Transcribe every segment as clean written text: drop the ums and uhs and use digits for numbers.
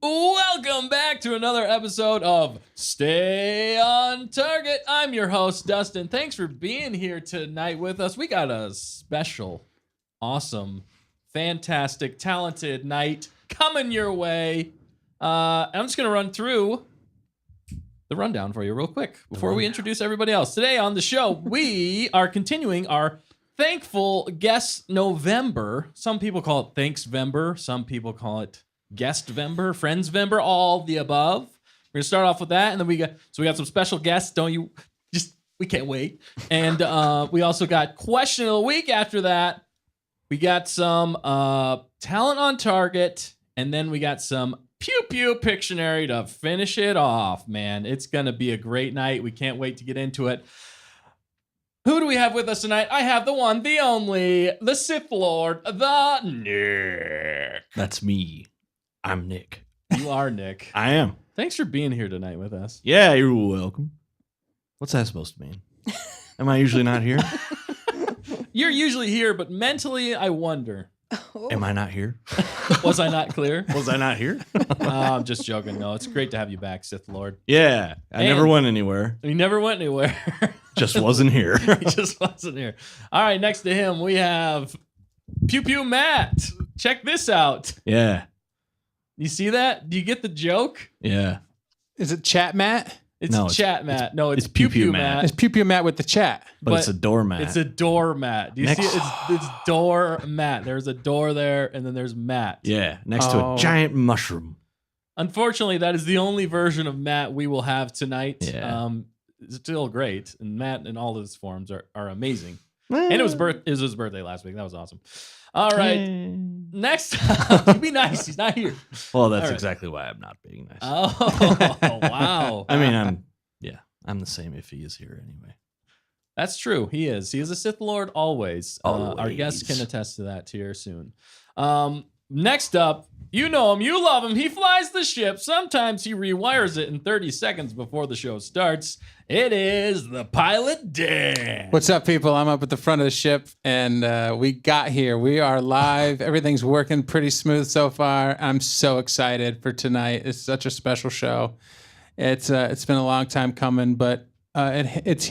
Welcome back to another episode of Stay on Target. I'm your host, Dustin. Thanks for being here tonight with us. We got a special, awesome, fantastic, talented night coming your way. I'm just going to run through the rundown for you real quick before we introduce everybody else. Today on the show, we are continuing our Thankful Guest November. Some people call it Thanksvember. Some people call it Guestvember, Friendsvember, all the above. We're gonna start off with that, and then we got some special guests. We can't wait. And we also got Question of the Week after that. We got some Talent on Target, and then we got some Pew Pew Pictionary to finish it off, man. It's gonna be a great night. We can't wait to get into it. Who do we have with us tonight? I have the one, the only, the Sith Lord, the Nick. That's me. I'm Nick. You are Nick. I am. Thanks for being here tonight with us. Yeah, you're welcome. What's that supposed to mean? Am I usually not here? You're usually here, but mentally, I wonder. Am I not here? Was I not clear? Was I not here? I'm just joking. No, it's great to have you back, Sith Lord. Yeah, I never went anywhere. He never went anywhere. Just wasn't here. He just wasn't here. All right, next to him, we have Pew Pew Matt. Check this out. Yeah. You see that? Do you get the joke? Yeah. Is it Chat Matt? It's Chat Matt. No, it's Pew Pew Matt. It's Pew Pew Matt with the chat. But it's a doormat. It's a doormat. Do you see it? It's doormat. There's a door there, and then there's Matt. Yeah, next to a giant mushroom. Unfortunately, that is the only version of Matt we will have tonight. Yeah. It's still great, and Matt in all of his forms are amazing. And it was his birthday last week. That was awesome. All right. Next up, be nice. He's not here. Well, that's exactly why I'm not being nice. Oh, wow. I mean, I'm the same if he is here anyway. That's true. He is. He is a Sith Lord always. Our Always. guests can attest to that here soon. Next up, you know him, you love him. He flies the ship. Sometimes he rewires it in 30 seconds before the show starts. It is the pilot, Dan. What's up, people? I'm up at the front of the ship, and we got here. We are live. Everything's working pretty smooth so far. I'm so excited for tonight. It's such a special show. It's been a long time coming, but it's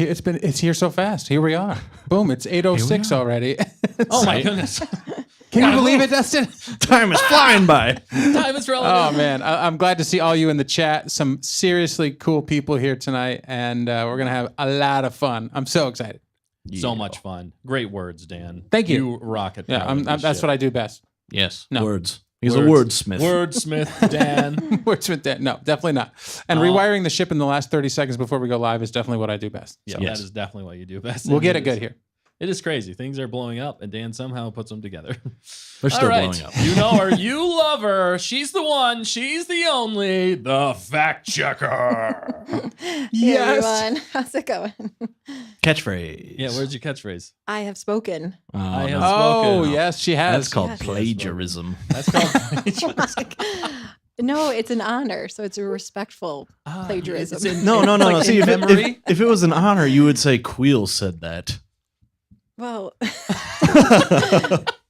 here so fast. Here we are. Boom! It's 8:06 already. Oh my goodness. Can you believe it, Dustin? Time is flying by. Time is relative. Oh, man. I'm glad to see all you in the chat. Some seriously cool people here tonight, and we're going to have a lot of fun. I'm so excited. So much fun. Great words, Dan. Thank you. You rock it. Yeah, that's what I do best. Yes. No. Words. He's a wordsmith. Wordsmith, Dan. Wordsmith Dan. No, definitely not. And rewiring the ship in the last 30 seconds before we go live is definitely what I do best. Yeah, So. that is definitely what you do best. We'll get it good here. It is crazy. Things are blowing up, and Dan somehow puts them together. They're still All right. blowing up. You know her. You love her. She's the one. She's the only. The fact checker. Hey everyone, how's it going? Catchphrase. Yeah, where's your catchphrase? I have spoken. I have Oh, spoken. yes, she has. That's called Yes. plagiarism. That's called No, it's an honor, so it's a respectful plagiarism. it's in- No. Like See, in if memory? it was an honor, you would say Queel said that. Well,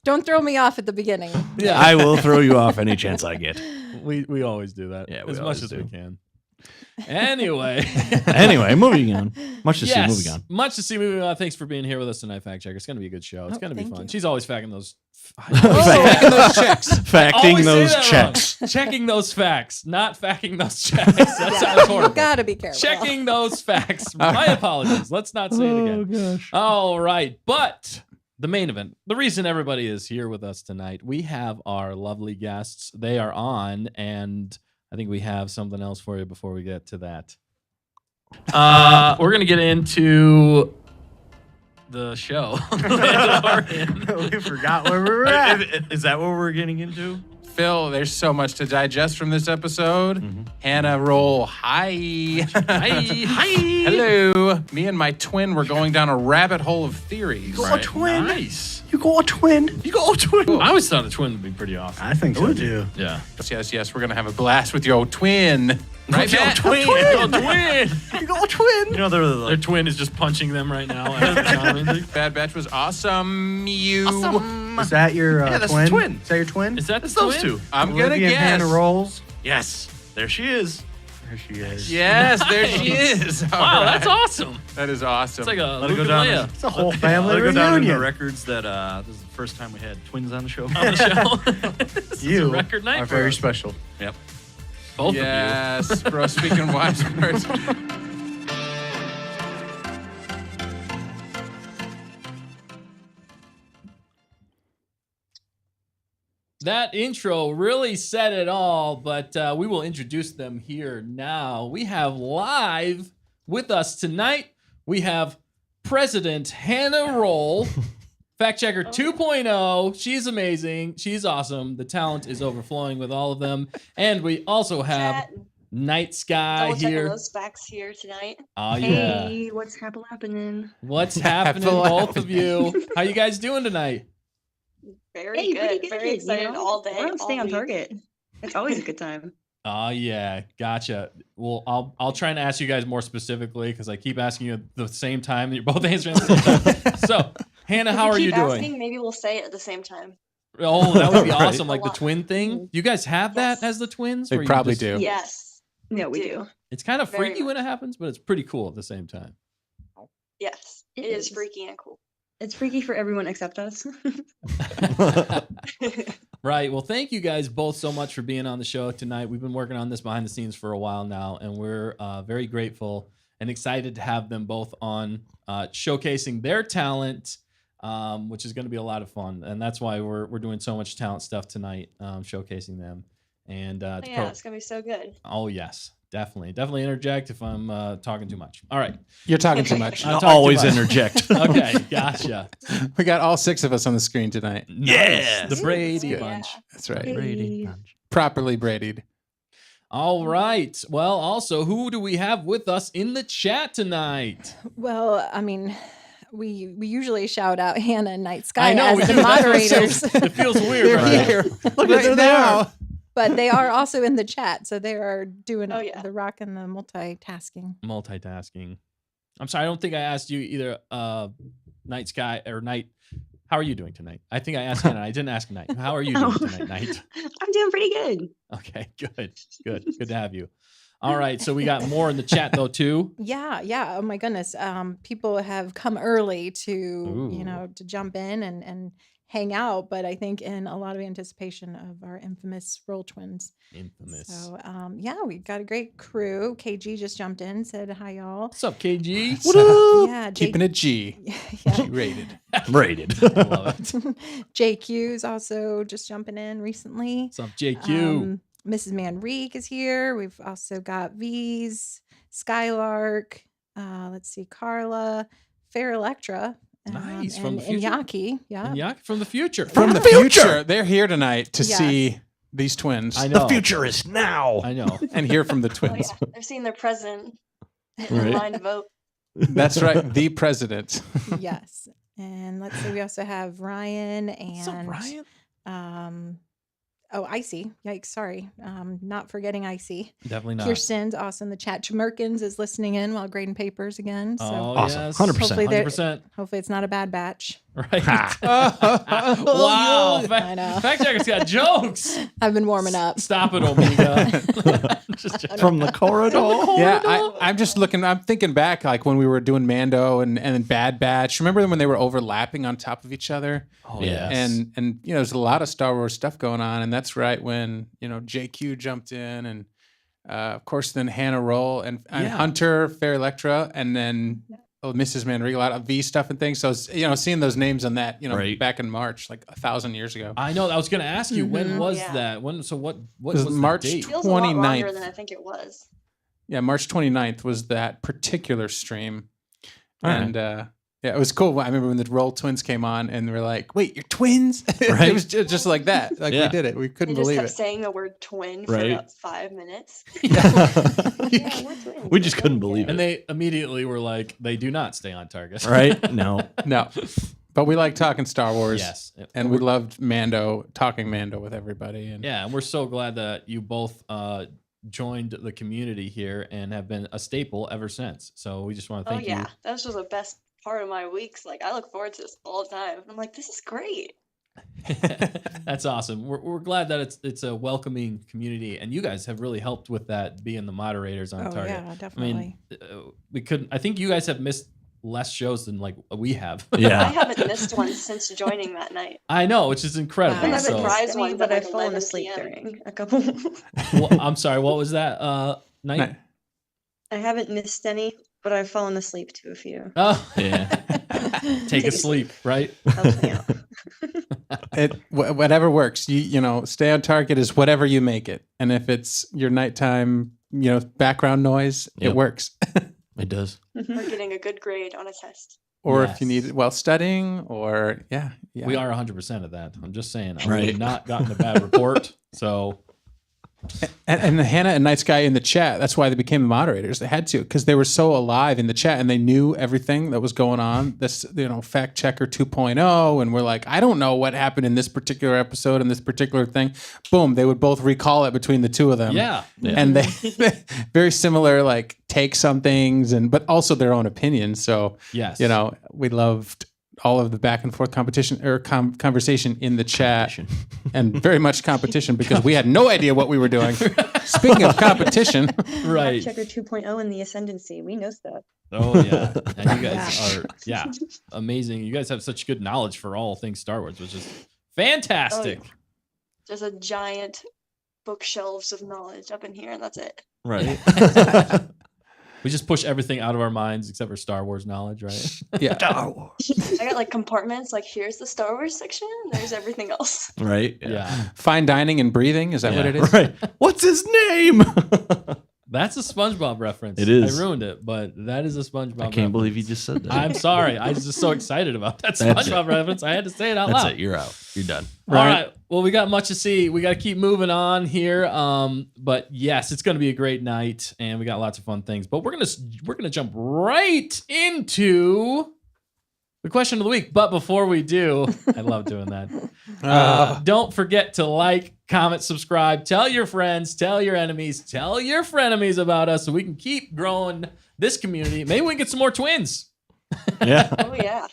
don't throw me off at the beginning. Yeah, I will throw you off any chance I get. we always do that. Yeah, we as much always as we do. can. Anyway. Anyway, moving on. Much to see, Yes, moving on. much to see. Moving on. Thanks for being here with us tonight, Fact Checker. It's going to be a good show. It's Oh, going to be thank fun. you. She's always facting those. Facting those checks. Facting Always say those that checks. wrong. Checking those facts, not facting those checks. That sounds horrible. You gotta be careful. Checking those facts. My apologies. Let's not say it again. gosh. All right, but the main event, the reason everybody is here with us tonight, we have our lovely guests. They are on, and I think we have something else for you before we get to that. We're gonna get into the show. We forgot where we were at. Is that what we're getting into? Phil, there's so much to digest from this episode. Hannah, roll. Hi. Hi. Hello. Me and my twin were going down a rabbit hole of theories. got a twin. Nice. You got a twin. You got a twin. I always thought a twin would be pretty awesome. I think so too. Yeah. Yes. We're going to have a blast with your twin. Right, Yo, Matt? twin. Yo, twin. You got a twin. You know Their twin is just punching them right now. Bad Batch was awesome. Is that your Yeah, that's twin? the twin. Is that your twin? Is that It's the those twin? two. I'm going to Olivia and guess. Hannah rolls. Yes, there she is. There she is. Yes, there she is. All Wow, right. that's awesome. That is awesome. It's like a Let it Luke go and down. Leia It's a whole family Let it go down in the reunion. records that this is the first time we had twins on the show. on the show. This is a You record night are for very us. special. Yep. Both yes, bro. Speaking wise words. That intro really said it all, but we will introduce them here now. We have live with us tonight, we have President Hannah Roll, Fact Checker 2.0. She's amazing. She's awesome. The talent is overflowing with all of them. And we also have Night Sky Double checking here. those facts here tonight. Oh, yeah. Hey, what's happening? What's happening, both of you? How you guys doing tonight? Very Hey, good. pretty good. Very excited you know? all day. We're on Stay all on week. Target. It's always a good time. Oh yeah, gotcha. Well, I'll try and ask you guys more specifically because I keep asking you at the same time. And you're both answering at the same time. So, Hannah, If how are you keep doing? asking, maybe we'll say it at the same time. Oh, that would be Right. awesome, like A the lot. twin thing. You guys have that Yes. as the twins? They where you probably just- do. Yes. Yeah, we do. It's kind of Very freaky when it much. happens, but it's pretty cool at the same time. Yes. It It is is. freaky and cool. It's freaky for everyone except us. Right. Well, thank you guys both so much for being on the show tonight. We've been working on this behind the scenes for a while now, and we're very grateful and excited to have them both on showcasing their talent, which is going to be a lot of fun. And that's why we're doing so much talent stuff tonight, showcasing them. And to yeah, it's gonna be so good. oh yes, definitely interject if I'm talking too much. All right. You're talking too much. I'm talking Always too much. interject. Okay, gotcha. We got all 6 of us on the screen tonight. Yes. The Brady Yeah. bunch. That's right. Hey. Properly Brady'd. All right. Well, also, who do we have with us in the chat tonight? Well, I mean, we usually shout out Hannah and Night Sky I know as we the do. That's what moderators, it feels weird. They're right? here. Look right at now. but they are also in the chat, so they are doing Oh, yeah. the rock and the multitasking. Multitasking. I'm sorry. I don't think I asked you either. Night Sky or Night. How are you doing tonight? I think I asked Hannah. I didn't ask Night. How are you doing tonight, Night? I'm doing pretty good. Okay, good to have you. All right. So we got more in the chat though too. Yeah. Oh my goodness. People have come early to, Ooh. to jump in and hang out, but I think in a lot of anticipation of our infamous Roll Twins. Infamous. So yeah, we got a great crew. KG just jumped in, said hi y'all. What's up, KG? What up? Yeah, Keeping it G. yeah. G-rated. Rated. I love it. JQ's also just jumping in recently. What's up, JQ? Mrs. Manrique is here. We've also got V's, Skylark. Let's see, Carla, Fair Electra, Nice, from and the future? Inyaki. Yeah, And Yak from the future. From the future. They're here tonight to Yes. see these twins I know. The future is now. I know. and hear from the Oh twins. yeah. They've seen their president Right. in line to vote. That's right. The president. yes. And let's see, we also have Ryan What's up, and Ryan? Icy. Yikes, sorry. Not forgetting Icy. Definitely not. Kirsten's also in the chat. Chmerkins is listening in while grading papers again. So Oh, Awesome. yes. 100%. Hopefully they're- 100%. hopefully it's not a bad batch. Right. Oh, Wow. I know. Fact checker's got jokes. I've been warming up. Stop it, Omega. Just joking. From the corridor. Yeah, I'm just looking. I'm thinking back, like when we were doing Mando and Bad Batch. Remember when they were overlapping on top of each other? Oh, Yes. And there's a lot of Star Wars stuff going on, and that's right when JQ jumped in, and of course then Hannah Roll and Yeah. Hunter, Fair Electra, and then Mrs. Manrique, a lot of V stuff and things. So seeing those names on that, Right. back in March, like 1,000 years ago. I know. I was going to ask you, when Mhm. was Yeah. that? When? So what was was March the date? Feels a lot longer 29th. than I think it was. Yeah, March 29th was that particular stream. All right. And yeah, it was cool. I remember when the Roll Twins came on and they were like, wait, you're twins? Right. It was just like that. Like Yeah. we did it. We They couldn't just believe kept it. saying the word twin for Right. about 5 minutes. Yeah, we're twins. we just couldn't believe And it. they immediately were like, they do not stay on target. Right? No. No. But we like talking Star Wars. Yes. And we loved talking Mando with everybody. And Yeah, and we're so glad that you both joined the community here and have been a staple ever since. So we just want to Oh thank yeah, you. that was the best part of my weeks. Like I look forward to this all the time. I'm like, this is great. That's awesome. We're glad that it's a welcoming community, and you guys have really helped with that, being the moderators on Oh Target. yeah, I definitely. mean, we couldn't. I think you guys have missed less shows than like we have. I Yeah. haven't missed one since joining that night. I know, which is incredible. Wow. I haven't So, cried Missed one, any, but but I've like fallen 11 asleep PM. during a couple. I'm sorry. What was that? Night. I haven't missed any, but I've fallen asleep to a few. Oh, Yeah. Take a sleep, right? Helps me out. Whatever works. You know, stay on target is whatever you make it. And if it's your nighttime, background noise, it Yep. works. It does. Or getting a good grade on a test. Or if you Yes. need it while studying, or yeah. We are 100% of that. I'm just saying. I've Right. really not gotten a bad report. So And Hannah and Nightsky in the chat, that's why they became the moderators. They had to, because they were so alive in the chat and they knew everything that was going on. This, fact checker 2.0. And we're like, I don't know what happened in this particular episode and this particular thing. Boom. They would both recall it between the two of them. yeah. And they very similar, like takes on things, but also their own opinions. So, Yes. we loved all of the back and forth competition or conversation in the chat, and very much competition because we had no idea what we were doing. Speaking of competition, Right. Checker 2.0 in the ascendancy. We know stuff. Oh yeah. And you guys are amazing. You guys have such good knowledge for all things Star Wars, which is fantastic. Just a giant bookshelves of knowledge up in here, and that's it. Right. We just push everything out of our minds except for Star Wars knowledge, right? yeah. I got like compartments, like here's the Star Wars section, and there's everything else. Right. Yeah. Fine dining and breathing. Is that what it is? Right. What's his name? That's a SpongeBob reference. It is. I ruined it, but that is a SpongeBob I can't believe you reference. just said that. I'm sorry. I was just so excited about that That's SpongeBob it. reference. I had to say it out That's loud. it. You're out. You're done. All right. Well, we got much to see. We got to keep moving on here. But yes, it's going to be a great night, and we got lots of fun things. But we're gonna jump right into the question of the week. But before we do, I love doing that. Don't forget to like, comment, subscribe, tell your friends, tell your enemies, tell your frenemies about us, so we can keep growing this community. Maybe we can get some more twins. Yeah. Oh yeah.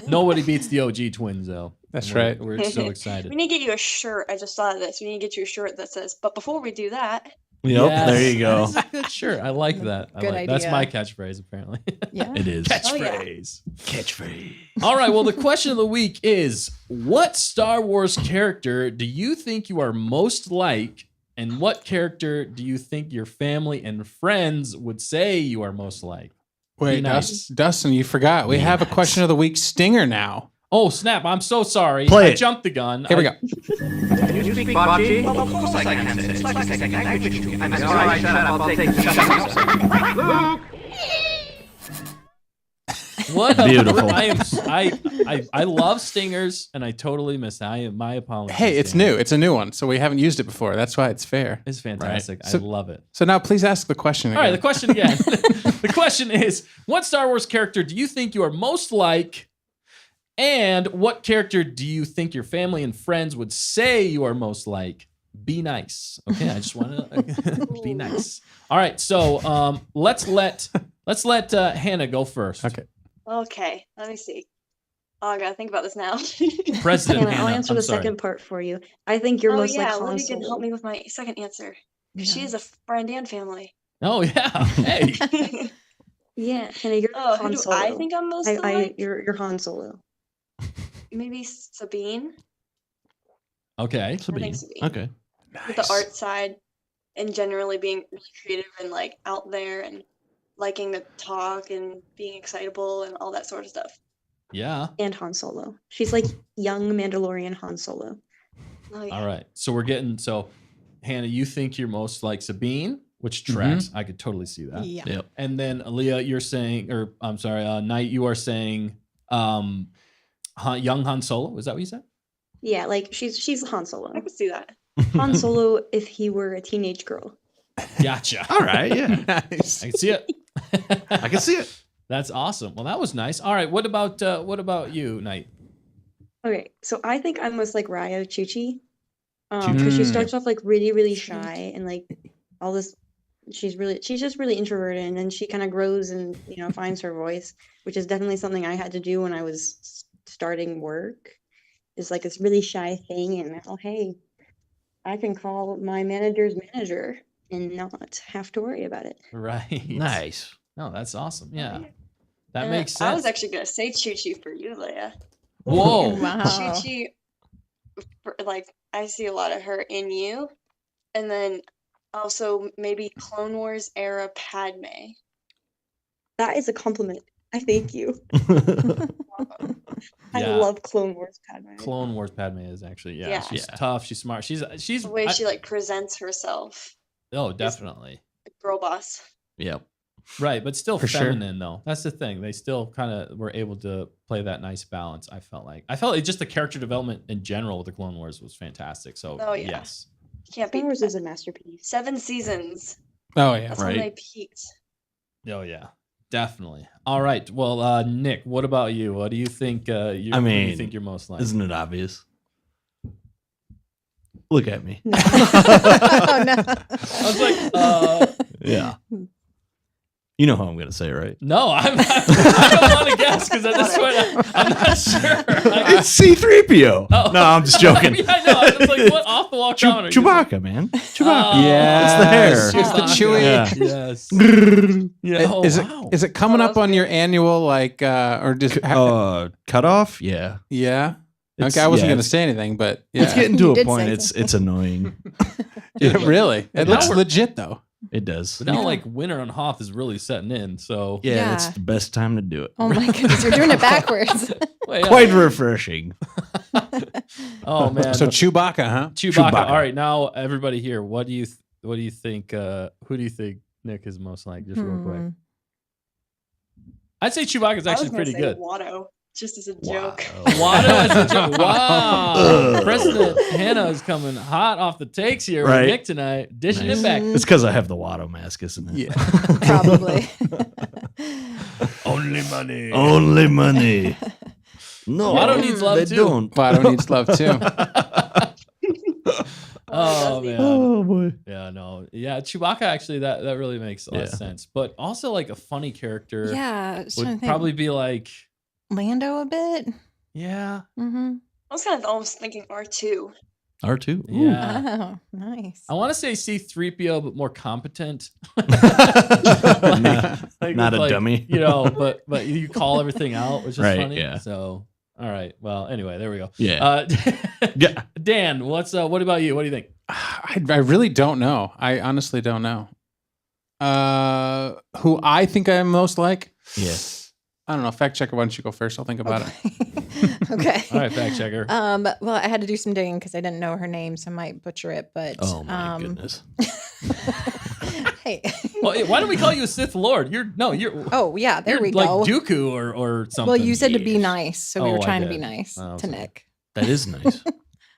Nobody beats the OG twins, though. That's We're- right. We're so We excited. need to get you a shirt. I just thought of this. We need to get you a shirt that says, "But before we do that," Yep. Yes, There you go. That's a good shirt. I like that. Good That's idea. my catchphrase, apparently. Yeah. It is. Oh, yeah. Catchphrase. Catchphrase. All right. Well, the question of the week is: what Star Wars character do you think you are most like, and what character do you think your family and friends would say you are most like? Wait, Be nice. Dustin, you forgot. We have a question of the week stinger now. Oh snap! I'm so sorry. Play I it. jumped the gun. Here we go. You speak Bocce? Well, of course I can. It's like a second language to me. I'm sorry, shut up. I'll take it. Luke! What? Beautiful. I love stingers, and I totally missed it. My apologies. Hey, it's Stinger. new. It's a new one, so we haven't used it before. That's why it's fair. It's fantastic. So- I love it. So now please ask the question again. All right, the question again. The question is, what Star Wars character do you think you are most like? And what character do you think your family and friends would say you are most like? Be nice. Okay, I just want to be nice. All right, so let's let Hannah go first. Okay. okay. Let me see. Oh, I gotta think about this now. President Hannah, Hannah. I'll answer I'm the sorry. second part for you. I think you're Oh most yeah, like Han Olivia can Solo. help me with my second answer. 'Cause She is a friend and family. Oh yeah. Hey. Yeah, Hannah, you're Oh, who Han do Solo. I think I'm most like? You're Han Solo. Maybe Sabine. Okay. Sabine. Sabine. Okay. With the art side and generally being really creative and like out there and liking to talk and being excitable and all that sort of stuff. Yeah. And Han Solo. She's like young Mandalorian Han Solo. Oh, yeah. All right. So Hannah, you think you're most like Sabine, which tracks. I could totally see that. Yeah. Yep. And then Aaliyah, you're saying, or I'm sorry, Knight, you are saying young Han Solo. Is that what you said? Yeah, like she's Han Solo. I could see that. Han Solo if he were a teenage girl. Gotcha. All right. Yeah. Nice. I can see it. I can see it. That's awesome. Well, that was nice. All right. What about you, Knight? Okay, so I think I'm most like Raya Chuchi. Because she starts off like really, really shy and like all this she's just really introverted, and then she kind of grows and finds her voice, which is definitely something I had to do when I was starting work. is like this really shy thing, and now, hey, I can call my manager's manager and not have to worry about it. Right. Nice. No, that's awesome. Yeah. That And makes sense. I was actually gonna say Chi Chi for you, Leia. Whoa. Wow. Chi Chi, like I see a lot of her in you, and then also maybe Clone Wars era Padme. That is a compliment. I thank you. I Yeah. love Clone Wars Padme. Clone Wars Padme is actually, yeah, Yeah. she's Yeah. tough. She's smart. She's The way she like presents herself, oh, definitely. girl boss. Yep. Right, but still For sure. feminine though. That's the thing. They still kind of were able to play that nice balance. I felt like just the character development in general with the Clone Wars was fantastic. So Oh, yeah. yes. Can't Clone beat Wars that. is a masterpiece. 7 seasons. Oh yeah. That's Right. when they peaked. Oh yeah, definitely. All right. Well, Nick, what about you? What do you think? Who do you think you're most like? Isn't it obvious? Look at me. No. Oh, no. I was like, Yeah. You know how I'm gonna say it, right? no, I don't want to guess because at this point I'm not sure. It's C-3PO. Oh. No, I'm just joking. Yeah, I know. I was like, what off the wall comment? Chewbacca, man. Chewbacca. Oh, Yeah, It's the hair. It's the Chewbacca. chewy. Yes. Yeah. Oh, is wow. it coming Oh, up on your annual like or just Cut off? Yeah. yeah? It's- Okay, I wasn't yeah, gonna say anything, but yeah. It's getting You to a did point. say It's something. annoying. Yeah, really. It Now looks we're- legit though. It does. But now, like, winter on Hoth is really setting in. So, Yeah, Yeah. that's the best time to do it. Oh my goodness, you're doing it backwards. Well, yeah. Quite refreshing. Oh man. So Chewbacca, huh? Chewbacca. Chewbacca. All right, now everybody here, what do you think? Who do you think Nick is most like? Just real quick. Hmm. I'd say Chewbacca is I was actually gonna pretty say good. Watto, just as a joke. Watto as a joke. Wow. Ugh. President Hannah is coming hot off the takes here Right. with Nick tonight, dishing Nice. it back. It's because I have the Watto mask, isn't it? Yeah. Probably. Only money. Only money. No, Watto needs love, they too. don't. Watto needs love too. Oh Does he? man. Oh boy. Yeah, no. Yeah, Chewbacca actually that really makes a lot of Yeah. sense. But also like a funny character Yeah, I was trying to would think. probably be like, Lando a bit. yeah. Mm-hmm. I was kind of almost thinking R2. R2. Yeah. Oh, nice. I want to say C-3PO, but more competent. Not Like, a with, dummy. You know, but you call everything out, which is Right, funny. yeah. So, all right. Well, anyway, there we go. Yeah. Yeah. Dan, what about you? What do you think? I really don't know. I honestly don't know. Who I think I'm most like? Yeah. I don't know. Fact checker, why don't you go first? I'll think about it. Okay. All right, fact checker. Well, I had to do some digging because I didn't know her name, so I might butcher it. But Oh my goodness. hey. Well, why don't we call you a Sith Lord? You're Oh yeah, there you're we like go. Dooku or something. Well, you said to be Yes. nice, so we Oh, were I trying to be did. nice Oh, to okay. Nick. That is nice.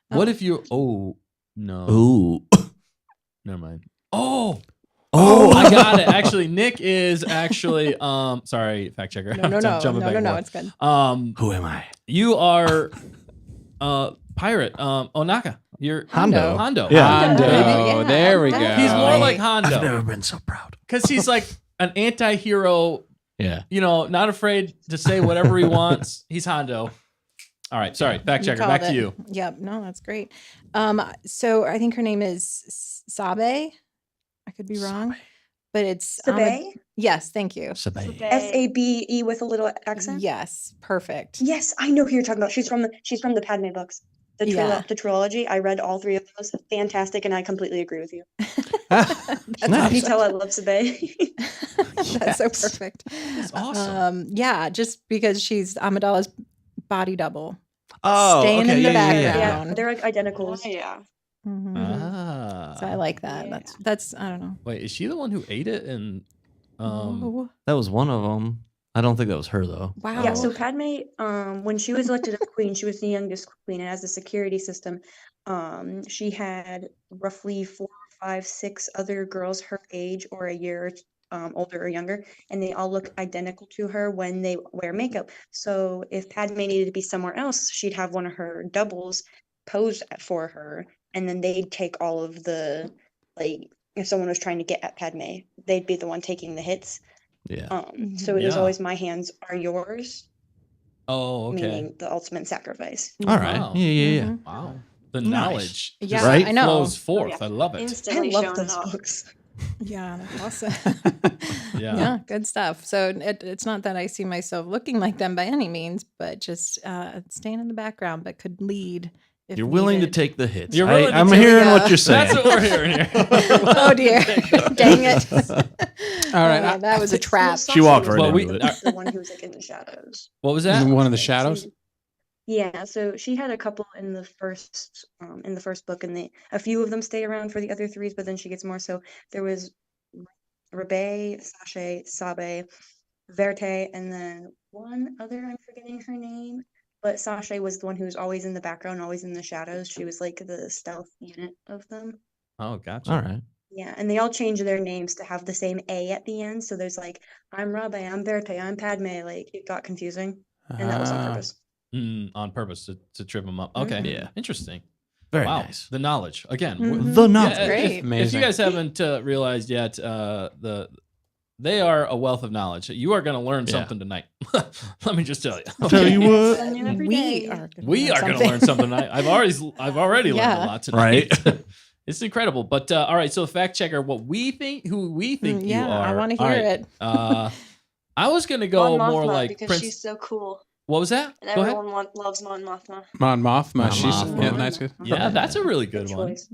What if you? Oh no. Ooh. Never mind. Oh. Oh, I got it. Actually, Nick is actually sorry, fact checker. No, no, I'm no, jumping no, back no, and no. forth. It's good. Who am I? You are pirate Onaka. You're Hondo. Hondo. Yeah. Hondo. Yeah, There we go. He's more like I've Hondo never been so proud. because he's like an anti-hero, Yeah. you know, not afraid to say whatever he wants. He's Hondo. All right, sorry, fact You checker, back called to it. you. Yep. No, that's great. So I think her name is Sabe. I could be wrong, but it's Sabe? yes, thank you. Sabe. Sabe with a little accent. Yes, perfect. Yes, I know who you're talking about. She's from the Padme books. Yeah. The trilogy. I read all 3 of those. Fantastic, and I completely agree with you. That's Can you awesome. tell I love Sabe? That's so Yes. perfect. That's awesome. Yeah, just because she's Amidala's body double. Oh, Staying okay. in the yeah, yeah, yeah. background. Yeah, they're like identicals. Yeah. Mhm. Ah. So I like that. Yeah. That's I don't know. Wait, is she the one who ate it? And Oh, That was one of them. I don't think that was her though. wow. Yeah, so Padme, when she was elected as queen, she was the youngest queen, and as a security system, she had roughly 4, 5, 6 other girls her age or a year older or younger, and they all look identical to her when they wear makeup. So if Padme needed to be somewhere else, she'd have one of her doubles pose for her, and then they'd take all of the, like, if someone was trying to get at Padme, they'd be the one taking the hits. Yeah. So it was Yeah. always my hands are yours. Oh, okay. meaning the ultimate sacrifice. All right. Wow. Yeah. Mhm. Wow. The Nice. knowledge Yeah, just Right? I know. flows forth. yeah. I love it. Instantly I love showing those off. books. Yeah, that's awesome. Yeah. Yeah, good stuff. So it's not that I see myself looking like them by any means, but just staying in the background, but could lead. If You're willing to needed. take the hits. You're willing to I'm take- hearing Yeah. what you're saying. That's what we're hearing here. Oh dear! Dang it! All right, Oh, that was a trap. She walked Sasha right was into it. the one who was like in the shadows. What was that? One of the shadows. Yeah, so she had a couple in the first book, and a few of them stay around for the other threes, but then she gets more. So there was Rebay, Sasha, Sabe, Verte, and then one other, I'm forgetting her name, but Sasha was the one who was always in the background, always in the shadows. She was like the stealth unit of them. Oh, gotcha. All right. Yeah, and they all change their names to have the same A at the end. So there's like, I'm Rebay, I'm Verte, I'm Padme. Like, it got confusing, and that was on purpose. On purpose to trip them up. Okay. Mhm. Yeah. Interesting. Very Wow. nice. The knowledge again. Mhm. The Yeah, knowledge. Great. if Amazing. you guys haven't realized yet, they are a wealth of knowledge. You are going to learn Yeah. something tonight. Let me just tell you. I'll tell you what. Something every We day. are. We are going to learn something tonight. I've already learned Yeah. a lot tonight. Right. It's incredible. But all right, so fact checker, who we think Yeah, you are. I want to All hear right, it. I was going to go Mon more Mothma, like because Prince. she's so cool, What was that? and Go ahead. everyone loves Mon Mothma. Mon Mothma. Mon She's Mothma. yeah, nice. Yeah, that's a really good Good one. choice.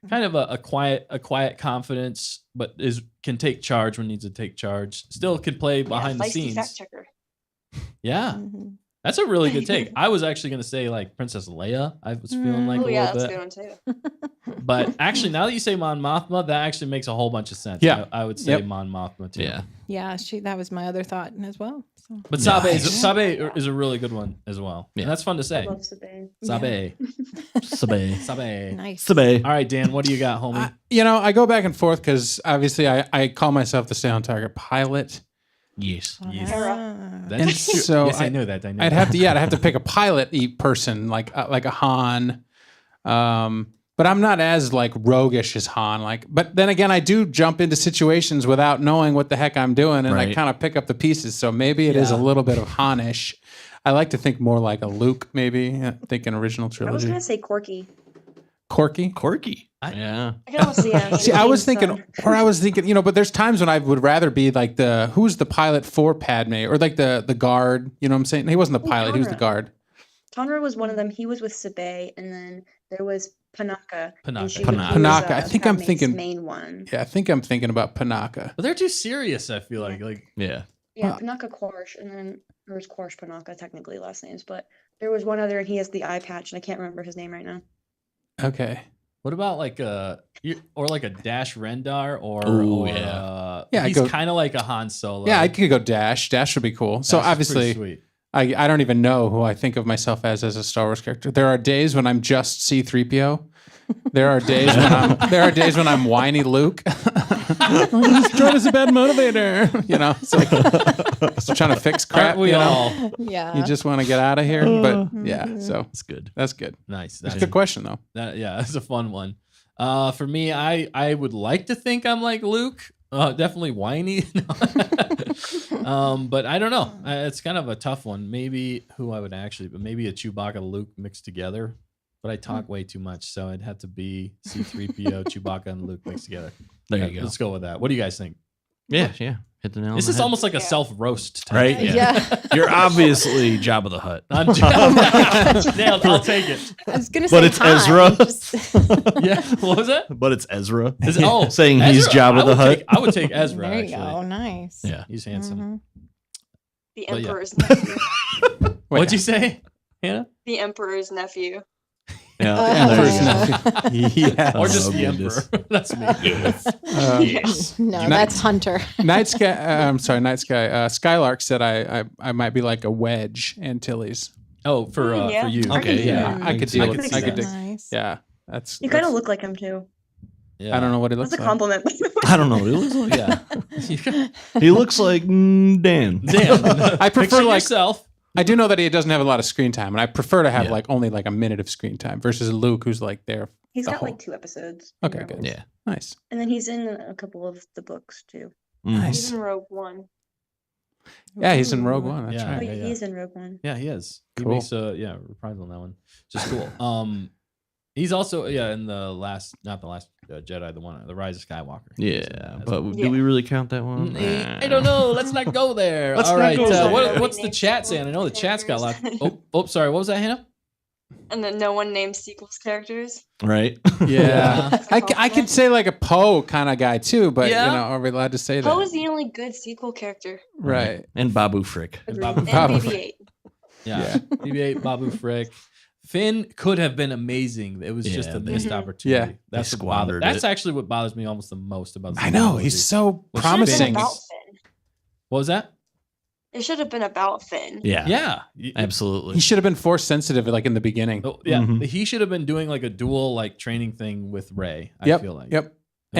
Kind of a quiet confidence, but can take charge when needs to take charge. Still could play behind the feisty scenes. fact checker. Yeah, Mhm. that's a really good take. I was actually going to say like Princess Leia. I was feeling like Oh a yeah, little that's a bit, good one too. but actually now that you say Mon Mothma, that actually makes a whole bunch of sense. Yeah. I would say Yep. Mon Mothma too. Yeah. Yeah, that was my other thought as well. So. But Nice. Sabe is a really good one as well. Yeah. And that's fun to I say. love Sabine. Sabe. Sabe. Sabe. Nice. Sabe. All right, Dan, what do you got, homie? I go back and forth because obviously I call myself the Stay on Target pilot. Yes. Yes. Ah. That's And true. so yes, I knew that. I knew I'd that. have to pick a pilot person like a Han. But I'm not as like roguish as Han. But then again, I do jump into situations without knowing what the heck I'm doing, and I Right. kind of pick up the pieces. So maybe it is a Yeah. little bit of Han-ish. I like to think more like a Luke, maybe. Thinking original I was trilogy. gonna say Corky. Quirky. Quirky. Yeah. I can almost see. See, I was thinking, but there's times when I would rather be like who's the pilot for Padme, or like the guard. You know what I'm saying? He wasn't the pilot; he was the Conrad. guard. Tonra was one of them. He was with Sabe, and then there was Panaka. Panaka. And she Panaka. was, Panaka, I think I'm Padme's thinking- main one. Yeah, I think I'm thinking about Panaka. But they're too serious, I feel like. Yeah. Yeah, Panaka Quarsh, and then there was Quarsh Panaka, technically last names, but there was one other, and he has the eye patch, and I can't remember his name right now. Okay. What about like a Dash Rendar or Ooh, or, yeah. Yeah, he's go- kind of like a Han Solo. Yeah, I could go Dash. Dash would be cool. So Dash is pretty obviously, sweet. I don't even know who I think of myself as a Star Wars character. There are days when I'm just C-3PO. There are days when I'm whiny Luke. This droid is a bad motivator. It's like just trying to fix crap. Aren't we all? Yeah. You just want to get out of here. But yeah, so That's good. that's good. Nice. That's a Nice. good question though. Yeah, that's a fun one. For me, I would like to think I'm like Luke. Definitely whiny. But I don't know. It's kind of a tough one. Maybe maybe a Chewbacca Luke mixed together. But I talk way too much, so it'd have to be C-3PO, Chewbacca, and Luke mixed together. There you go. Let's go with that. What do you guys think? Yeah. Hit the nail on This the is head. almost like a Yeah. self-roast type. Right? thing. Yeah. You're obviously Jabba the Hutt. I'm nailed. I'll take it. I was gonna say, But it's Han, Ezra. just- Yeah. What was that? But it's Ezra. Saying he's Jabba the Hutt. I would take Ezra. there you actually. go. Nice. Yeah. He's handsome. Mhm. The But yeah. Emperor's nephew. What'd you say, Hannah? The Emperor's nephew. Yeah. Uh, there you go. Yeah. Or just Oh, the goodness. Emperor? That's me. Yes. No, Nice. that's Hunter. Night Sky. I'm sorry, Night Sky. Skylark said I might be like a Wedge Antilles. Oh, for Yeah. you. Okay, Yeah, I could deal I with. could I see could. that. dig- Nice. Yeah, that's. You kind of that's- look like him too. Yeah. I don't know what he looks That's a like. compliment. I don't know what he looks like. Yeah. He looks like Dan. Damn. I prefer Picture like yourself. I do know that he doesn't have a lot of screen time, and I prefer to have Yeah. like only like a minute of screen time versus Luke, who's like there. He's The got whole- like 2 episodes. in Okay, good. Rebels. Yeah. Nice. And then he's in a couple of the books too. Mm. Nice. He's in Rogue One. Yeah, he's in Ooh. Rogue One. That's Yeah. Oh, right. yeah, yeah. he is in Rogue One. Yeah, he is. He Cool. makes reprisal on that one. Just cool. He's also in the last, not the last Jedi, the Rise of Skywalker. He's in that Yeah, as but well. do we really count that one? I don't know. Let's not go there. Let's All not right. go there. What's the chat saying? I know the chat's got a lot. Oh, sorry. What was that, Hannah? And then no one names sequels characters. Right? Yeah. That's a I could compliment. say like a Poe kind of guy too, but Yeah. are we allowed to say that? Poe is the only good sequel character. Right. And Babu Frick. Agreed. Babu- And Babu BB-8. Yeah. BB-8, Babu Frick. Finn could have been amazing. It was just Yeah, a they- missed opportunity. Yeah. That's They what bothers. squandered That's it. actually what bothers me almost the most about. the I know. movie. He's so Well, promising. About Finn. What was that? It should have been about Finn. Yeah. Yeah. Absolutely. He should have been force sensitive like in the beginning. Oh, yeah. Mhm. He should have been doing like a dual like training thing with Rey. I Yep. feel like. Yep. That And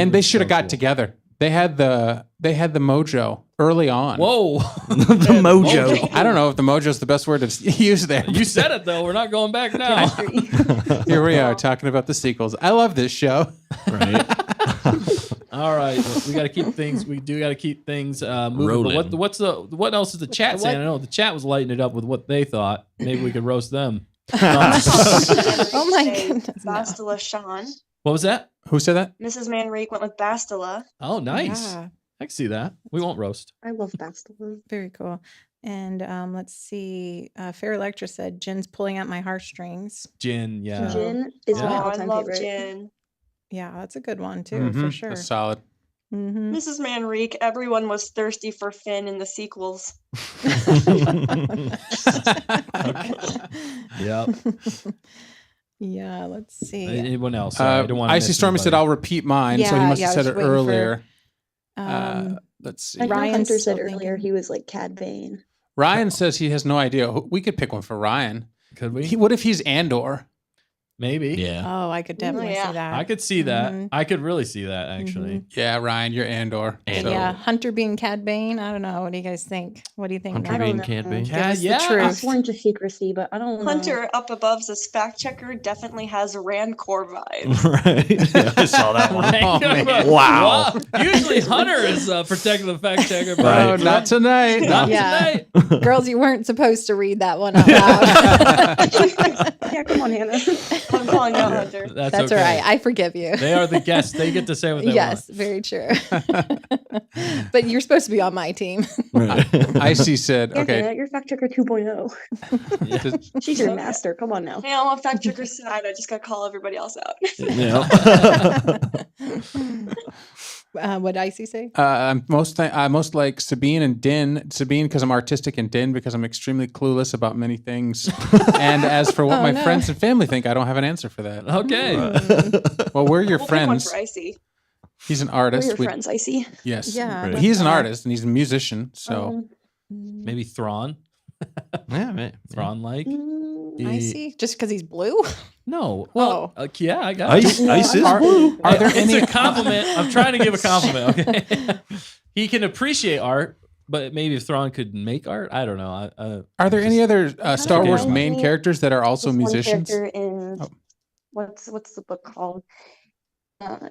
would've they been should have so got cool. together. They had the mojo early on. Whoa. The mojo. I don't know if the mojo is the best word to use there. You said it though. We're not going back now. Here we are talking about the sequels. I love this show. Right? All right, we got to keep things. We do got to keep things moving. Rolling. But what else is the chat What? saying? I know the chat was lighting it up with what they thought. Maybe we could roast them. Oh my goodness, no. Bastila Sean. What was that? Who said that? Mrs. Manrique went with Bastila. Oh, nice. Yeah, I can see that. We won't roast. I love Bastila. very cool. And let's see. Fair Electra said, Jin's pulling out my heartstrings. Jin, yeah. Jin is Yeah. my Oh, I all-time love favorite. Jin. Yeah, that's a good one too, for Mhm. sure. That's solid. Mm-hmm. Mrs. Manrique, everyone was thirsty for Finn in the sequels. Yep. Yeah, let's see. Anyone else? Sorry, I don't want to Icy Stormy said, I'll repeat mine. So he Yeah, must yeah, have I said was it waiting for- earlier. Um, Let's see. I know Ryan's Hunter still said earlier thinking. he was like Cad Bane. Ryan says he has no idea. We could pick one for Ryan. Could we? What if he's Andor? Maybe. Yeah. oh, I could definitely yeah. see that. I could see that. Mhm. I could really see that actually. Yeah, Ryan, you're Andor. And So- Yeah, Hunter being Cad Bane. I don't know. What do you guys think? What do you think? Hunter I don't being know. Cad Bane. Give us the Yeah. truth. I sworn to secrecy, but I don't know. Hunter up above says fact checker definitely has Rancor vibes. Right. Yeah, I saw that one. Oh, man. Wow. Usually Hunter is protecting the fact checker. But Oh, not tonight. Not Yeah. tonight. Girls, you weren't supposed to read that one out loud. Yeah, come on, Hannah. I'm calling out Hunter. That's That's okay. all right. I forgive you. They are the guests. They get to say what they Yes, want. very true. But you're supposed to be on my team. Right. Icy said, Yeah, okay. Hannah, you're fact checker 2.0. She's your master. Come on now. Hey, I'm on fact checker's side. I just gotta call everybody else out. Yeah. What did Icy say? I most like Sabine and Din. Sabine because I'm artistic, and Din because I'm extremely clueless about many things. And as for what Oh, my no. friends and family think, I don't have an answer for that. Okay. Well, we're your We'll pick one friends. for Icy. He's an We're artist. your We- friends, I see. Yes. Yeah. Right. but, He's an artist and he's a musician. So Maybe Thrawn. Yeah, man. Thrawn like. Icy? Just because he's blue? No. Well, yeah, I got Ice, it. ice is Are- blue. Are there It's any a compliment. I'm trying to give a compliment. Okay. He can appreciate art, but maybe if Thrawn could make art, I don't know. Are there any other Star Wars Okay. main characters that are also This one musicians? character in Oh. what's the book called?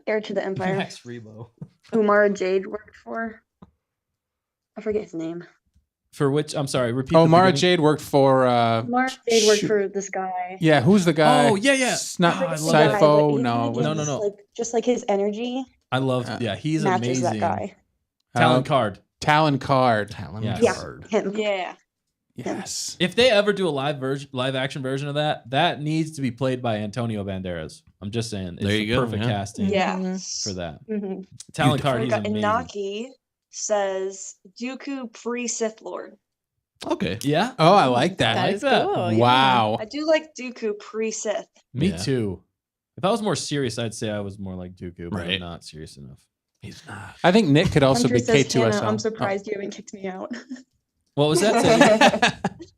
Heir to the Empire. Max Rebo. Who Mara Jade worked for. I forget his name. For which I'm sorry. Repeat. Oh, the Mara beginning. Jade worked for. Mara Jade worked shoot. for this guy. Yeah, who's the guy? Oh, yeah. It's not Oh, I love The guy, that. but Sifo. he No. kinda No. gives, Like, just like his energy I love. Uh, Yeah, he's matches amazing. that guy. Talon Card. Talon Card. Talon Yes. Yeah, Card. him. Yeah. Yes. If they ever do a live action version of that, that needs to be played by Antonio Banderas. I'm just saying. It's There you the go, perfect yeah. casting Yeah. for that. hmm Talon Card, We he's got amazing. Inaki says Dooku pre-Sith Lord. Okay. Yeah. Oh, I like that. I That like is that. cool. yeah. Wow. I do like Dooku pre-Sith. Me Yeah. too. If I was more serious, I'd say I was more like Dooku, but I'm Right. not serious enough. He's not. I think Nick could also Hunter be says, K2SO. Hannah, I'm surprised you haven't kicked me out. What was that? Say it again.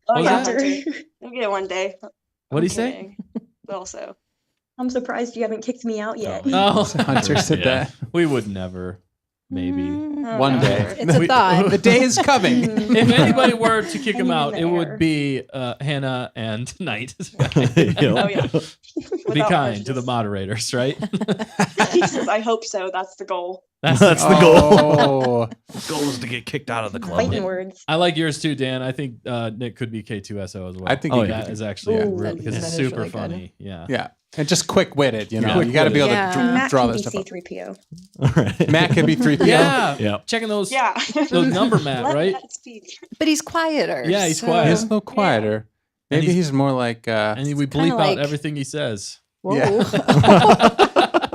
Oh What yeah, was that? Hunter. You'll get it one day. What'd he I'm say? kidding. But also, I'm surprised you haven't kicked me out yet. Oh, Hunter said Yeah. that. we would never. Maybe. Mm, One no. day. It's a thought. The day is coming. If anybody were to kick him Hanging in out, the it air. would be Hannah and Knight. Oh yeah. Be Without kind to the prejudice. moderators, right? He says, I hope so. That's the goal. That's the goal. Oh, The goal is to get kicked out of the club. Fighting words. I like yours too, Dan. I think Nick could be K2SO as well. I think Oh, he yeah. that is actually Ooh, real because that it's is super really good. funny. Yeah. yeah. And just quick-witted, you know. Yeah. You got to be able Yeah. to And Matt draw can this be stuff up. C3PO. All right. Matt can be 3PO. Yeah. Yeah. Checking those Yeah. those number Matt, Let right? Matt speak. But he's quieter. Yeah, he's so- quiet. He's a little quieter. And Maybe he's more like And we kinda bleep out like- everything he says. Whoa. Yeah.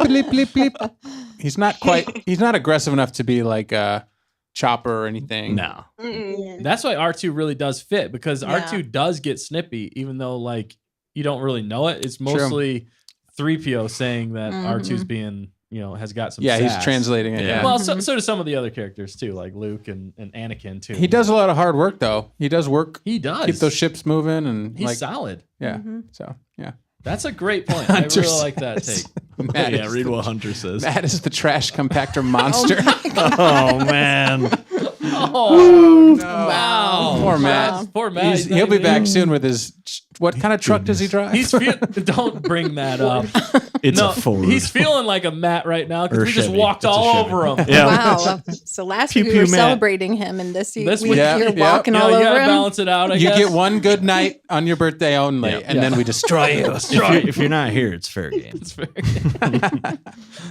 bleep, bleep, bleep. He's not aggressive enough to be like a Chopper or anything. No. Mm-mm. Yeah. That's why R2 really does fit because Yeah. R2 does get snippy, even though like you don't really know it. It's mostly 3PO saying that R2's being, has got some Yeah, he's sass. translating it. Yeah. Yeah. Well, so do some of the other characters too, like Luke and Anakin too. He does a lot of hard work though. He does work, He does. keep those ships moving, and He's like solid. yeah. Mhm. So yeah. That's a great point. I Hunter really like that says- take. Matt, Yeah, is read the, what Hunter says. Matt is the trash compactor monster. Oh, man. Oh, Wow. Poor Matt. Poor Matt. He'll be back soon with his. What kind of truck does he drive? Don't bring Matt up. It's No, a Ford. he's feeling like a Matt right now because Or we just Chevy. walked It's a all Chevy. over him. Yeah. Wow. So last Pew week we Pew were Matt. celebrating him, and this week, This week- Yeah, you're yeah. walking You all know, you over gotta him. balance it out. I You guess. get one good night on your birthday only, Yeah. and then we destroy you. if you're not here, it's fair game. It's fair.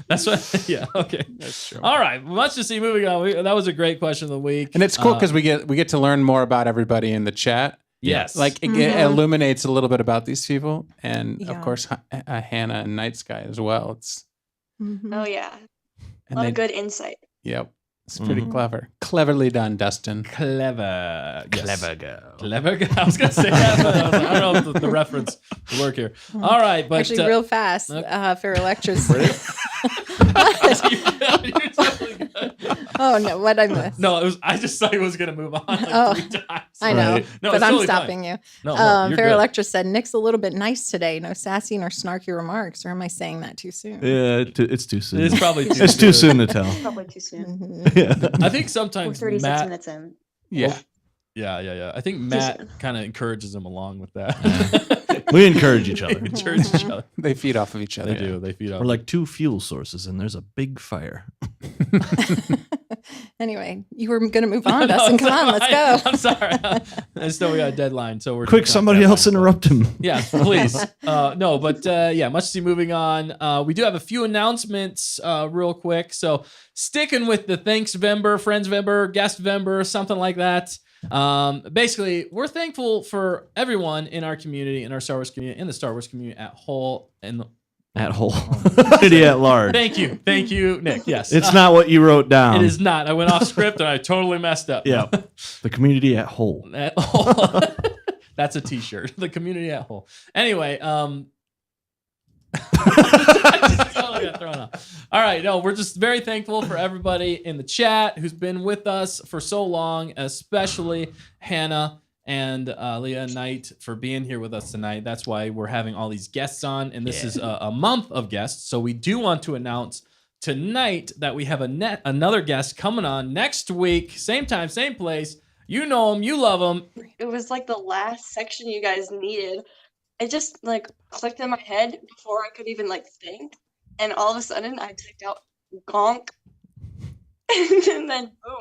That's what. Yeah. Okay. That's true. All right. Much to see. Moving on. That was a great question of the week. And it's cool because we get to learn more about everybody in the chat. yes, Like it illuminates a little bit about these people, and of Yeah. course Hannah and Nightsky as well. It's Mhm. Oh yeah. A and lot they, of good insight. yep, it's pretty Mhm. cleverly done, Dustin. clever. Yes. Clever girl. Clever. I was gonna say that, but I don't know if the reference will work here. All right, but Actually, real fast, okay. for Electra's. You're totally good. Oh no, what I missed? No, it was. I just thought he was gonna move on like Oh, 3 times. I know, Right. No, but it's I'm totally stopping fine. you. No, you're Fair good. Electra said Nick's a little bit nice today. No sassy nor snarky remarks. Or am I saying that too soon? Yeah, it's too soon. It's probably too It's too soon to tell. Probably too soon. Mhm. Yeah. I think We're sometimes 36 Matt. minutes in. Yeah, Yeah. I think Matt kind of encourages him along with that. We encourage each other. Encourage each other. they feed off of each other. They do. They feed off. We're like two fuel sources, and there's a big fire. Anyway, you were going to move on, Dustin. Come on, let's go. I'm sorry. I still we got a deadline, so we're Quick, not somebody deadline, else but- interrupt him. Yeah, please. No, but yeah, much to see moving on. We do have a few announcements real quick. So sticking with the Thanks Vember, Friends Vember, Guest Vember, something like that. Basically, we're thankful for everyone in our community, in our Star Wars community, in the Star Wars community at whole. And At whole. Community at large. thank you, Nick. Yes, It's not what you wrote down. It is not. I went off script and I totally messed up. Yeah. The community at whole. At whole. That's a T-shirt. The community at whole. Anyway, I just totally got thrown off. All right, no, we're just very thankful for everybody in the chat who's been with us for so long, especially Hannah and Leah Knight for being here with us tonight. That's why we're having all these guests on, and this is a month of guests. So we do want to announce tonight that we have another guest coming on next week, same time, same place. You know him, you love him. It was like the last section you guys needed. It just like clicked in my head before I could even like think. And all of a sudden I typed out gonk. And then boom.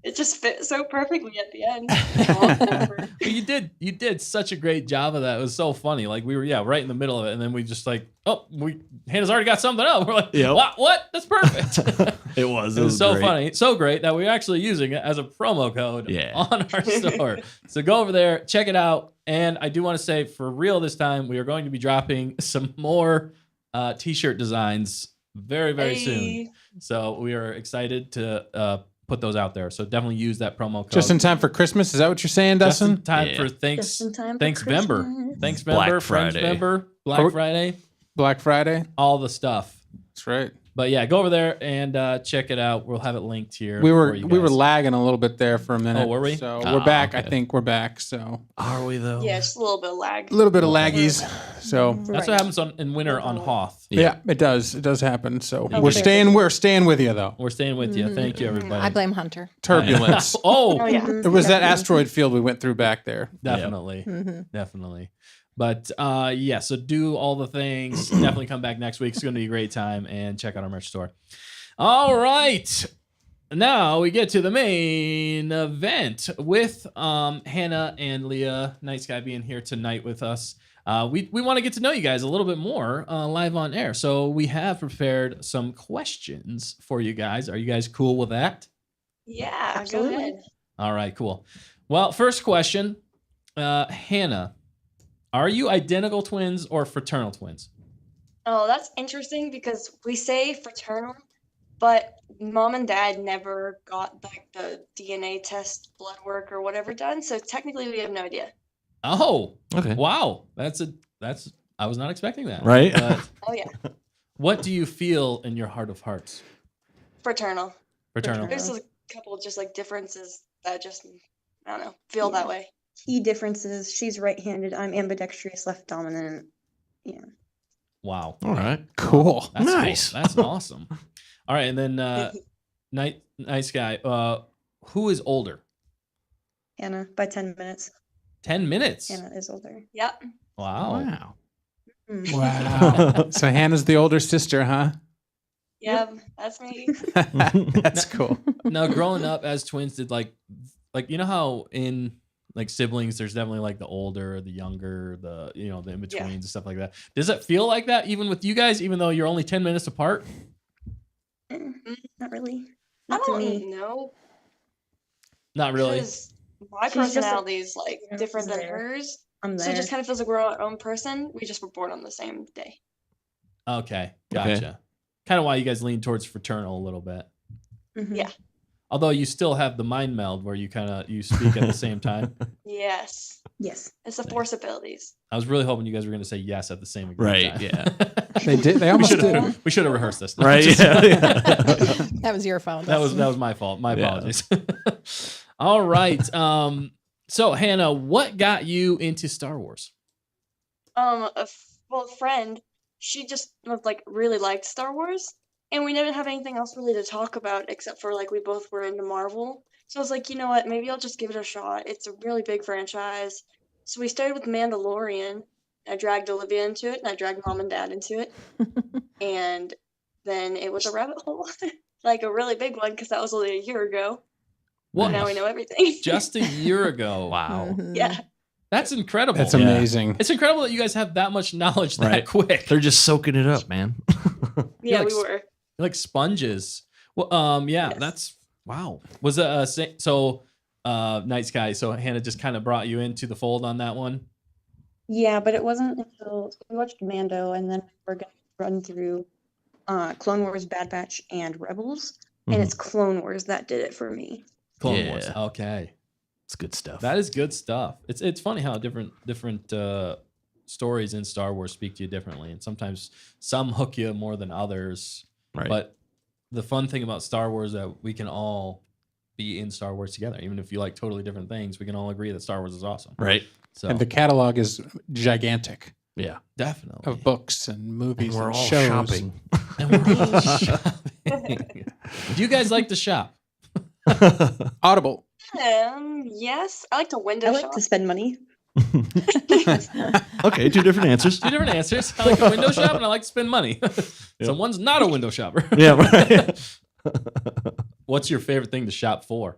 It just fit so perfectly at the end. Gonk. But you did such a great job of that. It was so funny. Like we were right in the middle of it, and then we just like, Hannah's already got something up. We're like, Yep. what? That's perfect. It was. It was so great. funny, so great that we're actually using it as a promo code on our store. So go over there, check it out. And I do want to say, for real this time, we are going to be dropping some more t-shirt designs very, very soon. Hey. So we are excited to put those out there. So definitely use that promo code. Just in time for Christmas. Is that what you're saying, Just in Dustin? time Yeah. for Just in time for Thanks Vember. Christmas. Thanks Black Vember, Friends Friday. Vember, Black Oh. Friday, Black Friday. all the stuff. That's right. But yeah, go over there and check it out. We'll have it linked here. We were for you we were guys. lagging a little bit there for a minute. Oh, were we? So Ah, we're back. I okay. think we're back. So Are we though? Yeah, just a little bit of lag. a little bit of laggies. So That's what happens in winter on Hoth. yeah, it does. It does happen. So Oh, we're there. staying with you though. We're staying with you. Thank you, everybody. I blame Hunter. Turbulence. Oh, Oh yeah. It was that asteroid field we went through back there. definitely. Mhm. Definitely. But yeah, so do all the things. Definitely come back next week. It's going to be a great time, and check out our merch store. All right. Now we get to the main event with Hannah and Leah Nightsky being here tonight with us. We want to get to know you guys a little bit more live on air. So we have prepared some questions for you guys. Are you guys cool with that? Yeah, Absolutely. go ahead. All right, cool. Well, first question, Hannah, are you identical twins or fraternal twins? Oh, that's interesting because we say fraternal, but mom and dad never got like the DNA test, blood work, or whatever done. So technically, we have no idea. Oh, Okay. wow. That's I was not expecting that. Right? But Oh yeah, what do you feel in your heart of hearts? fraternal. Fraternal. There's a couple just like differences that just I don't know feel that way. Key differences. She's right-handed. I'm ambidextrous, left dominant. Yeah. Wow. All right. Cool. That's Nice. Cool. That's awesome. All right, and then nice guy. Who is older? Hannah by 10 minutes. 10 minutes. Hannah is older. Yep. Wow. Wow. Mm. Wow. So Hannah's the older sister, huh? Yep. That's me. That's cool. Now, growing up as twins, did like you know how in like siblings, there's definitely like the older, the younger, the the in betweens and stuff like that. Does it feel like that even with you guys, even though you're only 10 minutes apart? Not really. I Not to don't me. know. Not really. Because my She's just a- personality is like Yeah, different than there. hers. I'm So there. it just kind of feels like we're our own person. We just were born on the same day. Okay, gotcha. Kind of why you guys lean towards fraternal a little bit. Mhm. Yeah. Although you still have the mind meld where you speak at the same time. Yes. Yes. It's the force abilities. I was really hoping you guys were going to say yes at the same exact Right, time. yeah. They did. They almost did. We should have rehearsed this. Right. Just- Yeah. That was your fault. that was my fault. My Yeah. apologies. All right. So Hannah, what got you into Star Wars? A friend, she just was like really liked Star Wars, and we didn't have anything else really to talk about except for like we both were into Marvel. So I was like, you know what, maybe I'll just give it a shot. It's a really big franchise. So we started with Mandalorian. I dragged Olivia into it, and I dragged mom and dad into it, and then it was a rabbit hole, like a really big one because that was only a year ago. What? Now we know everything. Just a year ago. Wow. Mhm. Yeah. That's incredible. That's Yeah. amazing. It's incredible that you guys have that much knowledge that Right. quick. They're just soaking it up, man. Yeah, like we were. Like sponges. Well, yeah, Yes. that's wow. Was it so Night Sky? So Hannah just kind of brought you into the fold on that one. Yeah, but it wasn't until we watched Mando, and then we're gonna run through Clone Wars, Bad Batch, and Rebels, and Mhm. it's Clone Wars that did it for me. Clone Yeah. Wars. Okay, It's good stuff. that is good stuff. It's funny how different stories in Star Wars speak to you differently, and sometimes some hook you more than others. right. But the fun thing about Star Wars is that we can all be in Star Wars together, even if you like totally different things. We can all agree that Star Wars is awesome. right. So And the catalog is gigantic Yeah. definitely. of books and movies And we're and all shows. shopping. And we're all shopping. Do you guys like to shop? Audible. Yes, I like to window I like shop. to spend money. Okay, two different answers. Two different answers. I like to window shop and I like to spend money. Someone's not a window shopper. Yeah, right. What's your favorite thing to shop for?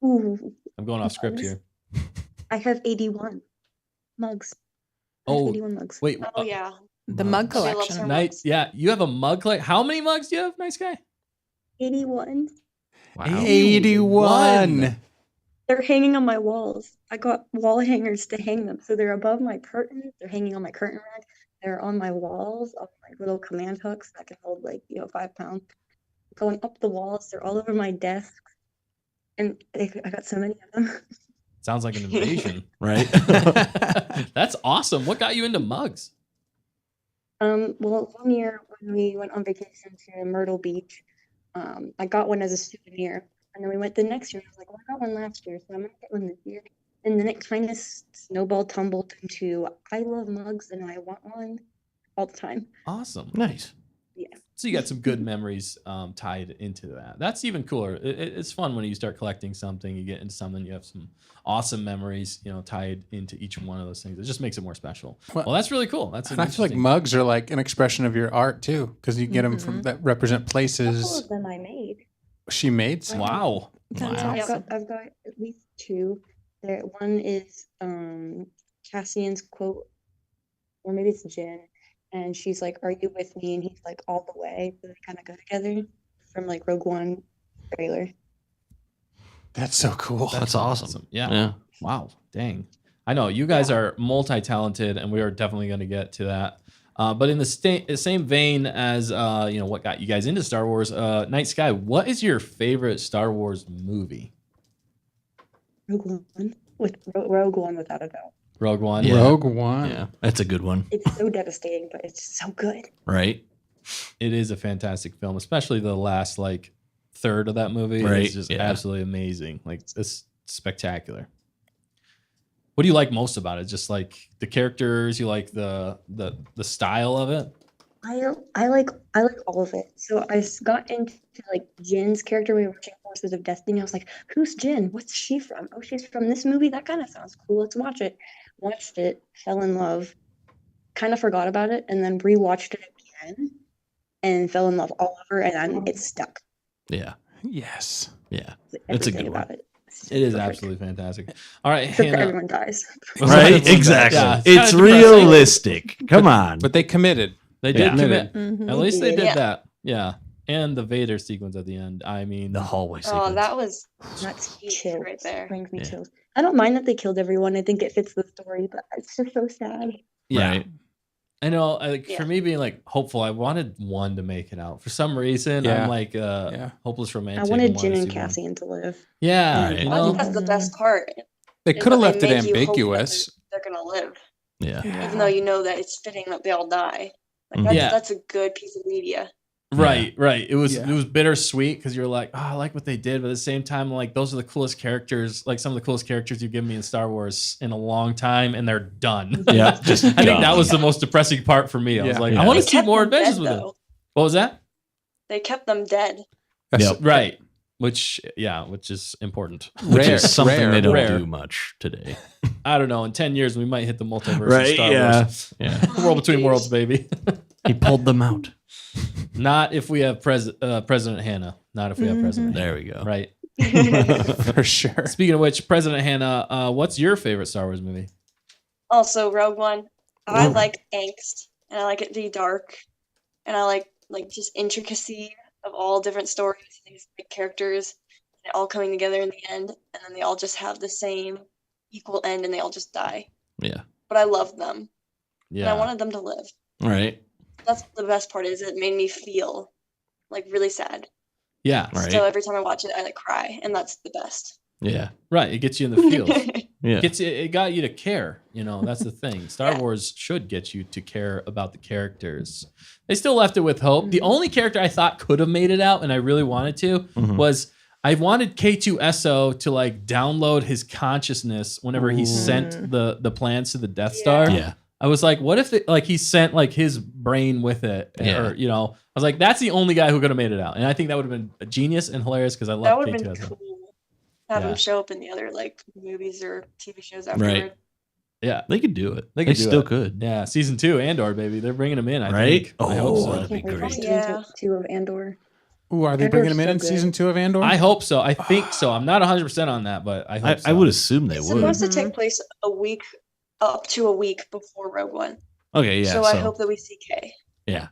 Ooh, I'm going off script Mugs. here. I have 81 mugs. I have Oh, 81 mugs. wait. Oh yeah. The mug She loves collection. her Night. mugs. Yeah, you have a mug collection. How many mugs do you have, Nice Guy? 81. Wow. 81. They're hanging on my walls. I got wall hangers to hang them. So they're above my curtain. They're hanging on my curtain rod. They're on my walls, on like little command hooks that can hold like, 5 pounds. Going up the walls. They're all over my desk. And I got so many of them. Sounds like an invasion. Right. That's awesome. What got you into mugs? Well, one year when we went on vacation to Myrtle Beach, I got one as a souvenir. And then we went the next year. And I was like, well, I got one last year, so I'm gonna get one this year. And then it kind of snowballed, tumbled into I love mugs and I want one all the time. Awesome. Nice. Yeah. So you got some good memories tied into that. That's even cooler. It's fun when you start collecting something, you get into something, you have some awesome memories, tied into each one of those things. It just makes it more special. Well, that's really cool. That's And I feel like mugs are like an expression of your art too, because you get them from that represent places. A couple of them I made. She made some. Wow. That's Wow. awesome. I've got at least two. There, one is Cassian's quote, or maybe it's Jin, and she's like, "Are you with me?" And he's like, "All the way." So they kind of go together from like Rogue One trailer. That's so cool. That's awesome. Yeah. Wow. Dang. I know you guys are multi-talented, and we are definitely going to get to that. But in the same vein as what got you guys into Star Wars, Night Sky, what is your favorite Star Wars movie? Rogue One, without a doubt. Rogue One. Yeah. Rogue One. Yeah, that's a good one. It's so devastating, but it's so good. Right? It is a fantastic film, especially the last third of that movie. Right, It's just yeah. absolutely amazing. It's spectacular. What do you like most about it? Just like the characters, you like the style of it? I like all of it. So I got into like Jin's character. We were watching Forces of Destiny. I was like, "Who's Jin? What's she from? Oh, she's from this movie. That kind of sounds cool. Let's watch it." Watched it, fell in love, kind of forgot about it, and then rewatched it again, and fell in love all over. And then it stuck. Yeah. Yes. Yeah. It's a Everything good one. about it. It is Perfect. absolutely fantastic. All right, Except for Hannah. everyone dies. Right? Exactly. Yeah, it's kinda depressing. realistic. Come on. But they committed. They did Yeah. commit. Mhm. At least they did Yeah. that. Yeah. And the Vader sequence at the end. I mean, the hallway sequence. Oh, that was That's Huge chills. right there. Brings me Yeah. chills. I don't mind that they killed everyone. I think it fits the story, but it's just so sad. yeah. Right. I know. Yeah. For me, being hopeful, I wanted one to make it out. For some reason, Yeah. I'm hopeless romantic. I wanted and Jin wanted and to see one. Cassian to live. Yeah, Right. you I think know. that's the best part. They is could have that left it make you hope that ambiguous. They're gonna live, Yeah. even though you know that it's fitting that they all die. Yeah. That's a good piece of media. Right. It was Yeah. it was bittersweet because you're like, oh, I like what they did, but at the same time, those are the coolest characters, some of the coolest characters you've given me in Star Wars in a long time, and they're done. Yeah. Just I think that was the most depressing part for me. I was Yeah. like, Yeah. I want They to see kept more them dead, adventures with it. though. What was that? They kept them dead. That's Right. Which is important. Which rare. is something rare. they don't Rare. do much today. I don't know. In 10 years, we might hit the multiverse of Right? Star Yeah. Wars. Yeah. World between worlds, baby. He pulled them out. Not if we have President Hannah. Not if we have President Hannah. There we go. Right. For sure. Speaking of which, President Hannah, what's your favorite Star Wars movie? Also, Rogue One. I Ooh. like angst, and I like it to be dark, and I like just intricacy of all different stories, these big characters, and all coming together in the end, and then they all just have the same equal end, and they all just die. Yeah. But I loved them, and I Yeah. wanted them to live. Right. That's the best part. Is it made me feel really sad. Yeah. Right. So every time I watch it, I cry, and that's the best. Yeah. Right. It gets you in the feels. Yeah. It got you to care. That's the thing. Star Yeah. Wars should get you to care about the characters. They still left it with hope. The only character I thought could have made it out, and I really wanted to, Mhm. was I wanted K2SO to download his consciousness whenever he sent the plans to the Death Star. Yeah. I was like, what if he sent his brain with it? Yeah. Or, I was like, that's the only guy who could have made it out. And I think that would have been genius and hilarious because I That love would have been K2SO. cool. Have Yeah. him show up in the other movies or TV shows afterward. Yeah. They could do it. They They could do still it. could. Yeah. Season 2, Andor, baby. They're bringing him in, I Right? think. Oh, I hope so. that'd be Can't wait for great. season Yeah. 2 of Andor. Ooh, are they Andor's bringing him in so in good. season 2 of Andor? I hope so. I think so. I'm not 100% on that, but I hope so. I would assume they It's would. supposed to take place up to a week before Rogue One. Okay, yeah. so I hope that we see Kay. Yeah.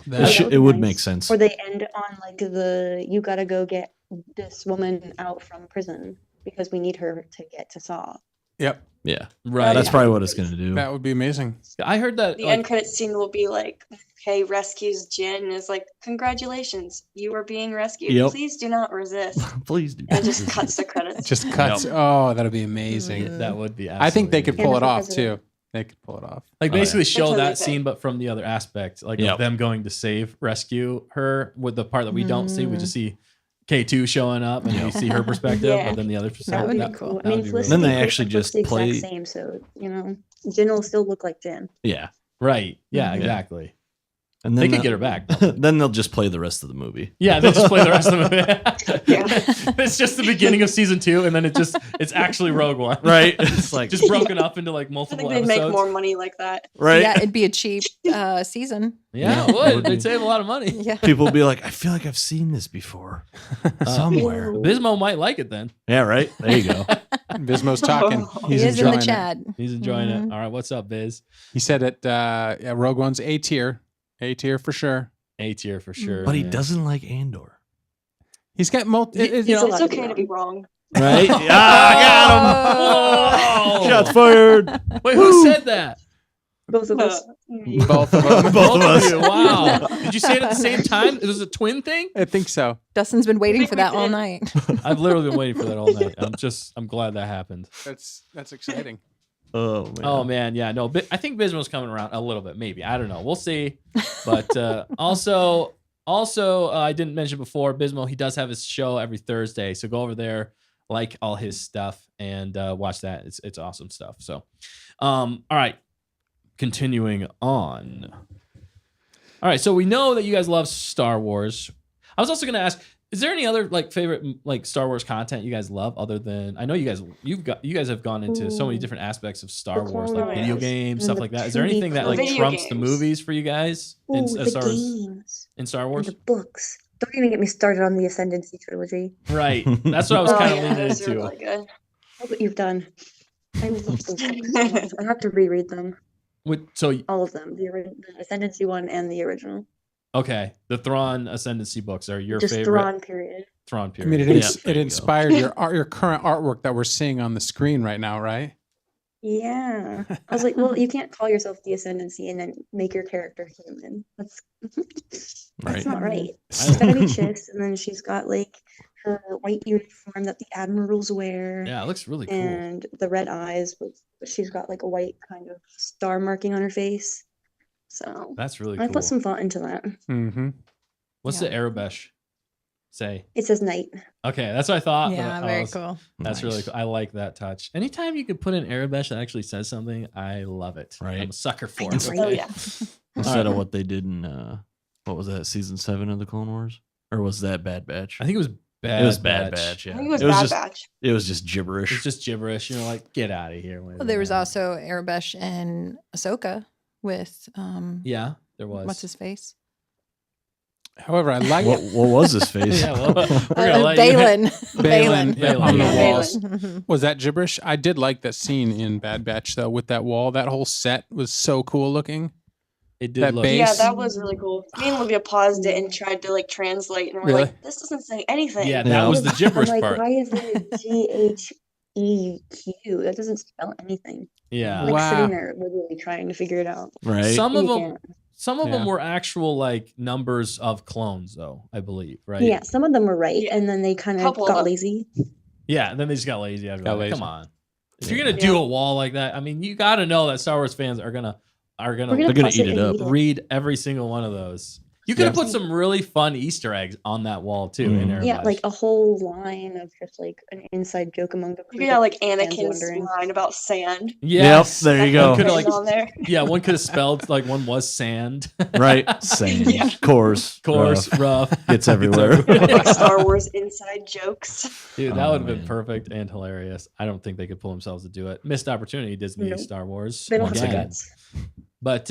That- It would make sense. Or they end on you gotta go get this woman out from prison because we need her to get to Saw. Yep. Yeah. Right. That's probably what it's going to do. That would be amazing. I heard that. The end credit scene will be Kay rescues Jin and is like, "Congratulations, you are being rescued. Yep. Please do not resist." Please do. And it just cuts the credits. Just cuts. Oh, that'd be amazing. that would be. I think they could absolutely pull it Hannah off for president. too. They could pull it off. basically yeah. show Totally that could. scene, but from the other aspect, of Yep. them going to rescue her. With the part that we don't see, we just see K2 showing up, and we see her perspective, Yeah. but then the other That perspective. would be That cool. I that mean, would be really Felicity Then they Case actually looks just the exact play- same, so Jin will still look like Jin. Yeah. Right. Yeah. Mhm. Exactly. And They then could get her back. though. then they'll just play the rest of the movie. Yeah, they'll just play the rest of the movie. Yeah. It's just the beginning of season 2, and then it's actually Rogue One. Right? It's like Just broken up into like I multiple think they'd episodes. make more money like that. right. Yeah, it'd be a cheap season. Yeah, it would. They'd save a lot of money. Yeah. People will be like, I feel like I've seen this before somewhere. Bismo might like it then. Yeah, right. There you go. Bismo's talking. Oh. He He's is in the enjoying it. chat. He's enjoying Mhm. it. All right, what's up, Biz? He said it. Rogue One's A tier for sure. A tier for sure. But he man. doesn't like Andor. He's got It's okay to be wrong. Right? Yeah, I Oh! got him. Shots fired. Wait, who said that? Both of us. Both of them. Both of us. you. Wow. Did you say it at the same time? It was a twin thing? I think so. Dustin's been waiting think for we that all did. night. I've literally been waiting for that all night. I'm glad that happened. That's exciting. Oh, man. Oh man, yeah, no, I think Bismo's coming around a little bit, maybe. I don't know. We'll see. But also, I didn't mention before, Bismo, he does have his show every Thursday, so go over there, like all his stuff, and watch that. It's awesome stuff. So, all right, continuing on. All right, so we know that you guys love Star Wars. I was also going to ask, is there any other like favorite like Star Wars content you guys love other than, I know you guys have gone into so many different aspects of Star The Wars, Clone like video Wars games, and stuff the like that. Is there 2D anything that like Video trumps the games. movies for you guys Ooh, as the far as games. in Star And Wars? the books. Don't even get me started on the Ascendancy trilogy. Right. That's what I was Oh, kind of yeah, leaning those are into. really good. Look what you've done. I love those books so much. I have to reread them. So All of them. The Ascendancy one and the original. okay, the Thrawn Ascendancy books are your Just favorite. Thrawn, period. Thrawn I mean, period. there it you inspired your current artwork that we're seeing on the screen right now, right? Yeah. I was like, well, you can't call yourself the Ascendancy and then make your character human. That's Right. not right. I She's gotta be Chiss, and then she's got like her white uniform that the admirals wear. Yeah, it looks really cool. And the red eyes, but she's got like a white kind of star marking on her face. So That's really I cool. put some thought into that. Mm-hmm. What's the Arabesh say? It says night. Okay, that's what I thought. Yeah, but I very was- cool. That's really cool. I like that touch. Anytime you could put in Arabesh that actually says something, I love it. Right. I'm a sucker for I it. know, Oh, yeah. Instead Alright. of what they did in, what was that, season 7 of the Clone Wars? Or was that Bad Batch? I think it was Bad. It was Bad Batch, yeah. I think it was It was Bad just- Batch. It was just gibberish. It's just gibberish. You know, like get out of here. Well, there was also Arabesh and Ahsoka with Yeah, there was. what's his face? However, I like what was his face? Yeah, well, we're gonna let you- Balin. Balin Balin. on the Yeah. walls. Balin. Was that gibberish? I did like that scene in Bad Batch though, with that wall. That whole set was so cool looking. It did That look. base- Yeah, that was really cool. Me and Olivia paused it and tried to like translate, and we're Really? like, "This doesn't say anything." Yeah, that Yeah. was the gibberish I'm like, part. why is it GHEQ? That doesn't spell anything. Yeah. Like Wow. sitting there literally trying to figure it out. Right? Some And of you them, can't. some of them Yeah. were actual like numbers of clones, though. I believe, right? Yeah, some of them were right, Yeah. and then they kind of Couple of got them. lazy. Yeah. And then they just got lazy. After Got that. lazy. Come on. If you're gonna do a wall like that, I mean, you got to know that Star Wars fans are gonna We're They're gonna bust eat it and up. eat read every single one of those. You could have put some really fun Easter eggs on that wall too. In Mhm. Yeah, Arabesh. like a whole line of just like an inside joke among the You crew got that like fans Anakin's wondering. line about sand. Yes. Yep, there you That go. one Coulda, was like- on there. Yeah, one could have spelled like one was sand. Right? Same. Yeah. Coarse. Coarse, rough. rough. Gets everywhere. Like Star Wars inside jokes. Dude, that Oh, would have been man. perfect and hilarious. I don't think they could pull themselves to do it. Missed opportunity, Disney Nope. Star Wars. They don't once have the again. guts. But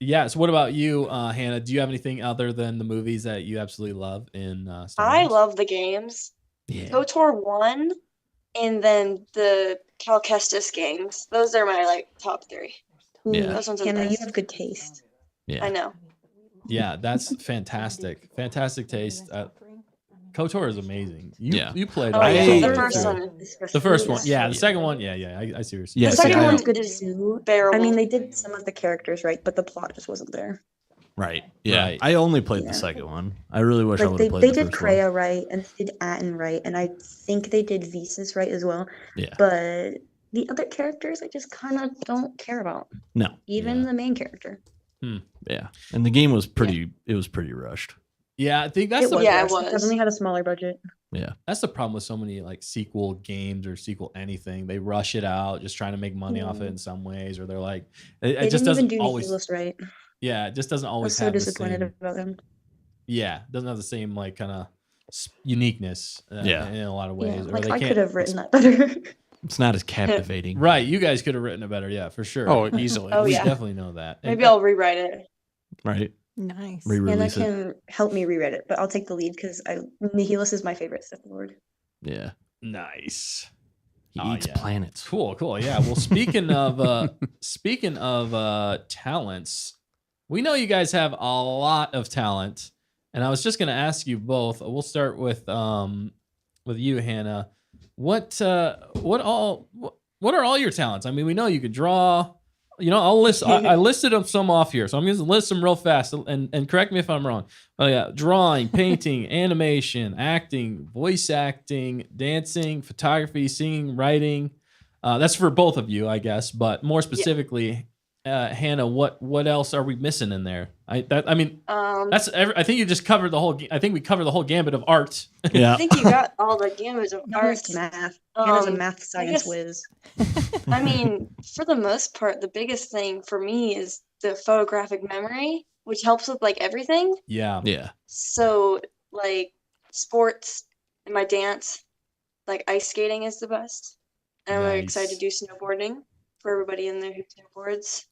yeah, so what about you, Hannah? Do you have anything other than the movies that you absolutely love in Star I Wars? love the games. Yeah. KOTOR 1 and then the Cal Kestis games. Those are my like top 3. Yeah. Those ones are the Hannah, you best. have good taste. Yeah. I know. Yeah, that's fantastic. Fantastic taste. KOTOR is amazing. Yeah. You played Oh, all yeah. of The them, first too. one. The first one, yeah. The Yeah. second one, yeah. I see what you're saying. Yeah, The see, second I- one's good is too. bearable. I mean, they did some of the characters right, but the plot just wasn't there. Right. Yeah. Right. I only played Yeah. the second one. I really wish I Like would they, have played they the did first Kreia right, and they did Atten right, and I think they did Visas right as well. one. Yeah. But the other characters, I just kind of don't care about. No. Even Yeah. the main character. Yeah. And the game was pretty. It was pretty rushed. Yeah, I think that's the Yeah, it rushed. was. Definitely had a smaller budget. Yeah. That's the problem with so many like sequel games or sequel anything. They rush it out, just trying to make money off it in some ways, or they're like, it They just didn't even doesn't do always. Nihilus right. Yeah, it just doesn't I always was so have the disappointed same. about him. Yeah, doesn't have the same like kind of uniqueness. Yeah. In a lot of Yeah, ways. Or like they I can't. could have written that better. It's not as captivating. Right, you guys could have written it better. Yeah, for sure. Oh, easily. Oh, we yeah. definitely know that. And- Maybe I'll rewrite it. Right. Nice. Hannah Re-release it. can help me rewrite it, but I'll take the lead because Nihilus is my favorite Sith Lord. Yeah. Nice. He Oh, eats yeah. planets. Cool. Yeah. Well, speaking of talents, we know you guys have a lot of talent, and I was just gonna ask you both. We'll start with you, Hannah. What are all your talents? I mean, we know you could draw. You know, I'll list. I listed them some off here, so I'm going to list them real fast. And correct me if I'm wrong. Oh yeah, drawing, painting, animation, acting, voice acting, dancing, photography, singing, writing. That's for both of you, I guess. But more specifically, Hannah, what else are we missing in there? I think you just covered the whole. I think we covered the whole gambit of art. Yeah. I think you got all the gamut of Not arts. just math. Hannah's a Um, math science guess- whiz. I mean, for the most part, the biggest thing for me is the photographic memory, which helps with like everything. Yeah. Yeah. So, like sports and my dance, like ice skating is the best. And I'm really excited to do snowboarding for everybody in there who snowboards.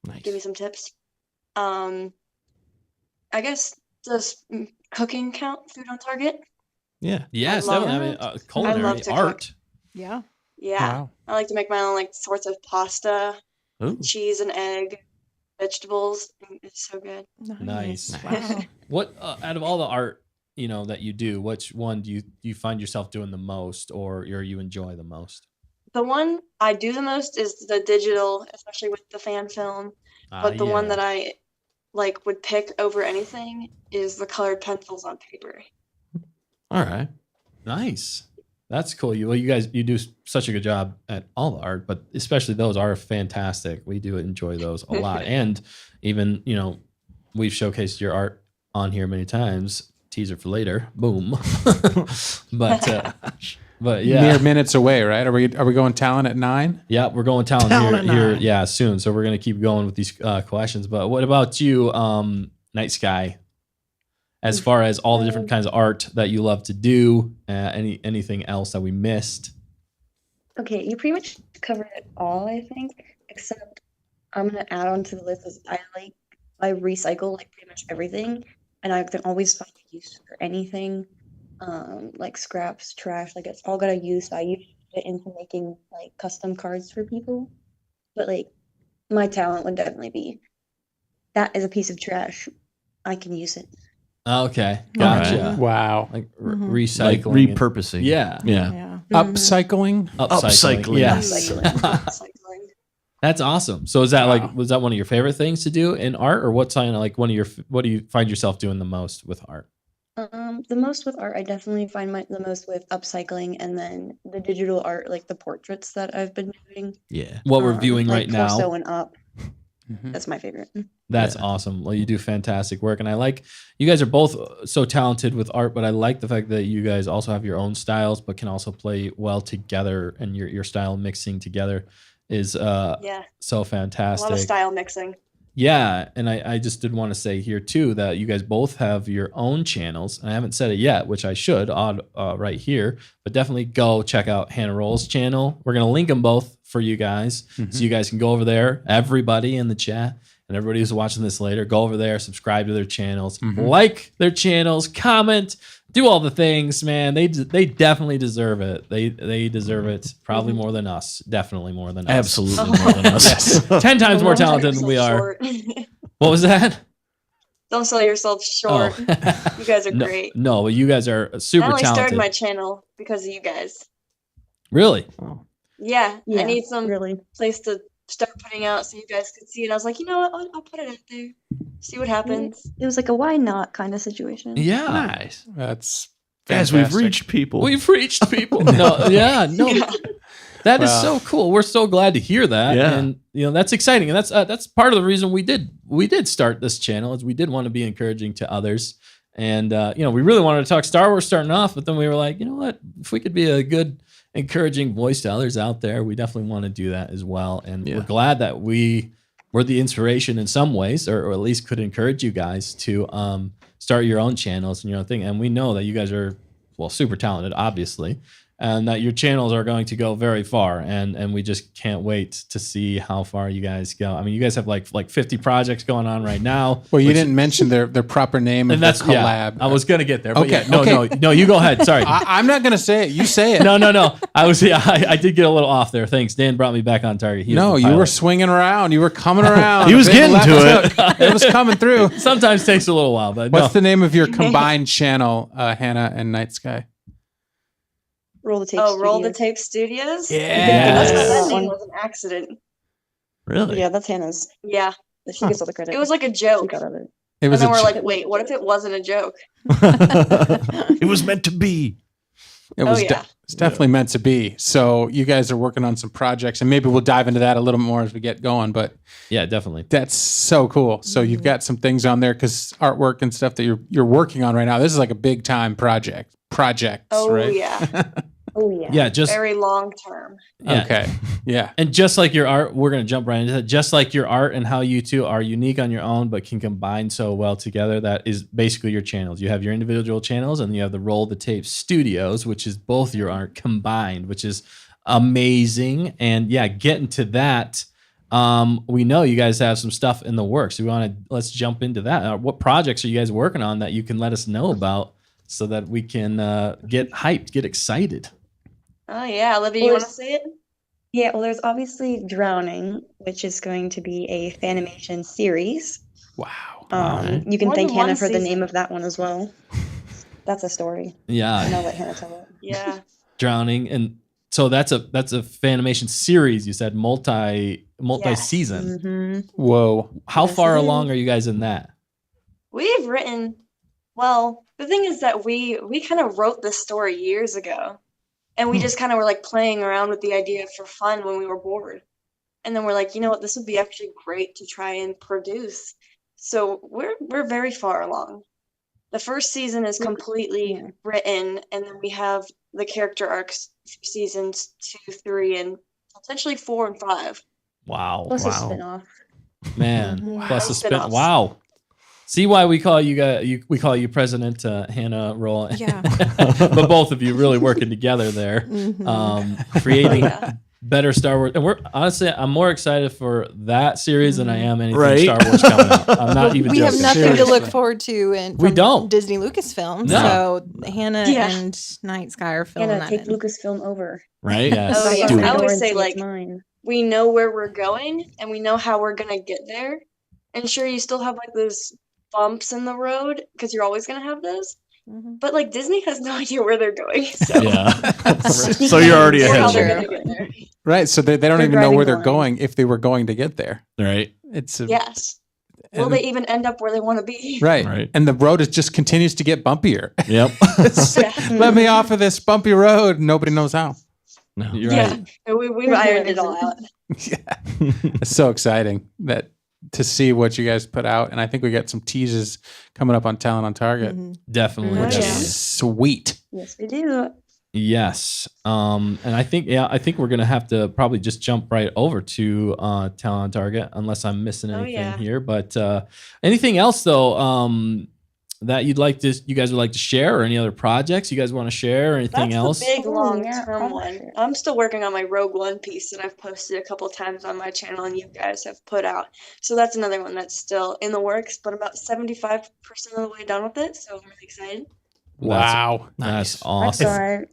Nice. Give me some tips. I guess does cooking count? Food on target? Yeah. Yes. love I mean, it. culinary I love to art. Yeah. Yeah. Wow. I like to make my own like sorts of pasta, Ooh. cheese and egg, vegetables. It's so good. Nice. Wow. What out of all the art that you do, which one do you find yourself doing the most, or you enjoy the most? The one I do the most is the digital, especially with the fan film. But the one that I like would pick over anything is the colored pencils on paper. All right. Nice. That's cool. You guys do such a good job at all the art, but especially those are fantastic. We do enjoy those a lot, and even we've showcased your art on here many times. Teaser for later. Boom. But yeah. Mere minutes away, right? Are we going talent at 9? Yeah, we're going talent Talent here, nine. yeah, soon. So we're gonna keep going with these questions. But what about you, Night Sky? As far as all the different kinds of art that you love to do, anything else that we missed? Okay, you pretty much covered it all, I think, except I'm gonna add on to the list is I recycle like pretty much everything, and I can always find a use for anything, like scraps, trash, like it's all got a use. I use it into making like custom cards for people, but like my talent would definitely be that is a piece of trash. I can use it. Okay, gotcha. Alright. Wow. Like Mhm. recycling, Like and- repurposing. yeah, Yeah. Yeah. Upcycling? Upcycling. Yes, Recycling. that's awesome. So is that Wow. was that one of your favorite things to do in art, or what's kind of like what do you find yourself doing the most with art? The most with art, I definitely find the most with upcycling, and then the digital art, like the portraits that I've been doing. Yeah. What we're viewing like right now. torso and up. Mhm. That's my favorite. That's Yeah. awesome. Well, you do fantastic work, and I like you guys are both so talented with art. But I like the fact that you guys also have your own styles, but can also play well together, and your style mixing together is Yeah. so A fantastic. lot of style mixing. Yeah, and I just did want to say here too that you guys both have your own channels, and I haven't said it yet, which I should right here. But definitely go check out Hannah Roll's channel. We're gonna link them both for you guys, so you guys can go over there. Everybody in the chat and everybody who's watching this later, go over there, subscribe to their channels, like their channels, comment, do all the things, man. They definitely deserve it. They deserve it probably more than us. Definitely more than us. Absolutely more than us. Yes. 10 times more Don't sell talented than we yourself are. short. What was that? Don't sell yourself short. Oh. You guys are no, great. no, but you guys are super I only talented. started my channel because of you guys. Really? Yeah, Yeah, I need some really. place to start putting out so you guys could see it. I was like, you know what? I'll put it out there. See what happens. It was like a why not kind of situation. Yeah. Nice. That's Guys, we've fantastic. reached people. We've reached people. No, yeah, no. Yeah. That is Wow. so cool. We're so glad to hear that. Yeah. And that's exciting. And that's part of the reason we did start this channel is we did want to be encouraging to others. And we really wanted to talk Star Wars starting off, but then we were like, you know what? If we could be a good encouraging voice to others out there, we definitely want to do that as well. And Yeah. we're glad that we were the inspiration in some ways, or at least could encourage you guys to start your own channels and your own thing. And we know that you guys are, well, super talented, obviously, and that your channels are going to go very far. And we just can't wait to see how far you guys go. I mean, you guys have like 50 projects going on right now. Well, you didn't mention their proper name of the collab. Yeah, I was gonna get there. But Okay, yeah, no, you go ahead. Sorry. I'm not going to say it. You say it. No. I did get a little off there. Thanks. Dan brought me back on target. He is No, the you were pilot. swinging around. You were coming around. He was A big getting left to it. hook. It was coming through. Sometimes takes a little while, but What's no. the name of your combined channel, Hannah and Nightsky? Roll the tape. Roll the Studios. tape studios. Yes. That's That that name one. was an accident. Really? Yeah, that's Hannah's. Yeah, She gets all the credit. it was like a She joke. got all of it. It And was then a we're ch- like, wait, what if it wasn't a joke? It was meant to be. it was oh, yeah. it's definitely meant to be. So you guys are working on some projects, and maybe we'll dive into that a little more as we get going. But Yeah, definitely. that's so cool. So you've got some things on there because artwork and stuff that you're working on right now. This is like a big time projects, Oh right? yeah, Oh yeah. Yeah, just very long term. yeah. Okay. Yeah. And just like your art, we're gonna jump right into that. Just like your art and how you two are unique on your own, but can combine so well together. That is basically your channels. You have your individual channels, and you have the Roll the Tape Studios, which is both your art combined, which is amazing. And yeah, getting to that, we know you guys have some stuff in the works. Let's jump into that. What projects are you guys working on that you can let us know about, so that we can get hyped, get excited? Oh yeah, Olivia, you want to say it? Yeah, well, there's obviously Drowning, which is going to be a Fanimation series. Wow. You can More thank than one Hannah for the season. name of that one as well. That's a story. And Yeah, I'll let Hannah tell it. Yeah. Drowning. And so that's a Fanimation series. You said multi season. Mm-hmm. Whoa. How Yes, far it is. along are you guys in that? We've written, well, the thing is that we kind of wrote this story years ago. And we just kind of were like playing around with the idea for fun when we were bored. And then we're like, you know what, this would be actually great to try and produce. So we're very far along. The first season is completely Yeah. written, and then we have the character arcs for seasons 2, 3, and potentially 4 and 5. Wow. Plus Wow. a spin-off. Man. Mhm. Plus the spin. Spin-offs. Wow. See why we call you guys, we call you President Hannah Roll. Yeah. But both of you really working together there, Mhm. creating Oh, yeah. better Star Wars. And I'm more excited for that series than I am anything Right? Star Wars coming out. I'm not even we joking. have nothing to look Seriously. forward to in We from don't. Disney Lucasfilm. No. So Hannah Yeah. and Nightsky are filling Hannah, that take in. Lucasfilm over. Right? Yes. Oh, yeah. Do it. I Door always and say, see like, it's mine. we know where we're going and we know how we're gonna get there. And sure, you still have like those bumps in the road because you're always gonna have those. Mhm. But like Disney has no idea where they're going, so Yeah. So you're already or how ahead. they're Sure. gonna get there. Right. So they don't They're even know where driving they're blind. going if they were going to get there. Right? It's a, Yes. Will and- they even end up where they want to be? right. Right. And the road is just continues to get bumpier. Yep. It's like, Yeah. let me off of this bumpy road. Nobody knows how. No. You're Yeah. right. And we've There's no ironed it all reason. out. Yeah. It's so exciting that to see what you guys put out. And I think we got some teases coming up on Talent on Target. Mhm. Definitely. Oh, Which yeah. is sweet. Yes, we do. Yes. And I think we're gonna have to probably just jump right over to Talent on Target unless I'm missing Oh, anything yeah. here. But anything else though that you guys would like to share, or any other projects you guys want to share, or anything That's else? the big Oh, long yeah, term oh, one. sure. I'm still working on my Rogue One piece that I've posted a couple times on my channel and you guys have put out. So that's another one that's still in the works, but I'm about 75% of the way done with it. So I'm really excited. Wow. That's I awesome. start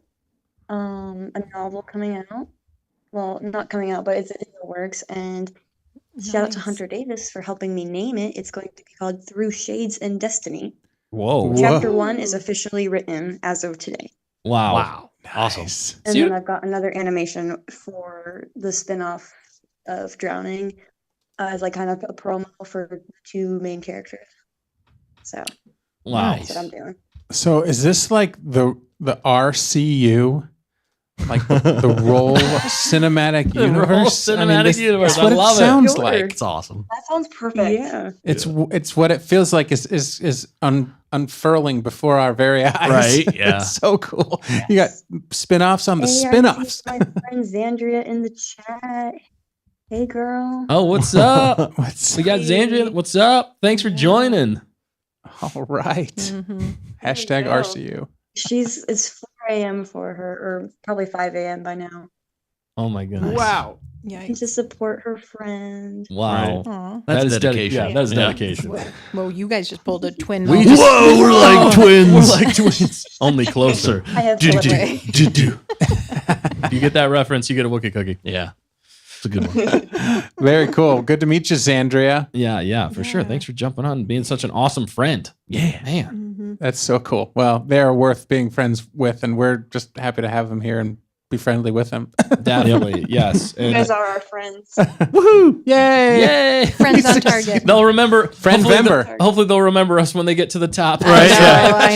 a novel coming out. Well, not coming out, but it's in the works. And shout out to Nice. Hunter Davis for helping me name it. It's going to be called Through Shades and Destiny. Whoa. Whoa. Chapter 1 is officially written as of today. Wow. Wow. Awesome. Nice. And So you- then I've got another animation for the spin-off of Drowning as like kind of a promo for the two main characters. So Wow. that's what I'm doing. So is this like the RCU? Like the Roll Cinematic The Roll Universe? Cinematic Universe. That's what I love it it. sounds Yours. like. It's awesome. That sounds perfect. Yeah. It's what it feels like is unfurling before our very eyes. Right, yeah. It's so cool. You got spin-offs on the Hey, I see spin-offs. my friend Zandria in the chat. Hey, girl. Oh, what's up? What's We got Xandria. What's up? Thanks for joining. all right? Mhm. Hashtag go. RCU. It's 4 a.m. for her, or probably 5 a.m. by now. Oh my goodness. Wow. Yeah. To support her friend. Wow. Aw. That That's is dedication. Yeah, that is Yeah. dedication. Well, you guys just pulled a twin. We moment. just- Whoa, we're like twins. We're like twins. Only closer. I have Do, do, celebrate. do, do. You get that reference, you get a Wookiee cookie. Yeah. It's a good one. Very cool. Good to meet you, Xandria. Yeah, for sure. Yeah. Thanks for jumping on and being such an awesome friend. Yeah. Man. Mhm. That's so cool. Well, they are worth being friends with, and we're just happy to have them here and be friendly with them. Definitely. Yes. You And- guys are our friends. Woohoo! Yay! Yay. Friends on target. They'll remember. Friend hopefully member. Hopefully they'll remember us when they get to the top. Right. Yeah. I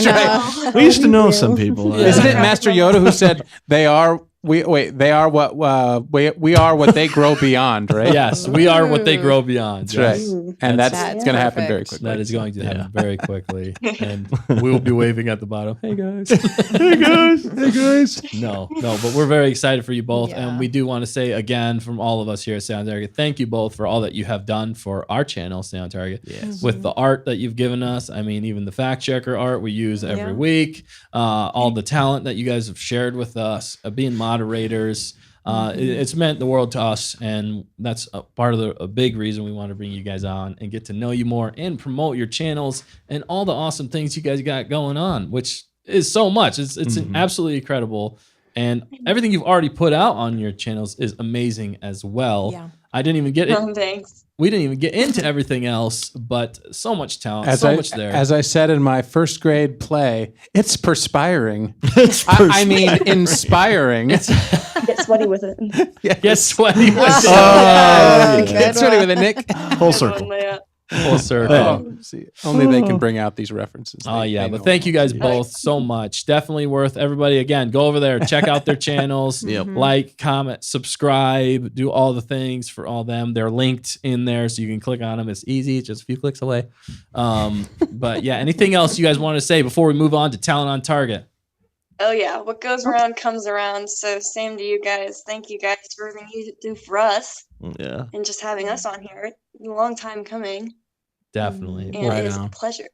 know. We used to know some people. Isn't it Master Yoda who said they are they are what we are what they grow beyond, right? Yes, we are what they grow beyond. That's right. Yes. Ooh. And that's That's going to happen very perfect. quickly. That is going to happen Yeah. very quickly. And we'll be waving at the bottom. Hey guys. Hey guys. Hey guys. No, but we're very excited for you both. Yeah. And we do want to say again from all of us here at Stay on Target, thank you both for all that you have done for our channel, Stay on Target. Yes. With the art that you've given us. I mean, even the fact checker art we use every Yeah. week, all the talent that you guys have shared with us, being moderators. It's meant the world to us, and that's a part of a big reason we want to bring you guys on and get to know you more and promote your channels and all the awesome things you guys got going on, which is so much. It's absolutely incredible, and everything you've already put out on your channels is amazing as well. Yeah. I didn't even get it. Thanks. We didn't even get into everything else, but so much talent, As so I, much there. as I said in my first grade play, it's perspiring. It's I mean, inspiring. Get sweaty with it. Get sweaty. Oh, Good get sweaty with it, Nick. Full Good circle. one, Leia. Full circle. Oh, see, only they can bring out these references. Oh They- yeah, they but know thank you what guys to do. both so much. Definitely worth everybody. Again, go over there, check out their channels, Yep. like, comment, subscribe, do all the things for all them. They're linked in there, so you can click on them. It's easy, just a few clicks away. But yeah, anything else you guys want to say before we move on to talent on target? Oh yeah, what goes around comes around. So same to you guys. Thank you guys for everything you do for us Yeah. and just having us on here. It's a long time coming, Definitely. and Right it is on. a pleasure.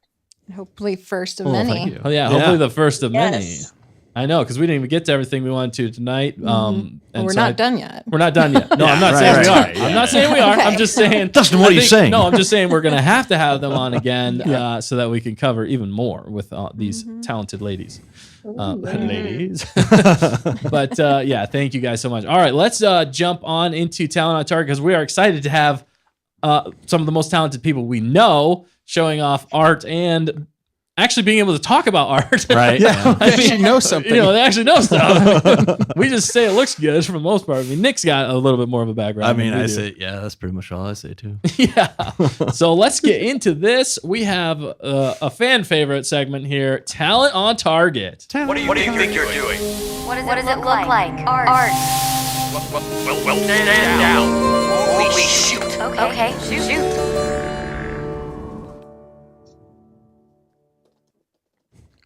Hopefully, first of Well, many. thank you. Oh yeah, Yeah. hopefully the first of many. Yes. I know, because we didn't even get to everything we wanted to tonight. Well, And we're so not done yet. We're not done yet. No, I'm Yeah, not right, saying we are. right, I'm yeah. not saying we are. I'm Okay. just saying. Dustin, what I are you think- saying? No, I'm just saying we're going to have them on again so that we can cover even more with these talented ladies. Ladies. But yeah, thank you guys so much. All right, let's jump on into Talent on Target because we are excited to have some of the most talented people we know showing off art and actually being able to talk about art. Right. Yeah, I they mean, should know something. You know, they actually know stuff. We just say it looks good for the most part. I mean, Nick's got a little bit more of a background. I than mean, we I do. say, yeah, that's pretty much all I say too. Yeah. So let's get into this. We have a fan favorite segment here, Talent on Target. What do you think you're doing? What does it look like? Art. Well, stand down. We shoot. Okay, shoot.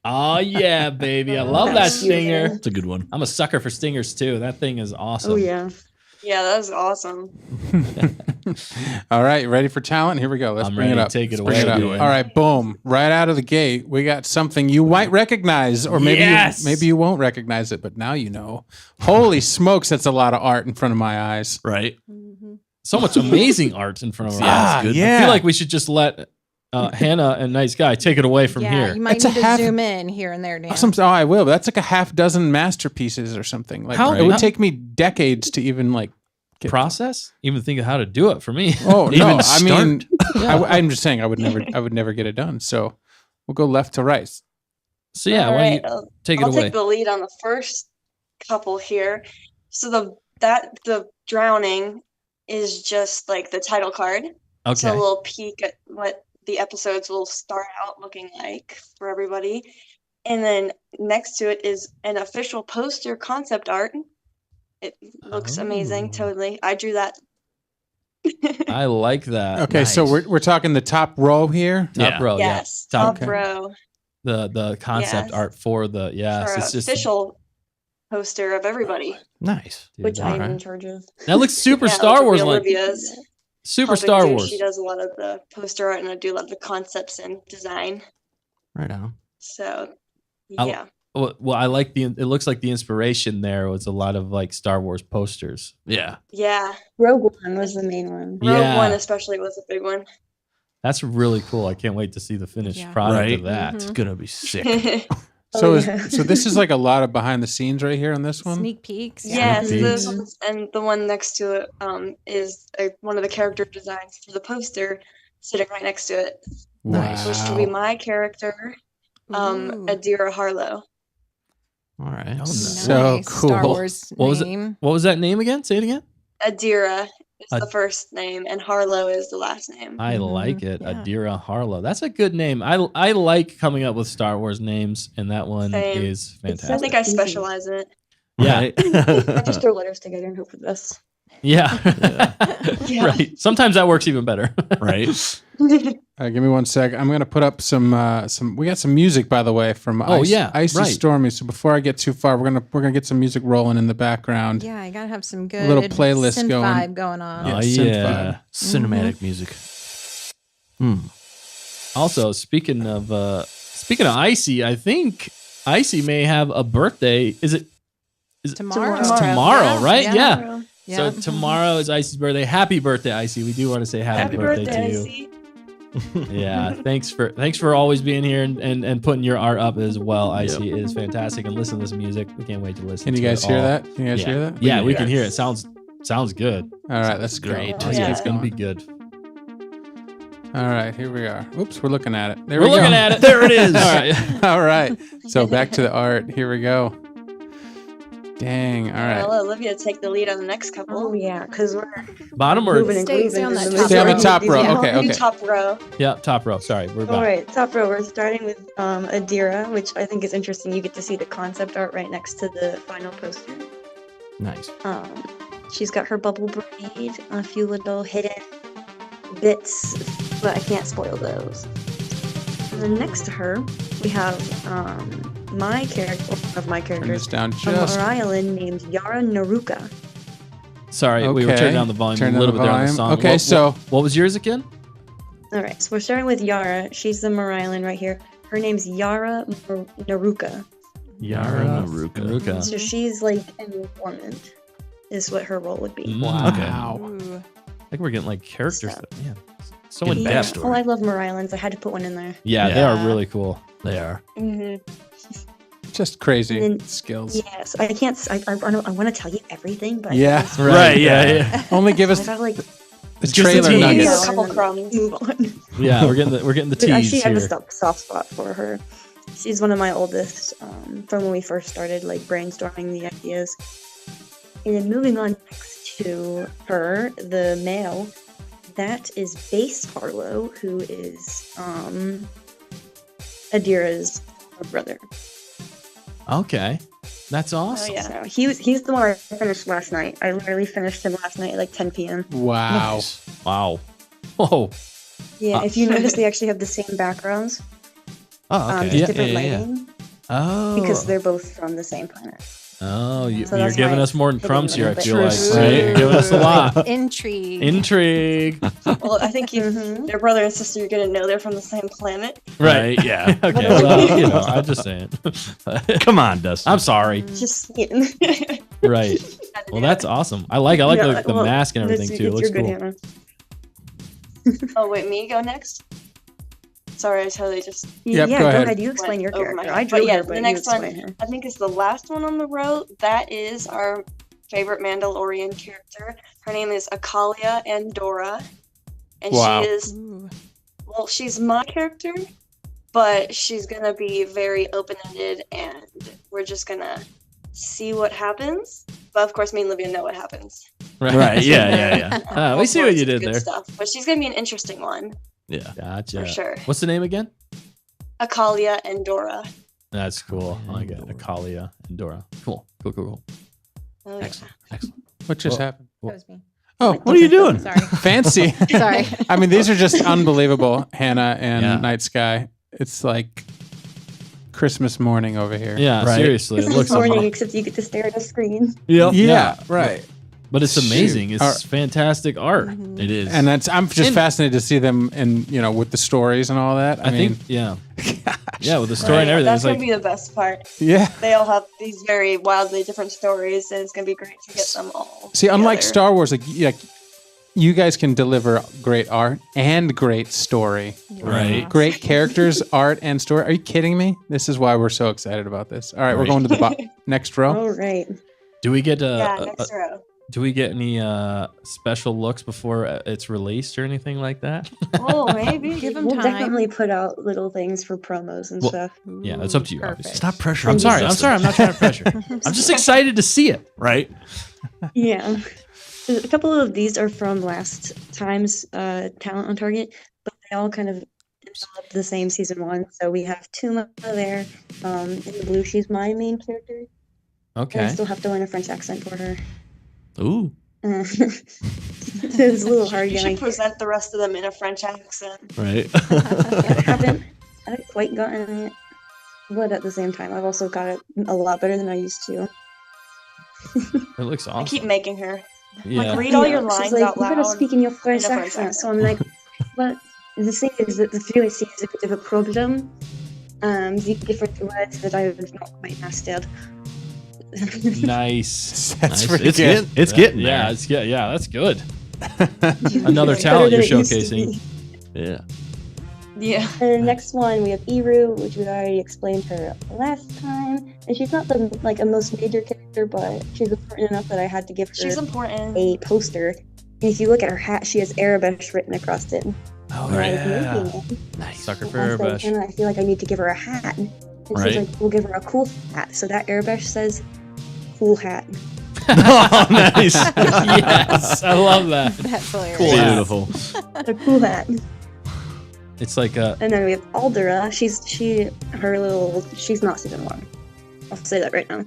Oh yeah, baby. I love that That's stinger. beautiful. It's a good one. I'm a sucker for stingers too. That thing is awesome. Oh yeah. Yeah, that was awesome. All right, ready for talent? Here we go. Let's I'm bring ready. it up. Take it Let's bring away, up. dude. All right, boom. Right out of the gate, we got something you might recognize, or maybe Yes! maybe you won't recognize it, but now you know. Holy smokes, that's a lot of art in front of my eyes. Right. So much amazing art in front of our Yeah, eyes. it's good. yeah. I feel like we should just let Hannah and Nice Guy take it away from Yeah, here. you might It's a need to half- zoom in here and there, Dan. Oh, I will. But that's like a half dozen masterpieces or something. Like How- it would how- take me decades to even like. Process? Even think of how to do it for me. Oh Even no! I mean, Yeah. I'm just saying I would never get it done. So we'll go left to right. So yeah, All why don't you right, I'll take it away? take the lead on the first couple here. So the drowning is just like the title card. So a Okay. little peek at what the episodes will start out looking like for everybody. And then next to it is an official poster concept art. It looks amazing, Oh. totally. I drew that. I like that. Okay, so Nice. we're talking the top row here. Top Yeah. row, Yes, yeah. top Okay. row The concept Yes. art for the for it's just official poster of everybody, Nice. Dude, Which I'm Alright. in charge of. that looks super Yeah, Star Wars like. Olivia's Super helping Star do. Wars. She does a lot of the poster art, and I do love the concepts and design. Right on. So, I'll- yeah. Well, I like the. It looks like the inspiration there was a lot of like Star Wars posters. Yeah. Yeah. Rogue One was the main one. Rogue One Yeah. especially was a big one. That's really cool. I can't wait to see the finished Yeah. product Right. of that. Mhm. It's gonna be sick. So, yeah. so this is like a lot of behind the scenes right here on this one. Sneak peeks. Yes, peeks. this one's, and the one next to it is one of the character designs for the poster sitting right next to it, Nice. which will be my character, Ooh. Adira Harlow. All right. So Nice. cool. Star Wars What was it? name. What was that name again? Say it again. Adira is Ad- the first name, and Harlow is the last name. I Mhm. like it. Yeah. Adira Harlow. That's a good name. I like coming up with Star Wars names, and that one Same. is It's fantastic. I think I Easy. specialize in it. Yeah. I just throw letters together and hope for the best. Yeah. Yeah. Right. Sometimes that works even better. Right. Give me one sec. I'm gonna put up some. We got some music, by the way, from Icy right. Stormy. So before I get too far, we're gonna get some music rolling in the background. Yeah, I gotta have some good little playlist synth going. vibe going on. Oh, synth yeah. vibe. Cinematic music. Also, speaking of Icy, I think Icy may have a birthday. Is it Tomorrow. It's tomorrow, Yeah, right? Yeah. Tomorrow. So tomorrow is Icy's birthday. Happy birthday, Icy. We do want to say happy birthday to you. Icy. Yeah, thanks for always being here and putting your art up as well, Icy. It is fantastic, and listen to this music. We can't wait to listen. Can you to guys it hear all. that? Can you guys Yeah. hear that? Yeah, we hear can it. hear it. Sounds good. All right, that's great. Oh, Yeah, yeah. it's gonna be good. All right, here we are. Oops, we're looking at it. There We're we go. looking at it. There it is. All right. All right. So back to the art. Here we go. Dang. All right. I'll let Olivia take the lead on the next couple. Oh yeah, because we're Bottom or moving and Stay grooving. on that in the top Stay on the middle. top row. Yeah. Okay, I'll do okay. top row. yeah, top row. Sorry, we're All back. right, top row. We're starting with Adira, which I think is interesting. You get to see the concept art right next to the final poster. Nice. She's got her bubble braid, a few little hidden bits, but I can't spoil those. And then next to her, we have my character, one of my Turn characters, this down from just. our island named Yara Naruka. Sorry, we were Okay. turning down the volume Turn a down little the bit there on the volume. song. Okay, so- what was yours again? All right, so we're starting with Yara. She's the Island right here. Her name's Yara Naruka. Yara Naruka. So she's like an informant, is what her role would be. Wow. Ooh. I think we're getting like characters. So- Yeah, so many Getting Yeah. backstory. Oh, I love Islands. I had to put one in there. Yeah, they Yeah. are really cool. They are. Mm-hmm. Just crazy And then- skills. Yes, I can't. I want to tell you everything, but Yeah, I right. Yeah. Only give us gotta like the just trailer a tease. nuggets. A couple and then crumbs. Move on. Yeah, we're getting the But I tease actually have here. a soft spot for her. She's one of my oldest from when we first started like brainstorming the ideas. And then moving on next to her, the male, that is Base Harlow, who is Adira's brother. Okay, that's awesome. yeah. So he's the one I finished last night. I literally finished him last night at like 10 p.m. Wow. Wow. Whoa. Yeah, if you notice, they actually have the same backgrounds, Oh, just okay. different lighting, Oh. because they're both from the same planet. Oh, So you're that's giving why us more than hidden crumbs a here. I little feel bit. like, True. right? You're giving us a lot. Intrigue. Intrigue. Well, I think Mhm. your brother and sister, you're gonna know they're from the same planet. Right. Yeah. Okay. Well, you know, I'm just saying. Come on, Dustin. I'm sorry. Just Right. Well, that's awesome. I like Yeah, the well, mask and everything that's- too. It looks you're cool. good, Hannah. Oh wait, me go next. Sorry, I totally just. Yep, Yeah, go go ahead. ahead. You explain your went over my character. head. I drew But yeah, her, the but next you one- explain her. I think it's the last one on the row. That is our favorite Mandalorian character. Her name is Akalia Andorra, and Wow. she is Ooh. well, she's my character, but she's gonna be very open-ended, and we're just gonna see what happens. But of course, me and Livia know what happens. Right. Yeah. We see what you did Good there. Stuff. But she's gonna be an interesting one Yeah. Gotcha. for sure. What's the name again? Akalia Andorra. That's cool. I like it. Akalia and Dora. Cool. Oh, yeah. Excellent. Excellent. What just Well- happened? That was me. Oh, What are you doing? Sorry. fancy. Sorry. I mean, these are just unbelievable, Hannah and Yeah. Night Sky. It's like Christmas morning over here. Yeah, Right. seriously, it This looks morning, amazing. except you get to stare at a screen. Yep. Yeah, right. But it's amazing. Shoot. It's fantastic art. It is. And I'm just And- fascinated to see them in, with the stories and all that. I think, yeah, with the story and everything. That's It's gonna like, be the best part. yeah. They all have these very wildly different stories, and it's gonna be great to get them all. See, unlike together. Star Wars, like you guys can deliver great art and great story. Right. Great characters, art, and story. Are you kidding me? This is why we're so excited about this. All right, we're Right. going to the next row. All right. do we get Next row. do we get any special looks before it's released or anything like that? Oh, maybe. Give them We'll time. definitely put out little things for promos and Well, stuff. Yeah, it's up to you. Perfect. Obviously. Stop pressuring. I'm sorry. us, I'm Dustin. sorry. I'm not trying to pressure. I'm just excited to see it. Right. Yeah. A couple of these are from last time's Talent on Target, but they all kind of envelop the same season 1. So we have Tuma there. In the blue, she's my main character. And I Okay. still have to learn a French accent for her. Ooh. It's a little hard You getting. should present the rest of them in a French accent. Right. I haven't quite gotten it, but at the same time, I've also got it a lot better than I used to. It looks I awesome. keep making her. Yeah. Like, read all your She's lines like, out you gotta loud. speak in your French in a French accent. So accent. I'm like, but the thing is that the fluency is a bit of a problem. The different words that I have not quite mastered. Nice. That's Nice. pretty It's good. getting. It's getting. Yeah, there. it's yeah, that's good. Another It's talent better you're than it used to showcasing. be. Yeah. Yeah. And the next one, we have Iru, which we already explained her last time. And she's not the a most major character, but she's important enough that I had to give her She's important. a poster. And if you look at her hat, she has Arabesh written across it. Oh, And I was yeah. making it. Nice. Sucker And for I said, Arabesh. Hannah, I feel like I need to give her a hat. And Right. she's like, we'll give her a cool hat. So that Arabesh says, cool hat. Oh, nice. Yes, I love that. That's hilarious. Cool. Beautiful. A cool hat. It's like a And then we have Aldera. She's not season 1. I'll say that right now.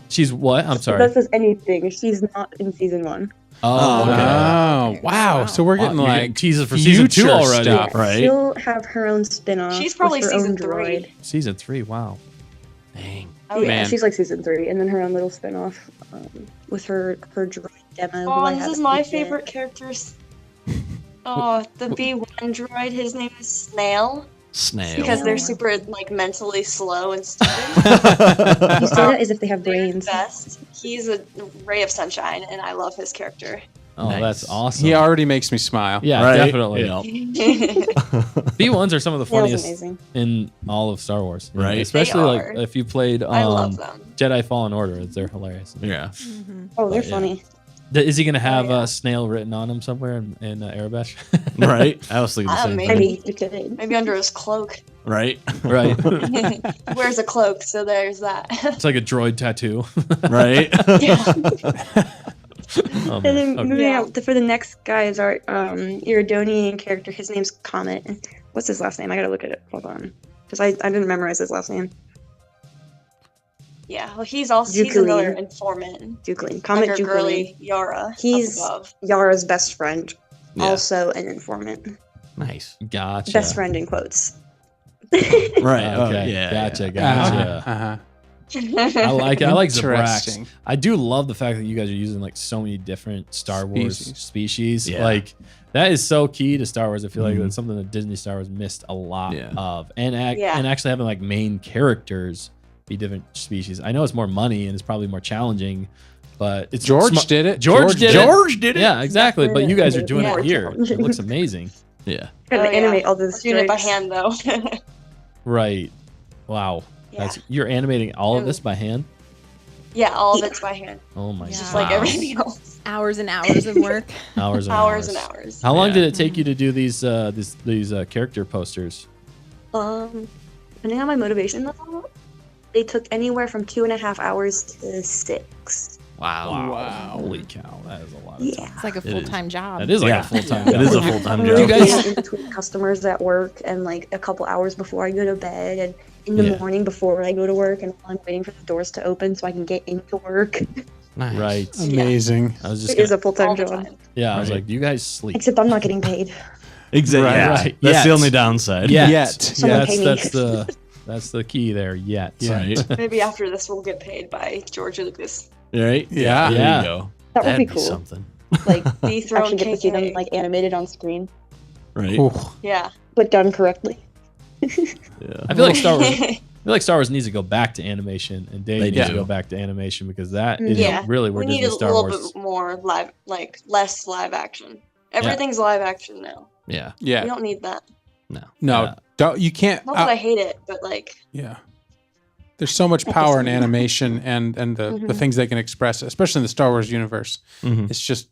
she's what? I'm If sorry. that says anything, she's not in season 1. Oh, okay. Oh, wow. So we're getting You're like getting teasers for season 2 future already. stuff. Right. She'll have her own spin-off. She's probably with her season own 3. droid. Season 3. Wow. Dang. Oh, Yeah, Man. she's like season 3, and then her own little spin-off with her droid demo. who Oh, I this haven't is my picked yet. favorite characters. Oh, the B1 droid. His name is Snail Snail. because they're super like mentally slow and stupid. You say that as if they have They're the brains. best. He's a ray of sunshine, and I love his character. Oh, Nice. that's awesome. He already makes me smile. Yeah, Right? definitely. Yeah. B1s are some of the Snail's funniest amazing. in all of Star Wars. Right. Especially like are. if you played I love them. Jedi Fallen Order. They're hilarious. Yeah. Oh, they're But, yeah. funny. Is he going to have yeah. a snail written on him somewhere in Arabesh? Right. I was thinking the Ah, same maybe. I thing. mean, you could. Maybe under his cloak. Right. Right. He wears a cloak, so there's that. It's like a droid tattoo. Right. Yeah. Oh, And then man. Okay. moving Yeah. out for the next guy is our Iridonian character. His name's Comet. What's his last name? I gotta look at it. Hold on, because I didn't memorize his last name. Yeah, well, he's another Jukuleen. informant. Jukuleen. Comet Like our Jukuleen. girly Yara. He's up above. Yara's best friend, Yeah. also an informant. Nice. Gotcha. Best friend in quotes. Right. Oh, Okay. yeah. Gotcha. yeah. Gotcha. Uh-huh. I like it. I like Zabrax. Interesting. I do love the fact that you guys are using like so many different Star Wars species. Yeah. Like that is so key to Star Wars. I feel like Mhm. that's something that Disney Star Wars missed a lot Yeah. of, and Yeah. and actually having like main characters be different species. I know it's more money and it's probably more challenging, but it's George did it. George did it. George did it. Yeah, exactly. But you guys are doing Yeah. it here. It looks amazing. Yeah. Gotta Oh, yeah. animate all those We're doing it by droids. hand, though. Right. Wow. Yeah. You're animating all of this by hand. Yeah, all of it's by hand. Oh my Yeah. god. Just like everything else. Hours and hours of work. Hours and Hours and hours. How long Yeah. did it take you to do these character posters? Depending on my motivation level, they took anywhere from 2.5 hours to 6. Wow. Holy cow, that is a lot of Yeah. time. It's like a It is. full-time job. That is like Yeah. a full-time It job. is a full-time I'm job. You guys- in between customers at work and like a couple hours before I go to bed and in the Yeah. morning before I go to work and while I'm waiting for the doors to open so I can get into work. Nice. Right. Amazing. I was just It is gonna, a full-time All the job. time. yeah, I was Right. like, do you guys sleep? Except I'm not getting paid. Exactly. Right. Yeah. Right. That's Yet. the only downside. Yet. Yet. Someone That's pay me. that's the That's the key there. Yet. Right. Maybe after this, we'll get paid by George Lucas. Right? Yeah. There Yeah. you go. That would That'd be cool. something. Like, Dethroned actually get to see them KK. like animated on screen, Right? Ooh. Yeah. but done correctly. Yeah. I feel like Star Wars. I feel like Star Wars needs to go back to animation, and Dave They needs to do. go back to animation because that is Yeah. really where We need Disney a Star little Wars. bit more live, like less live action. Everything's live action now. Yeah. We Yeah. don't need that. No, Yeah. don't. You can't. Not that I hate it, but like, Yeah. There's so much power in animation and the things they can express, especially in the Star Wars universe. Mhm. It's just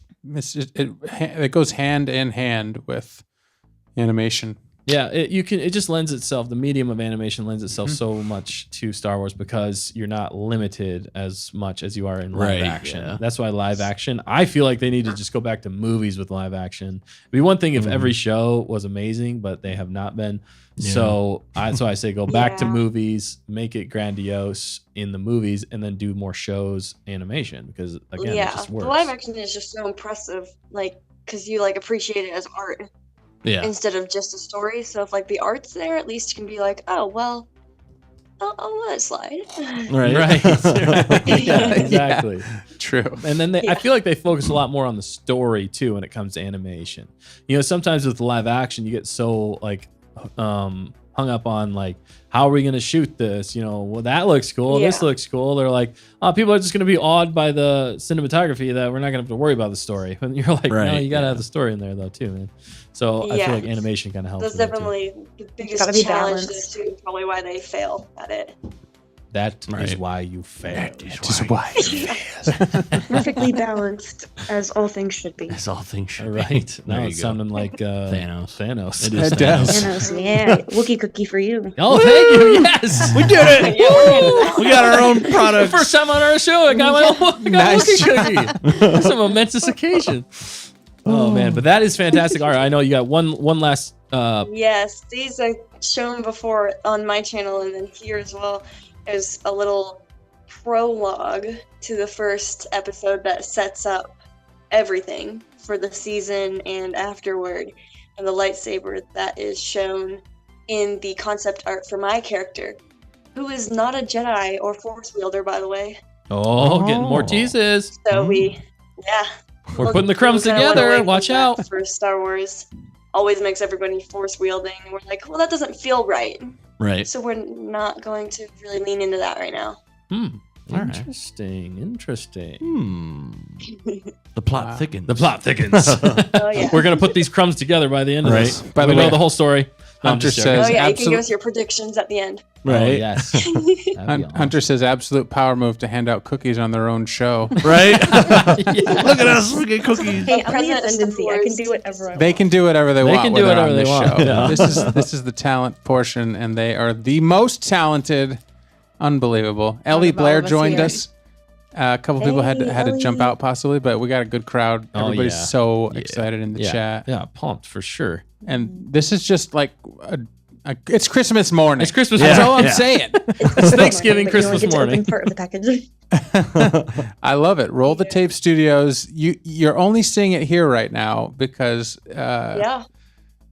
it goes hand in hand with animation. Yeah, it just lends itself. The medium of animation lends itself so much to Star Wars because you're not limited as much as you are in live Right, action. yeah. That's why live action. I feel like they need to just go back to movies with live action. It'd be one thing if every show was amazing, but they have not been. Yeah. So that's why I say go back to Yeah. movies, make it grandiose in the movies, and then do more shows animation because again, it just the works. live action is just so impressive. Like, because you like appreciate it as art Yeah. instead of just a story. So if like the art's there, at least you can be like, oh well, I'll let it slide. Right. Right. Yeah, exactly. True. And then I Yeah. feel like they focus a lot more on the story too when it comes to animation. You know, sometimes with live action, you get so like hung up on like, how are we going to shoot this? You know, well, that looks cool. This Yeah. looks cool. They're like, oh, people are just going to be awed by the cinematography that we're not going to have to worry about the story. And you're like, no, Right, you got to yeah. have the story in there though too, man. So I Yeah. feel like animation kind of helps. That's with that, too. definitely the biggest gotta be challenge balanced. there too. Probably why they fail at it. That is Right. why you fail. Just why? Perfectly balanced, as all things should be. That's all things should All be. right. Now There it's you go. sounding like Thanos. Thanos. It is It does. Thanos, yeah, Wookiee cookie for you. Oh, thank you. Yes. We did it. Yeah, we're handing out. We got our own product. First time on our show, I got my own Nice. cookie. It's a momentous occasion. Oh man, but that is fantastic art. I know you got one last. Yes, these I've shown before on my channel and then here as well. There's a little prologue to the first episode that sets up everything for the season and afterward. And the lightsaber that is shown in the concept art for my character, who is not a Jedi or Force wielder, by the way. Oh, getting more Oh. teases. So we're putting the crumbs we kinda went together. away from Watch that out. For Star Wars, always makes everybody Force wielding, and we're like, well, that doesn't feel right. Right. So we're not going to really lean into that right now. All right. Interesting. The plot thickens. The plot thickens. Oh yeah. We're gonna put these crumbs together by the end of Right. this. By the we know way, the whole story. No, I'm Hunter just joking. Oh says yeah, you can absolute- give us your predictions at the end. Oh, Right. yes. That'd be awesome. Hunter says absolute power move to hand out cookies on their own show. Right. Look at us. We get cookies. Hey, I'm the President of ascendancy. Star I can Wars. do whatever I want. They can do whatever they They want. can when do they're whatever on they this want. show. Yeah. This is the talent portion, and they are the most talented. Unbelievable. Ellie of all Blair of us joined here. us. A couple people had Hey, to jump Ellie. out possibly, but we got a good crowd. Oh, Everybody's yeah. so excited in the Yeah. chat, Yeah, pumped for sure. and this is just like it's Christmas morning. It's Christmas That's morning. all I'm Yeah. saying. It's Thanksgiving, But you only Christmas get to open morning. part of the package. I love it. Roll the tape studios. You're only seeing it here right now because Yeah.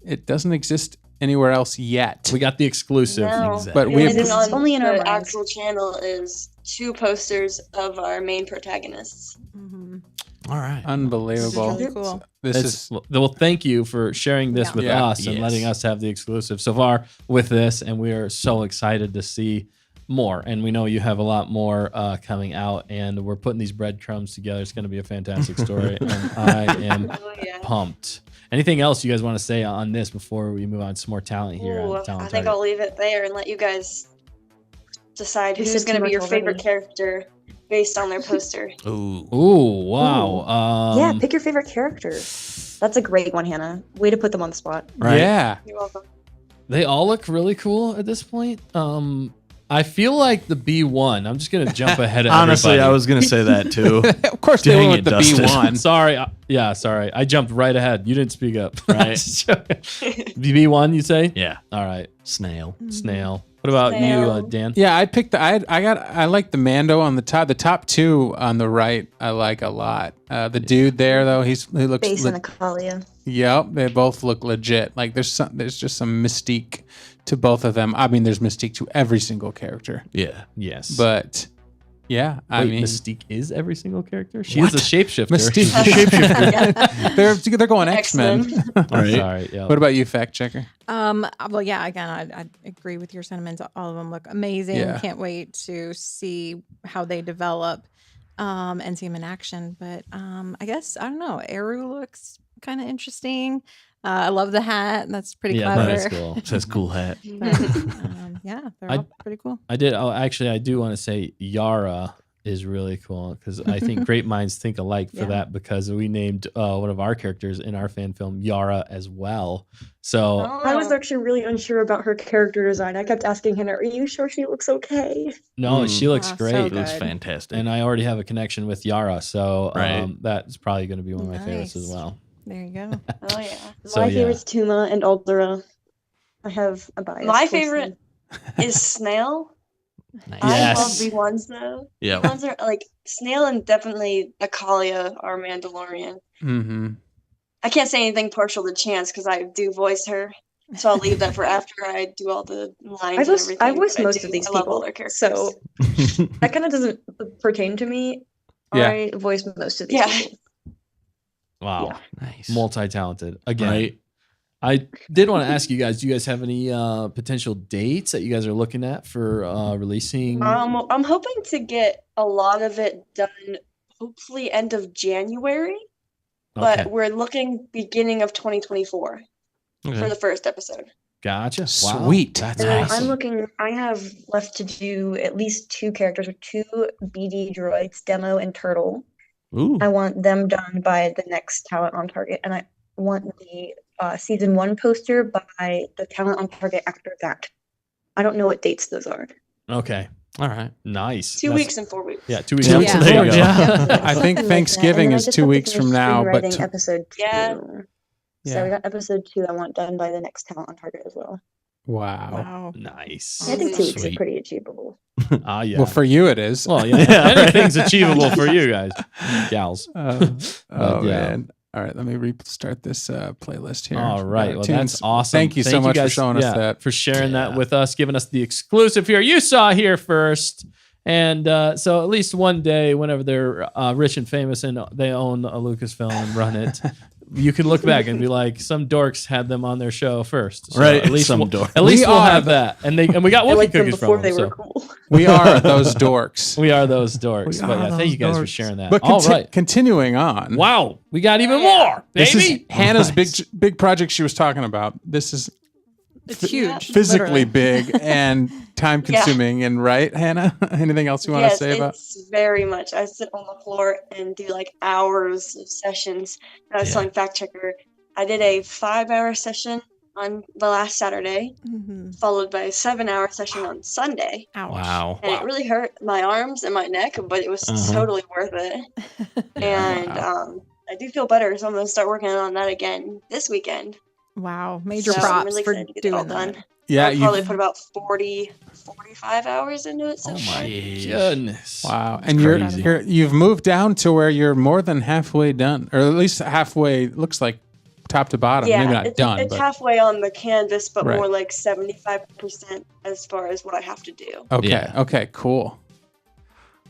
it doesn't exist anywhere else yet. We got the exclusive. No. But The we only thing It's on only in our the minds. actual channel is 2 posters of our main protagonists. Mhm. All right. Unbelievable. Really cool. This It's, is well, thank you for sharing this Yeah. with Yeah. us and Yes. letting us have the exclusive so far with this. And we are so excited to see more. And we know you have a lot more coming out. And we're putting these breadcrumbs together. It's going to be a fantastic story. And I am Oh yeah. pumped. Anything else you guys want to say on this before we move on to some more talent here? Ooh, on Talent I think Target? I'll leave it there and let you guys decide We who's said going to too be your much favorite already. character based on their poster. Ooh. Ooh, wow. Yeah, pick your favorite character. That's a great one, Hannah. Way to put them on the spot. Right. yeah. You're welcome. They all look really cool at this point. I feel like the B1. I'm just gonna jump ahead of Honestly, everybody. I was gonna say that too. Of course they Dang went it, with the Dustin. B1. Sorry. Sorry. I jumped right ahead. You didn't speak up. Right. Just joking. B1, you say? Yeah. All right. Snail. Snail. What about you, Snail. Dan? Yeah, I picked I like the Mando on the top. The top two on the right, I like a lot. The dude there though, he looks. Base and Akalia. Yep, they both look legit. Like there's just some mystique to both of them. I mean, there's mystique to every single character. Yeah. Yes. But yeah, I Wait, mean, Mystique is every single character? She is a shapeshifter. Mystique, they're going X-Men. Right. Sorry. Yeah. What about you, fact checker? Well, yeah, again, I agree with your sentiments. All of them look amazing. Yeah. Can't wait to see how they develop and see them in action. But I guess, I don't know, Eru looks kind of interesting. I love the hat. That's pretty Yeah, clever. that is cool. Says cool hat. But, yeah, they're all pretty cool. I do want to say Yara is really cool because I think great minds think alike for that because we named one of our characters in our fan film Yara as well. So I was actually really unsure about her character design. I kept asking Hannah, "Are you sure she looks okay?" no, she looks so great. It looks good. fantastic. And I already have a connection with Yara, so Right. that's probably going to be one of my favorites as Nice. well. There you go. Oh yeah. So, My yeah. favorite's Tuma and Aldera. I have a bias. My towards favorite them. is Snail. Yes. I love the ones though. Yeah. The ones are like Snail and definitely Akalia are Mandalorian. Mm-hmm. I can't say anything partial to Chance because I do voice her, so I'll leave that for after I do all the lines and everything. I voice but most do- of these I love all people, their characters. so that kind of doesn't pertain to me. Yeah. I voice most of these Yeah. people. Wow. Yeah. Nice. Multi-talented. Again, Right. I did want to ask you guys, do you guys have any potential dates that you guys are looking at for releasing? I'm hoping to get a lot of it done, hopefully end of January, but Okay. we're looking beginning of 2024 for Okay. the first episode. Gotcha. Wow. Sweet. That's And then awesome. I'm looking. I have left to do at least 2 characters with 2 BD droids, Demo and Turtle. Ooh. I want them done by the next Talent on Target, and I want the season 1 poster by the Talent on Target after that. I don't know what dates those are. Okay. All right. Nice. 2 That's- weeks and 4 weeks. Yeah, 2 weeks. Two and weeks four and days. 4 days. Yeah. I think Thanksgiving is 2 weeks from now, but episode 2. Yeah. So we got episode 2 I want done by the next Talent on Target as well. wow. Wow. Nice. I think 2 weeks is Sweet. pretty achievable. Ah, yeah. Well, for you it is. Well, yeah. Yeah, right. Anything's achievable for you guys, gals. Oh yeah. man. All right, let me restart this playlist here. All right. Well, Tunes. that's awesome. Thank you so much for showing us that. For sharing that Yeah. with us, giving us the exclusive here. You saw here first. And so at least one day, whenever they're rich and famous and they own a Lucasfilm and run it, you can look back and be like, some dorks had them on their show first. So Right, At least some we'll, dork. At least We we'll are have that. And we got I Wookiee liked them cookies before from they them. were So cool. We are those dorks. we are those dorks. We But are yeah, thank you those guys for dorks. sharing that. But All right. continuing on. Wow. We got even more, This is baby. Hannah's Nice. big project she was talking about. This is It's huge. physically literally. big and time consuming. And right, Hannah? Anything else you want to Yes, say about? it's very much. I sit on the floor and do like hours of sessions. I was Yeah. telling Fact Checker, I did a 5-hour session on the last Saturday, Mhm. followed by a 7-hour session on Sunday. Ouch. Wow. And it really hurt my arms and my neck, but it was Uh-huh. totally worth it. And I do feel better, so I'm going to start working on that again this weekend. Wow. Major So I'm props really for excited to get it all doing that. done. Yeah, I'll probably you. put about 45 hours into it so Oh far. my Jeez. goodness. Wow, and crazy. you've moved down to where you're more than halfway done, or at least halfway. Looks like top to bottom. Yeah, Maybe not it's, done, it's but halfway on the canvas, but Right. more like 75% as far as what I have to do. okay, Yeah. okay, cool.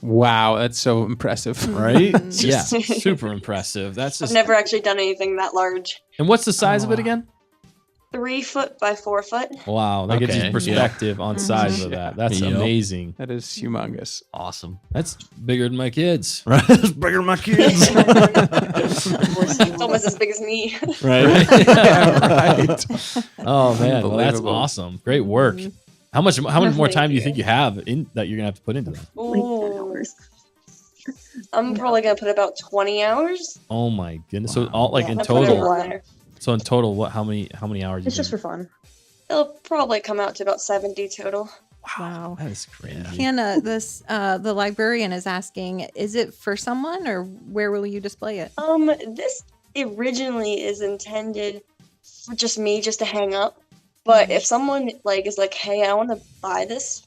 Wow, that's so impressive. Right? Mhm. Yeah. Super impressive. That's I've just. never actually done anything that large. And what's the size of it wow. again? 3 foot by 4 foot. Wow, that gives Okay, you yeah. perspective on size of that. That's Yep. amazing. That is humongous. Awesome. That's bigger than my kids. Right. It's bigger than my kids. It's almost as big as me. Right? Right. Oh man, well, that's Unbelievable. awesome. Great work. How much more Thank time do you you. think you have in that you're gonna have to put into that? Like 10 Ooh. hours. I'm probably gonna put about 20 hours. Oh my goodness. So all like Yeah, in I'll put it total. on there. So in total, how many hours? It's you just for think? fun. It'll probably come out to about 70 total. Wow. That is crazy. Hannah, this the librarian is asking, is it for someone or where will you display it? This originally is intended for just me just to hang up, But if someone like is like, "Hey, I want to buy this,"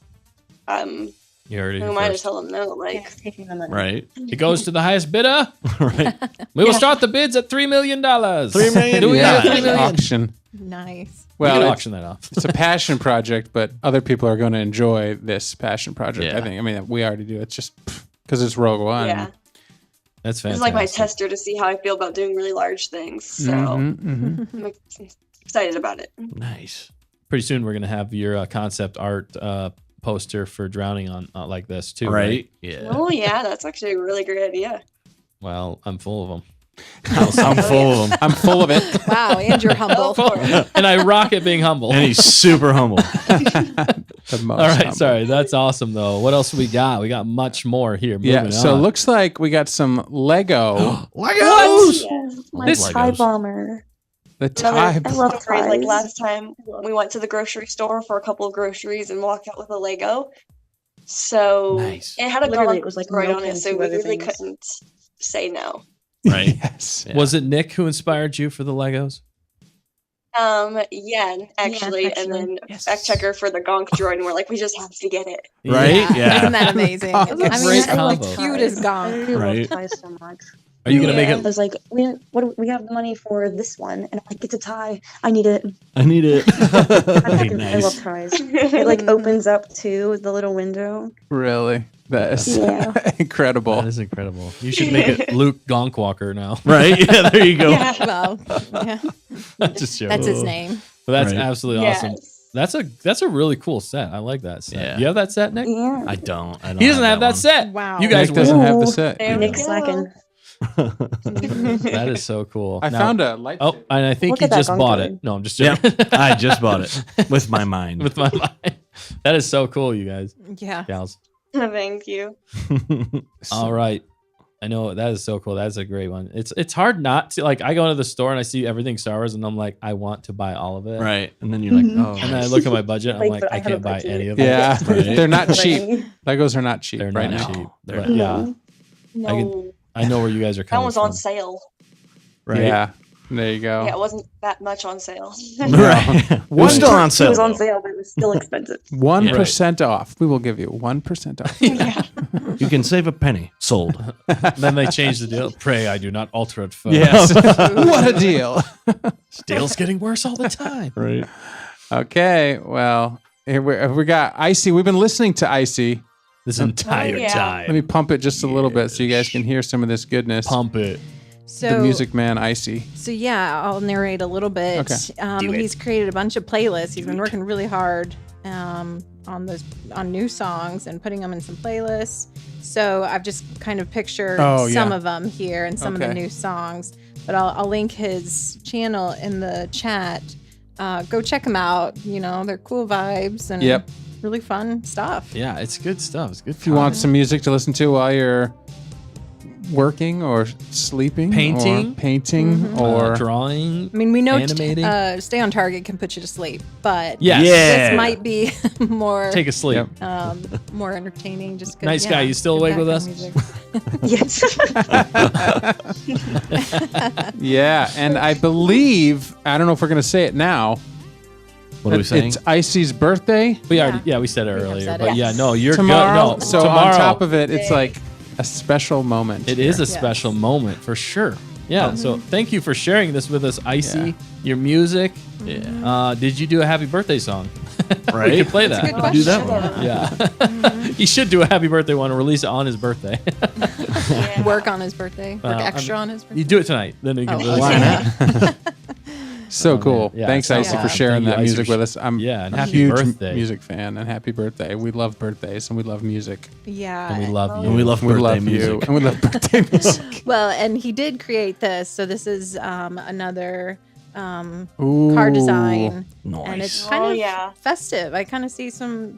You heard it who here am I to first. tell them no? Like, taking the money. Right. It goes to the highest bidder. Right. We will start the bids at $3 million. $3 million. Do we have Yeah, $3 million? auction. Nice. We can Well, auction that off. it's a passion project, but other people are going to enjoy this passion project. Yeah. I think. I mean, we already do. It's just because it's Rogue One. yeah, That's this fantastic. is like my tester to see how I feel about doing really large things. So Mhm, mhm. I'm excited about it. Nice. Pretty soon we're gonna have your concept art poster for Drowning on like this too, Right. Yeah. Oh yeah, that's actually a really great idea. Well, I'm full of them. I'm full of them. I'm full of it. Wow, and you're humble. And I rock at being humble. And he's super humble. The most All right, humble. sorry. That's awesome, though. What else we got? We got much more here. Yeah. Moving So on. it looks like we got some Lego. Legos. Yes, my This- tie Legos. bomber. The Another tie. I love story, like ties. last time we went to the grocery store for a couple of groceries and walked out with a Lego. So Nice. it had a Literally, Gauntlet it was like right on milk it, and so two we other really things. couldn't say no. Right. Yes. Yeah. Was it Nick who inspired you for the Legos? Yeah, actually, and then Yes. fact checker for the Gonk droid, and we're like, we just have to get it. Right? Yeah. Isn't that amazing? That's I a mean, great it's combo. cute as I gone. really Right. love ties so much. Are you gonna Yeah. make I it? was like, we have the money for this one, and I'm like, it's a tie. I need it. I need it. I love ties. It like Mhm. opens up to the little window. Really? That is Yeah. incredible. That is incredible. You should make it Luke Gonkwalker now. Right? Yeah, there you go. Yeah. Well, yeah, Just joking. that's his name. But that's Right. absolutely awesome. Yes. That's a really cool set. I like that set. Yeah. You have that set, Nick? Yeah. I don't. He doesn't have that one. set. Wow. You guys Nick doesn't have the Ooh. set. There we Nick go. slacking. That is so cool. I Now- found a light. Oh, and I think Look he at that just Gonk bought droid. it. No, I'm just Yep. joking. I just bought it with my mind. With my mind. That is so cool, you guys, Yeah. gals. Thank you. All right. I know that is so cool. That's a great one. It's hard not to like. I go into the store and I see everything Star Wars, and I'm like, I want to buy all of it. Right. And then you're like, oh. And then I look at my budget, and I'm Like, like, but I I have a can't buy budget. any of it. Yeah, Right. they're not Like, cheap. Legos are not cheap They're right not now. cheap. They're But not. yeah, No, I know where you guys are that coming was from. on sale. Right. Yeah, there you go. Yeah, it wasn't that much on sale. Right. We're still on It sale. was on though. sale, but it was still expensive. 1% off. We will give you 1% off. Yeah. You can save a penny. Sold. Then they changed the deal. Pray I do not alter it further. Yes. What a deal. Deal's getting worse all the time. Right. Okay, well, here we got Icy. We've been listening to Icy. This entire yeah. time. Let me pump it just a little bit so you guys can hear some of this goodness. Pump it. So The Music Man, Icy. So yeah, I'll narrate a little bit. Okay. He's created a bunch of playlists. He's been working really hard on new songs and putting them in some playlists. So I've just kind of pictured some yeah. of them here and some of the Okay. new songs. But I'll link his channel in the chat. Go check him out. You know, they're cool vibes and Yep. really fun stuff. Yeah, it's good stuff. It's good. If you want some music to listen to while you're working or sleeping, Painting. or painting, or drawing. I mean, we know Animating. Stay on Target can put you to sleep, but Yes. Yeah. this might be more Take a sleep. Yep. more entertaining. Just 'cause, Nice guy, you still good awake with background us? music. Yes. yeah. And I believe I don't know if we're gonna say it now. What are we saying? It's Icy's birthday We already, we said it We have earlier, said but it. yeah, no, you're tomorrow. good. No, So tomorrow, on top of it, it's like a special moment. it is a Yes. special moment for sure. Yeah. So thank you for sharing this with us, Icy. Yeah. Your music. Yeah. Did you do a happy birthday song? Right. We could play That's a that. good Do that question. one. Yeah. He should do a happy birthday one and release it on his birthday. Yeah. Work on his birthday. Work I extra mean, on his birthday. You do it tonight, then we can Oh, release okay. it. So Oh, cool. man. Yeah, Thanks, so Icy, for awesome. sharing Thank you, that Icy, music for with us. I'm Yeah, and a happy huge birthday. music fan, and happy birthday. We love birthdays, and we love music, Yeah. And we love you. And we love and we birthday love music. you, and we love birthday music. Well, and he did create this. So this is another Ooh. car design, and it's Nice. kind Oh, of yeah. festive. I kind of see some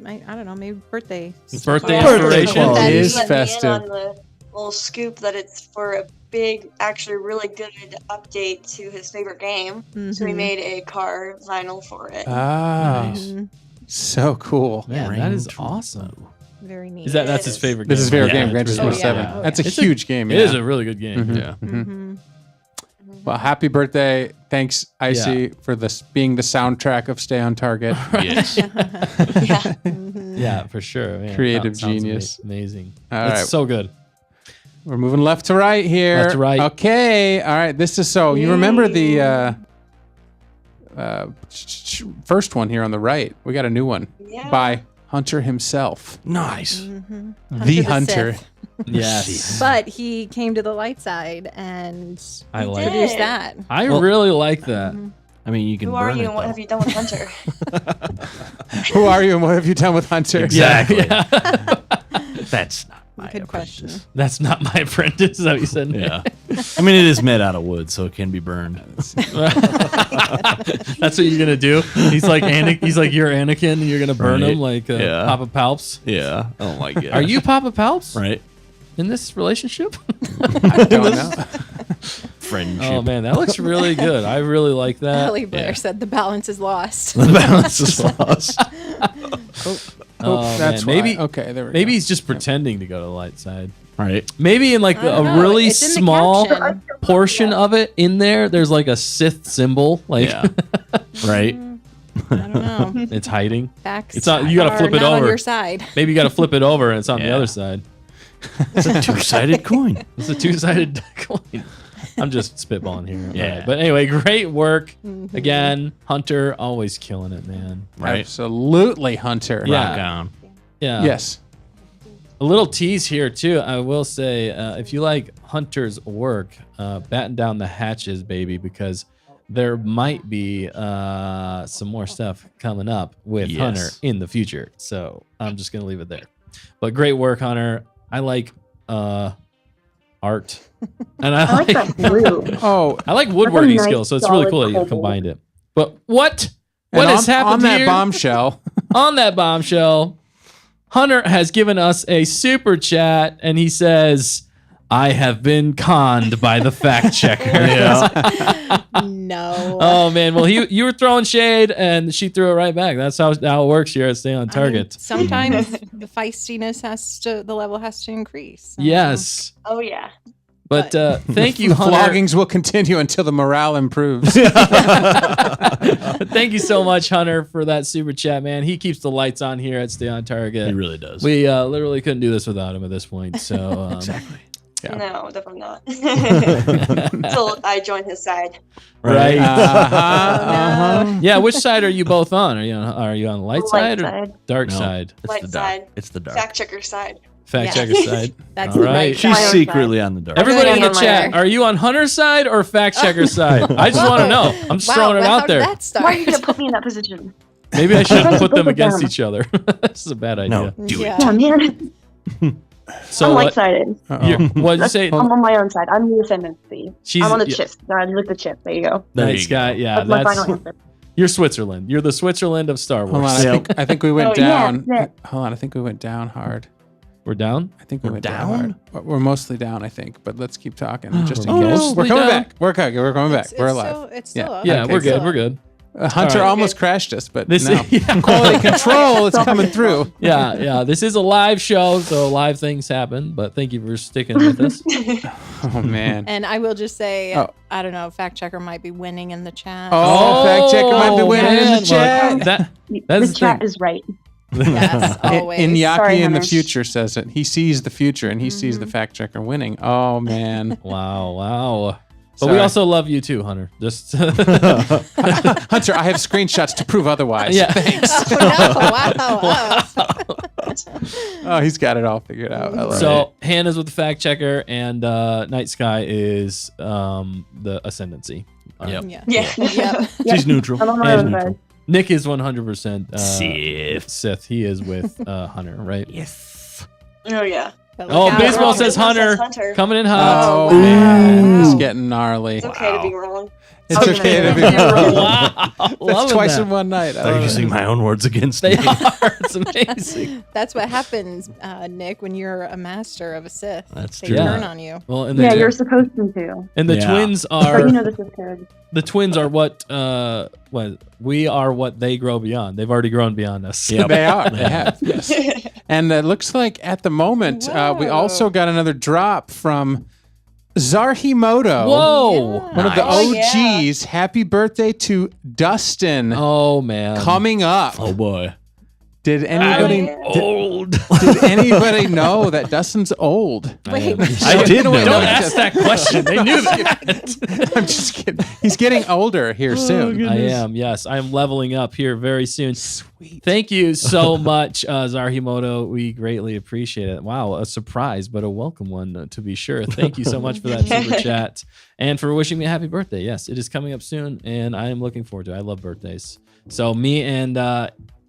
I don't know, maybe birthday. It's stuff birthday on Birthday inspiration. quality. It Then is let me in festive. on the little scoop that it's for a big, actually really good update to his favorite game. So we Mhm. made a car vinyl for it. Ah, Nice. Mhm. so cool. Man, Rain that is to awesome. Very neat. Is that's his Yes. favorite game? This is his favorite right? game, Gran it's Turismo really- 7. yeah. That's a It's huge game. It Yeah. is a really good game. Mhm. Yeah. Mhm. Well, happy birthday. Thanks, Icy, for this being the soundtrack of Stay on Target. Yes. Yeah. Yeah, for sure. Man, Creative that sounds genius. Amazing. All It's right. so good. We're moving left to right here. Left to right. Okay. All right. This is so. You remember the first one here on the right? We got a new one Yeah. by Hunter himself. Nice. The Hunter. Sith. Yes. But he came to the light side and I like did. produced that. I really like that. I mean, you can Who burn are it, you and what though. have you done with Hunter? Who are you and what have you done with Hunter? Exactly. Yeah. That's not my Good question. apprentice. That's not my apprentice. Is that what you said? Yeah. I mean, it is made out of wood, so it can be burned. That's what you're gonna do. He's like He's like you're Anakin, and you're gonna burn Right. him like Yeah. Papa Palps. Yeah. Oh my god. Are you Papa Palps right? in this relationship? I don't know. Friendship. Oh man, that looks really good. I really like that. Ellie Blair said the balance is lost. The balance is lost. Oh, That's man. Maybe why. Okay, there we maybe go. he's just pretending to go to the light side. Right. Maybe in like I don't a know. really It's in the small caption. portion of it in there, there's like a Sith symbol. Like Yeah. Right. I don't know. it's hiding. Facts. It's not- you gotta are flip it not over. on your side. Maybe you got to flip it over and it's on the Yeah. other side. It's a two-sided coin. It's a two-sided coin. I'm just spitballing here. Yeah. Right. But anyway, great work. Mhm. Again, Hunter always killing it, man. Right. Absolutely, Hunter. Yeah. Rock on. Yeah. Yes. A little tease here too. I will say, if you like Hunter's work, batten down the hatches, baby, because there might be some more stuff coming up with Yes. Hunter in the future. So I'm just gonna leave it there. But great work, Hunter. I like art, and I like that blue. Oh, I like woodworking nice skills. So it's really solid cool that you cobalt. combined it. But what and has on, happened on that here? bombshell? On that bombshell, Hunter has given us a super chat, and he says, "I have been conned by the fact checker." No. Oh man, well you were throwing shade, and she threw it right back. That's how it works here at Stay on I mean, Target. sometimes the feistiness the level has to increase. So- Yes, Oh yeah. but thank you, The Hunter. floggings will continue until the morale improves. Thank you so much, Hunter, for that super chat, man. He keeps the lights on here at Stay on Target. He really does. We literally couldn't do this without him at this point. So exactly. Yeah. No, definitely not. Until I join his side. right. Uh-huh. Yeah, which side are you both on? Are you on the light side or side. dark No. side? It's Light the dark. side. It's the dark. Fact checker side. Fact Yeah. checker side. That's All the right. right She's My own secretly on the dark. Everybody in I'm the on my chat, own. are you on Hunter's side or fact checker side? I just want to know. I'm just throwing it how out did there. that start? Why are you gonna put me in that position? Maybe I shouldn't put them Both of against them. each other. This is a bad idea. No, do it. Yeah, man. So I'm what? light-sided. What did you say? I'm on my own side. I'm the ascendancy. She's I'm on the yeah, chip. I'm with the chip. There you go. There nice you go. guy. Yeah, That's my that's final answer. you're Switzerland. You're the Switzerland of Star Hold on, Wars. I think we went Oh, yeah, down. yeah. Hold on, I think we went down hard. We're down. I think we We're went down? hard. We're mostly down, I think, but let's keep talking just in We're case. mostly We're coming down. back. We're coming. We're coming back. It's We're still- alive. It's still up. Yeah, Okay, we're so- good. We're good. Hunter All right. almost crashed us, but This no. yeah. Quality control is coming through. Yeah. This is a live show, so live things happen. But thank you for sticking with us. Oh man. And I will just say, Oh. I don't know, fact checker might be winning in the chat. Oh, fact checker might be winning in man, the chat. look, that's The the chat thing. is right. Yes, always. Inyaki Sorry, in the Hunter. future says it. He sees the future and he sees the fact checker winning. Oh man. Wow. But we Sorry. also love you too, Hunter. Just Hunter, I have screenshots to prove otherwise. yeah. Thanks. Oh, no, wow. Oh, he's got it all figured out. I love So it. Hannah's with the fact checker, and Night Sky is the ascendancy. Yep. Yeah. Yeah. Yep. She's neutral. I'm on my And own neutral. side. Nick is 100% Sith. Sith. He is with Hunter, right? Yes. Oh yeah. But Oh, look out. baseball Wrong. says Baseball Hunter. says Hunter. Coming in hot. Oh, Ooh. man. It's Wow. getting gnarly. It's okay to be wrong. It's Okay. okay to be You're wrong. wow. That's Loving twice that. in one night. I They're love using it. my own words against They me. are. It's amazing. That's what happens, Nick, when you're a master of a Sith. That's They true. turn Yeah. on you. Well, and Yeah, the, you're supposed to. and the Yeah. twins But are you know this is good. the twins are what we are what they grow beyond. They've already grown beyond us. Yep. They are. They have. Yes. And it looks like at the moment we Whoa. also got another drop from Zarhimoto. Whoa. One of the Oh, yeah. OGs. Happy birthday to Dustin. Oh, man. Coming up. Oh boy. Did anybody Old. did anybody know that Dustin's old? Wait, I did know. Don't ask that question. They knew that. I'm just kidding. He's getting older here soon. I am, yes. I am leveling up here very soon. Sweet. Thank you so much, Zarhimoto. We greatly appreciate it. Wow, a surprise, but a welcome one to be sure. Thank you so much for that super chat and for wishing me a happy birthday. Yes, it is coming up soon, and I am looking forward to it. I love birthdays. So me and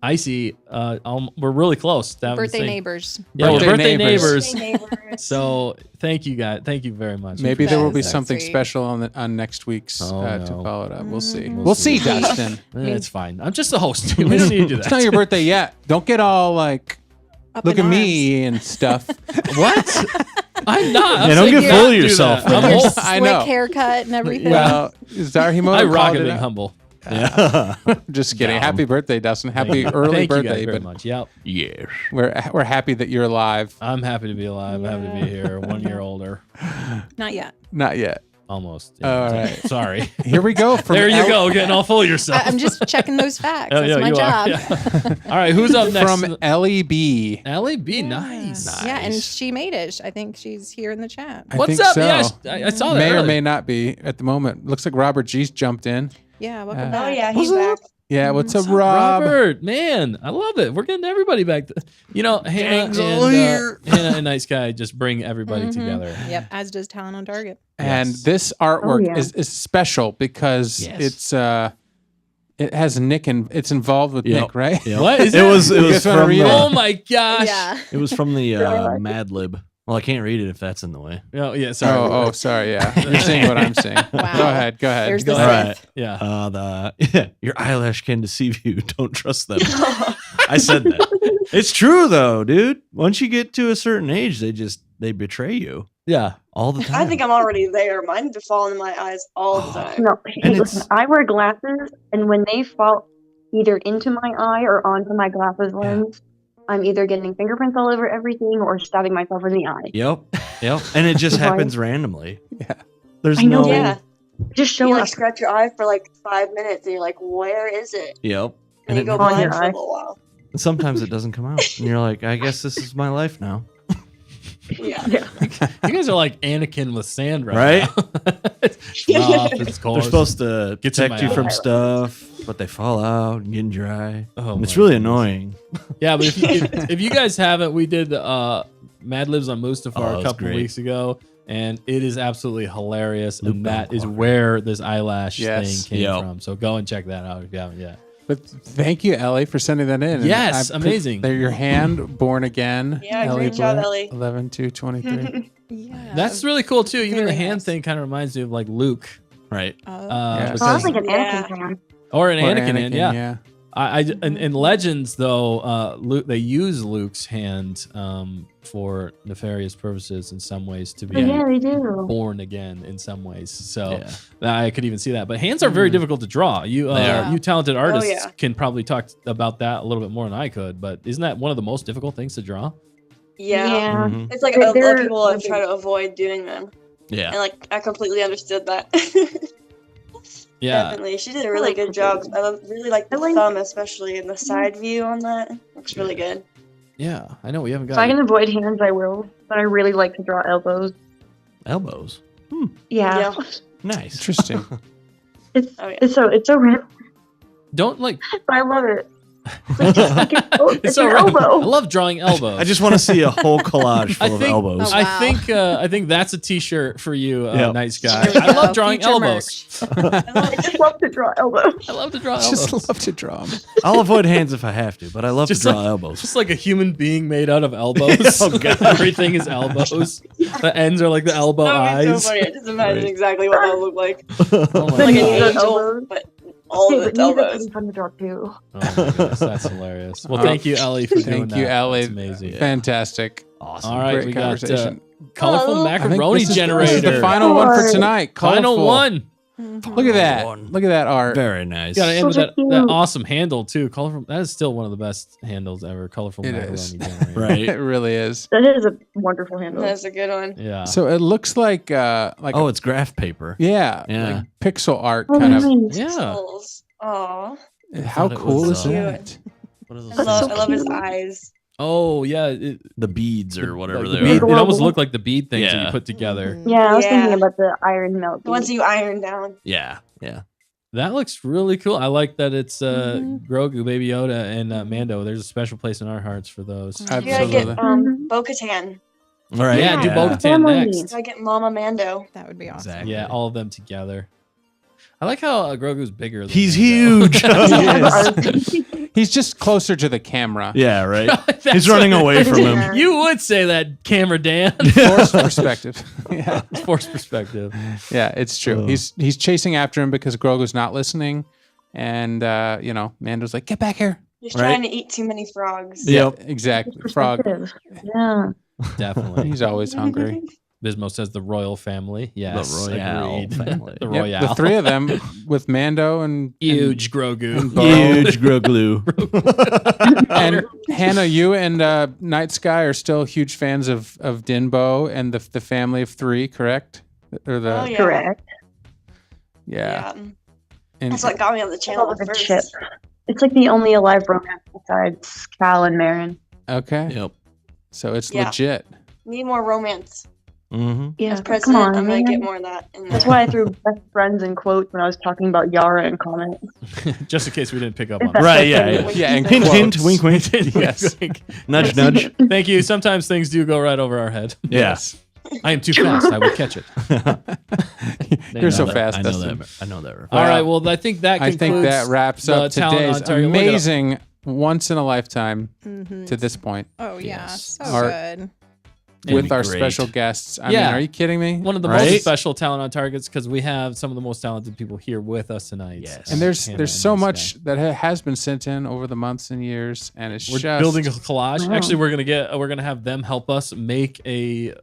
Icy, we're really close. birthday neighbors. Yeah, we're birthday neighbors. neighbors. So thank you guys. Thank you very much. Maybe there will be That's something sweet. special on next week's to no. follow it up. We'll see. We'll We'll see, see. Dustin. It's fine. I'm just the host. We don't need to do that. It's not your birthday yet. Don't get all like, Up look in at me and stuff. What? I'm not. I'm Yeah, don't saying get not full of do yourself. that. I'm Your old. I slick know. haircut and everything. Well, Zarhimoto I rock called it it being out. humble. Yeah. Just kidding. Dumb. Happy birthday, Dustin. Happy early Thank you guys birthday. very But much. Yep. Yes. we're happy that you're alive. I'm happy to be alive. I'm happy to be here. 1 year older. Not yet. Not yet. Almost. All right. Sorry. Here we go. From There you L- go. Getting all full of yourself. I'm just checking those facts. Oh, That's yeah, my you job. are. Yeah. All right. Who's up next? From LEB. LAB. Nice. Yeah, and she made it. I think she's here in the chat. I What's think up? so. Yeah, I saw that. May or earlier. may not be at the moment. Looks like Robert G's jumped in. Yeah, welcome Oh, back. Oh yeah, he's back. Yeah, what's up, What's up, Rob? Robert, man, I love it. We're getting everybody back. Hannah Gang's and all here. Hannah and Nice Guy just bring everybody Mhm. together. Yep, as does Talent on Target. And Yes. this artwork yeah. is special because Yes. it's it has Nick and it's involved with Yep. Nick, right? Yep. What is it it? was You guys wanna from read it? Oh my gosh! Yeah. it was from the Mad Lib. Well, I can't read it if that's in the way. Oh yeah, sorry. Oh, sorry. Yeah, you're seeing what I'm seeing. Wow. Go ahead. Go ahead. There's Go the ahead. Sith. Yeah. Your eyelash can deceive you. Don't trust them. I said that. It's true though, dude. Once you get to a certain age, they betray you Yeah. all the time. I think I'm already there. Mine fall in my eyes all the time. No, And hey, listen, I wear glasses, and when they fall either into my eye or onto my glasses lens, I'm either getting fingerprints all over everything or stabbing myself in the eye. Yep. And it just Why? happens randomly. Yeah. There's I know. no. Yeah. Just show You up. like scratch your eye for like 5 minutes and you're like, where is it? Yep. And you it go never- On blind your for a eye. little while. And sometimes it doesn't come out, and you're like, I guess this is my life now. Yeah. You guys are like Anakin with sand Right? now. It's rough, it's cold. They're supposed to Gets in protect my you from eye. stuff, but they fall out and getting dry. Oh And it's my really goodness. annoying. Yeah, but if you guys haven't, we did Mad Libs on Mustafar Oh, a that's couple great. weeks ago, and it is absolutely hilarious. Luke And that is Skywalker. where this eyelash Yes. thing came Yep. from. So go and check that out if you haven't yet. But thank you, Ellie, for sending that in. Yes, And amazing. They're your hand, Born Again. Yeah, great job, Blake, Ellie. 11/2/23. Yeah. That's really cool too. Even the Very hand nice. thing kind of reminds me of like Luke, Right. Yeah. Oh, I was because- like an Yeah. Anakin fan. or an Or Anakin, yeah. In Legends though, Luke, they use Luke's hand for nefarious purposes in some ways to be Oh, yeah, they do. born again in some ways. So Yeah. I could even see that. But hands are very difficult to draw. You They are. you talented artists yeah. can probably talk about that a little bit more than I could. But isn't that one of the most difficult things to draw? Yeah. Mhm. It's like They're- a lot of they're- people have tried to avoid doing them. Yeah. And like I completely understood that. Yeah. Definitely. She did a really good job. Really like the I like- thumb, especially in the side view on that. Looks really good. Yeah. I know we haven't If I got. can avoid hands, I will. But I really like to draw elbows. Elbows. Yeah. Nice. Interesting. It's Oh, yeah. it's so random, Don't like. but I love it. It's just like it's so an random. elbow. I love drawing elbows. I just want to see a whole collage full of think- elbows. Oh, I wow. think I think that's a T-shirt for you, Yep. Nice Guy. There we I love go. drawing Future elbows. I just love to draw elbows. I love to draw elbows. Just love to draw 'em. I'll avoid hands if I have to, but I love Just to draw like- elbows. Just like a human being made out of elbows. Oh, God. Everything is elbows. The ends are like the elbow That would be eyes. so funny. I just imagine Right. exactly what that would look like. Oh my Like an knees god. are angel, elbows. but all Hey, of but its knees are elbows. pretty fun to draw too. Oh my goodness, that's hilarious. Well, thank you, Ellie, for doing Thank that. you, Ellie. That's amazing. Fantastic. Awesome. All right, Great we got conversation. colorful Oh. I think macaroni this is generator. the final one for Sorry. tonight. Final Colorful. one. Look at that. Look at that art. Very nice. Got to end with Such a that cute- awesome handle too. Colorful. That is still one of the best handles ever. Colorful It macaroni is. generator. Right. It really is. That is a wonderful handle. That's a good one. Yeah. So it looks like Oh, it's graph paper. yeah, Yeah. like pixel art Oh, kind of. nice. Yeah. Aw. How thought it cool was, is that? What are those That's I so things? love his cute. eyes. Oh yeah. The beads or whatever the they bead, are. it almost looked like the bead things that Yeah. you put together. Yeah, I was Yeah. thinking about the iron melt. The ones you iron down. Yeah. Yeah. That looks really cool. I like that it's Mhm. Grogu, Baby Yoda, and Mando. There's a special place in our hearts for those. You gotta Absolutely. get Mhm. Bo-Katan. All right. Yeah, do Yeah. Bo-Katan Family. next. Gotta get Mama Mando. That would be awesome. Exactly. Yeah, all of them together. I like how Grogu's bigger. Than He's Mando. huge. He is. He's just closer to the camera. Yeah, right. That's He's running what- away from him. Yeah. You would say that, camera Dan. Forced perspective. Yeah, Force perspective. yeah, it's true. Oh. He's chasing after him because Grogu's not listening, and Mando's like, "Get back here!" He's Right. trying to eat too many frogs. Yep. Yeah, exactly. Frog. Perspective. Yeah. Definitely. He's always hungry. Bismo says the royal family. Yes, The Royale agreed. family. The Yep, royale. the three of them with Mando and Huge Grogu. Bo. Huge Grogu. And Hannah, you and Night Sky are still huge fans of Dinbo and the family of three, correct? Or the Oh, yeah. Correct. yeah. Yeah. And That's what got me on the I channel love at the first. chip. It's like the only alive romance besides Cal and Marin. okay, Yep. so it's Yeah. legit. Need more romance. Mm-hmm. Yeah, As come president, on, I'm gonna man. get more of that in there. That's why I threw best friends in quotes when I was talking about Yara in comments. Just in case we didn't pick up on That's it. Right, yeah. Wink, Yeah, and Hint, hint, quotes. wink, wink. Yes. Nudge, nudge. Thank you. Sometimes things do go right over our head. Yes. I am too fast. I would catch it. You're so that. fast, I know Dustin. that. I know that. All right. Well, I think that I concludes. think that wraps the up talent today's on target. We're gonna- amazing, once in a lifetime Mhm. to this point Oh yeah, Yes. so Our- good. with our great. special guests. I Yeah. mean, are you kidding me? One of the Right? most special talent on targets because we have some of the most talented people here with us tonight. Yes. And there's Hannah so and much Nice that has been sent in over the months and years, and it's Guy. We're just building a collage. Wow. Actually, we're gonna have them help us make a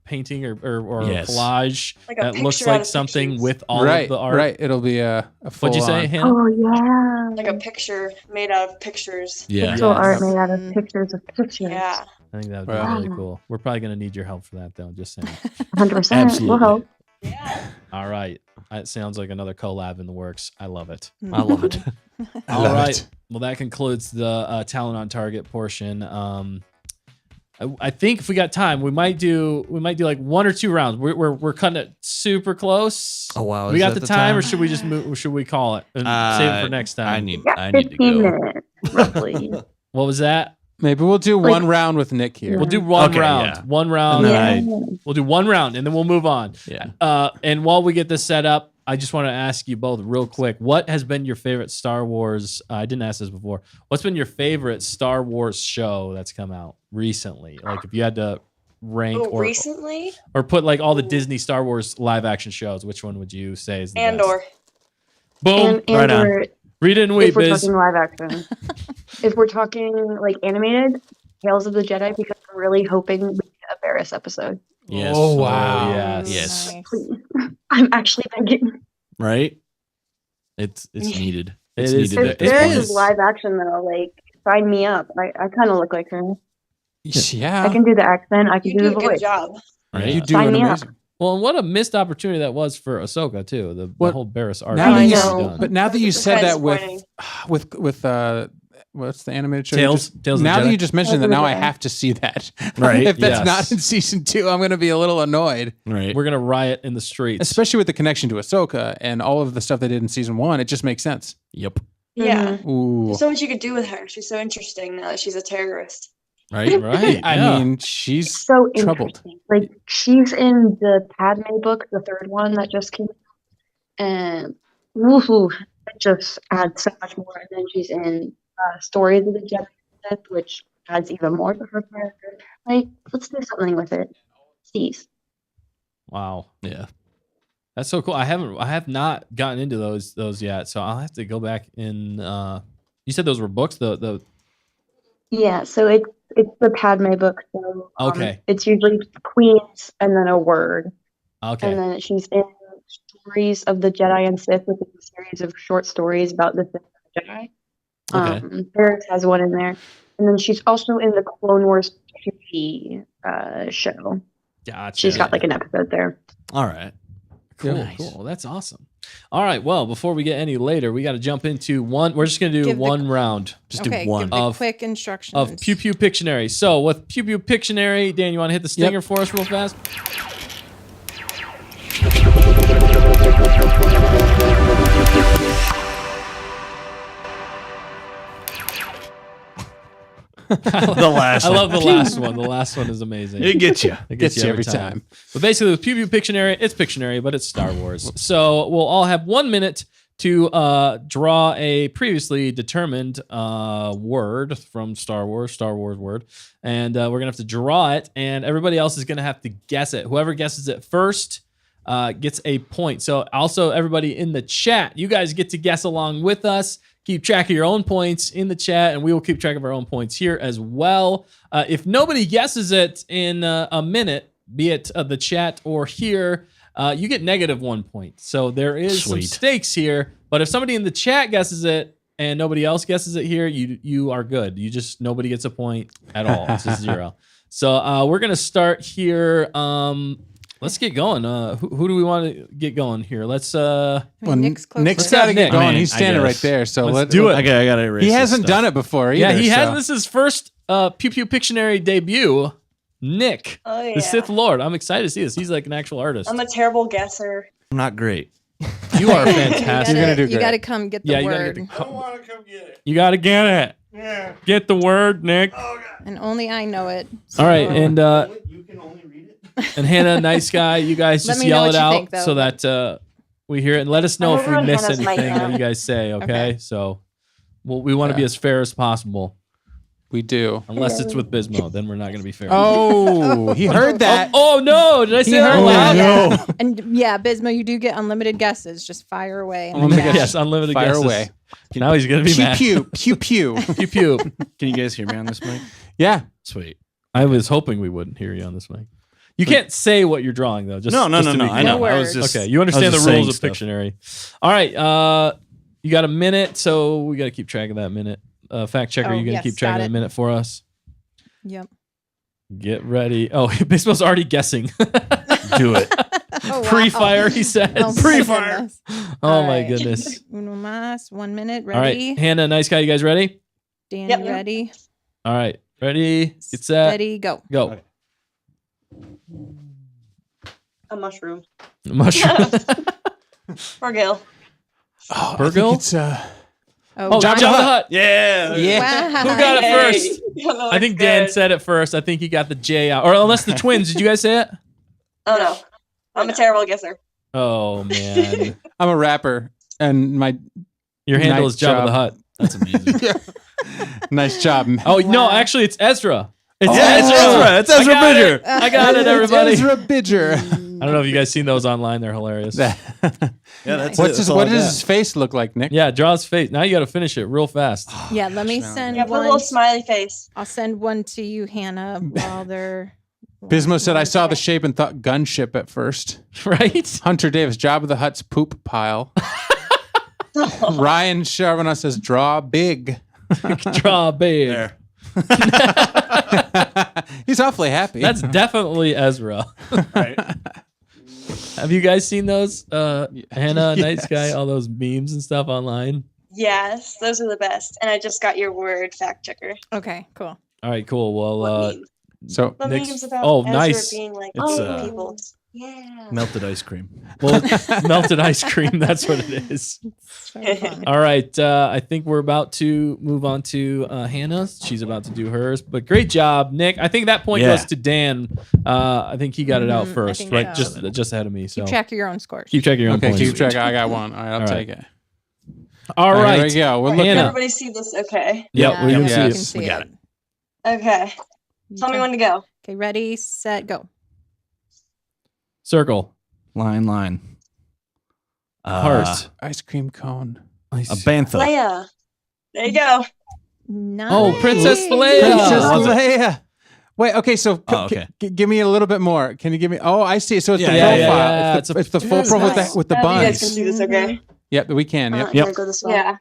painting or Yes. a collage Like a that looks picture out like of something pictures. with all right, of the art. right. It'll be a full What'd you say, on. Hannah? Oh yeah. Like a picture made out of pictures. Yeah. Pixel Yes. art made out of Mm. pictures of pictures. Yeah. I think that would be Wow. really cool. We're probably gonna need your help for that, though. Just saying. 100%. Absolutely. We'll help. Yeah. All right. It sounds like another collab in the works. I love it. I love it. I All love right. it. Well, that concludes the talent on target portion. I think if we got time, we might do like one or two rounds. We're cutting it super close. Oh wow. we is got that the time, time? or should we just move? Or should we call it and save it for next time? I need Yeah, to 15 go. minutes, roughly. What was that? Maybe we'll do Like- one round with Nick here. We'll do one Okay, round. yeah. One round. And yeah. then We'll do one round, and then we'll move on. Yeah. And while we get this set up, I just want to ask you both real quick. What has been your favorite Star Wars? I didn't ask this before. What's been your favorite Star Wars show that's come out recently? Like if you had to rank Oh, or recently? or put like all the Disney Star Wars live action shows, which one would you say is the best? Andor. Boom. And Right on. we're- Read it and if wait, we're Biz. talking live action. If we're talking like animated, Tales of the Jedi, because I'm really hoping we get a Varys episode. Yes. Oh, wow. yes. Yes. Nice. Please. I'm actually begging. Right. It's needed. It It's is. needed If at this there point. is live action though, like sign me up. I kind of look like her. Yeah, I can do the accent. I can You do do the a good voice. job. Right. you do Sign an me up. amazing. Well, and what a missed opportunity that was for Ahsoka too. The What- whole Barris arc. Now that you- done. But now that you It's said kinda that disappointing. with what's the animated show? Tales of the Now that Jedi? you just mentioned that, Tales of now the I Jedi. have to see that. Right, if that's yes. not in season 2, I'm going to be a little annoyed. Right. We're gonna riot in the streets. Especially with the connection to Ahsoka and all of the stuff they did in season 1. It just makes sense. Yep. Yeah. Ooh. There's so much you could do with her. She's so interesting now that she's a terrorist. Right. right. I yeah. mean, she's So troubled. interesting. Like she's in the Padme book, the third one that just came, and woohoo, it just adds so much more. And then she's in Stories of the Jedi, which adds even more to her character. Like, let's do something with it. Please. Wow. Yeah. That's so cool. I have not gotten into those yet, so I'll have to go back in. You said those were books. The Yeah, so it's the Padme book. So Okay. it's usually queens and then a word, okay. and then she's in Stories of the Jedi and Sith, which is a series of short stories about the Sith and the Jedi. Okay. Paris has one in there. And then she's also in the Clone Wars TV show. Gotcha. She's got like an episode there. All right. Cool, Nice. cool. That's awesome. All right. Well, before we get any later, we got to jump into one. We're just going to do Give the- one round Just Okay, do one. give the Of- quick instructions. of Pew Pew Pictionary. So with Pew Pew Pictionary, Dan, you want to hit the stinger for us real fast? The last I one. love the last one. The last one is amazing. It gets you. It Gets you every time. But basically, with Pew Pew Pictionary, it's Pictionary, but it's Star Wars. So we'll all have 1 minute to draw a previously determined word from Star Wars word. And we're going to have to draw it, and everybody else is going to have to guess it. Whoever guesses it first gets a point. So also, everybody in the chat, you guys get to guess along with us. Keep track of your own points in the chat, and we will keep track of our own points here as well. If nobody guesses it in a minute, be it the chat or here, you get -1 point. So there is some Sweet. stakes here. But if somebody in the chat guesses it and nobody else guesses it here, you are good. Nobody gets a point at all. It's just 0. So we're gonna start here. Let's get going. Who do we want to get going here? Let's I mean, Nick's close. Nick's Let's got to have get Nick. going. I mean, He's I standing right guess. there. So Let's let's do it. I gotta erase He this hasn't stuff. done it before either. Yeah, he has. so- This is his first Pew Pew Pictionary debut. Nick, Oh yeah. the Sith Lord. I'm excited to see this. He's like an actual artist. I'm a terrible guesser. I'm not great. You are You fantastic. You're gonna do You great. got to come get the Yeah, you gotta word. get the. I don't want to come get it. You gotta get it. Yeah. Get the word, Nick. Oh, God. And only I know it. All right, So- and You can only read it. and Hannah, nice guy. You guys Let just me know yell what it you out think, though. so that we hear it, and let us know if we Everyone miss has mic anything that now. you guys say. Okay, Okay. so we want to be Yeah. as fair as possible, We do. unless it's with Bismo. Then we're not going to be fair. Oh, he heard that. Oh no! Did I say that heard out that. loud? And yeah, Bismo, you do get unlimited guesses. Just fire away. and Unlimited back. guesses. Yes, unlimited Fire guesses. away. Now he's gonna be Pew mad. pew pew pew. Pew pew. Can you guys hear me on this mic? Yeah. Sweet. I was hoping we wouldn't hear you on this mic. You can't say what you're drawing though. Just No. just to be I clear. know. No I was words. just Okay, you understand I the was rules of just saying Pictionary. All right, you got a minute, so we got to keep track of that minute. Fact checker, Oh, you gonna yes, keep track got of the it. minute for us? Yep. Get ready. Oh, Bismo's already guessing. stuff. Do it. Oh, wow. Pre-fire, he says. Oh, my Pre-fire. goodness. Oh All my right. goodness. Uno más. 1 minute. All right, Ready? Hannah, nice guy. You guys ready? Dan, Yep. you ready? All right, ready? Get set. Ready? Go. Go. Okay. A mushroom. Mushroom. Or Gil. Oh, Virgo? I think it's Oh, Jabba Jabba the the Hutt. Hutt. Yeah. Yeah. Wow. Who got it Hey. first? That I think looks Dan good. said it first. I think he got the J out. Or unless the twins. Did you guys say it? Oh no. I'm a terrible guesser. Oh, man. I'm a rapper, and my Your handle Nice is Jabba job. the Hutt. That's amazing. nice job. Oh, no, Wow. actually, it's Ezra. It's Yeah, it's Ezra. It's Ezra I got Bridger. it. I got it, It's everybody. Ezra Bridger. I don't know if you guys seen those online. They're hilarious. Yeah, that's What's his, all what I does got. his face look like, Nick? Yeah, draw his face. Now you got to finish it real fast. Yeah, let me Gosh, send Yeah, put a one. little smiley face. I'll send one to you, Hannah, while they're. Bismo said, I saw the shape and thought gunship at first. Right? Hunter Davis, Jabba the Hutt's poop pile. Ryan Charbonneau says, draw big. Draw big. There. He's awfully happy. That's definitely Ezra. Right. Have you guys seen those? Hannah, Night Sky, Yes. all those memes and stuff online? Yes, those are the best. And I just got your word fact checker. Okay, cool. All right, cool. Well, What memes? so What Nick's- memes about oh, Ezra nice. being like, It's, oh, people. Yeah. Melted ice cream. well, melted ice cream. That's what it is. It's very fun. All right. I think we're about to move on to Hannah. She's about to do hers. But great job, Nick. I think that point Yeah. goes to Dan. I think he got it out Mhm, I first, think right? so. Just ahead of me. So Keep track of your own scores. keep track of your own okay, points. keep track. I got one. All right, I'll All take right. it. All Here right. we go. We're Can looking Hannah. everybody see this okay? Yep, we can yeah, see yeah. it. We got it. Okay. Tell me when to go. Okay, ready, set, go. Circle. Line. Heart. ice cream cone. A bantha. Leia. There you go. Nice. Oh, Princess Leia. Princess Was it? Leia. Wait, okay, so Oh, okay. give me a little bit more. Can you give me? Oh, I see. So it's Yeah, the yeah, profile. yeah. It's the full profile with the You guys can buns. do this, okay? Yep, we can. Yep. I'm Yep. gonna go this way. Yeah.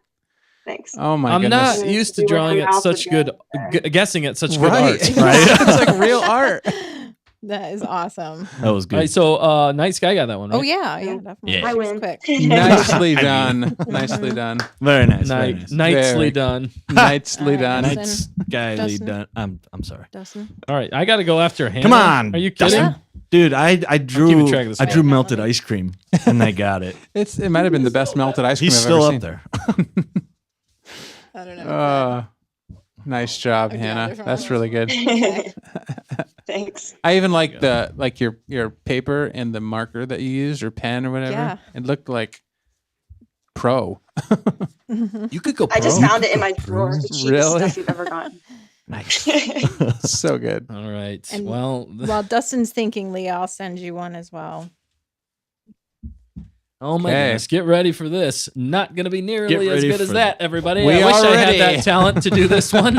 Thanks. Oh my I'm goodness. not used to See where drawing my at mouth such would good, go. guessing at such good Right. art. Right? It's like real art. That is awesome. That was All good. right, so Night Sky got that one, right? Oh yeah, definitely. Yeah. I She was win. quick. Nicely I mean- done. Nicely done. Very nice. Very nice. Nicely Very. done. Nicely All right, done. Dustin. Nice guyly Dustin. done. I'm sorry. Dustin. All right, I got to go after Hannah. Come on. Are you kidding? Dustin. Dude, I drew keeping track of this I one. drew melted ice cream and they got it. It might have been the best melted ice cream He's I've still ever up seen. there. I don't know. Nice job, Okay, Hannah. there's one. That's really good. Thanks. I even like your paper and the marker that you used or pen or whatever. Yeah. It looked like pro. You could go. I just pro. found it in my drawer. The cheapest Really? stuff you've ever gotten. Nice. So good. All right. And well, while Dustin's thinking, Leah, I'll send you one as well. oh my Okay. goodness, get ready for this. Not going to be nearly Get as ready good as for that, everybody. We I wish are I had ready. that talent to do this one.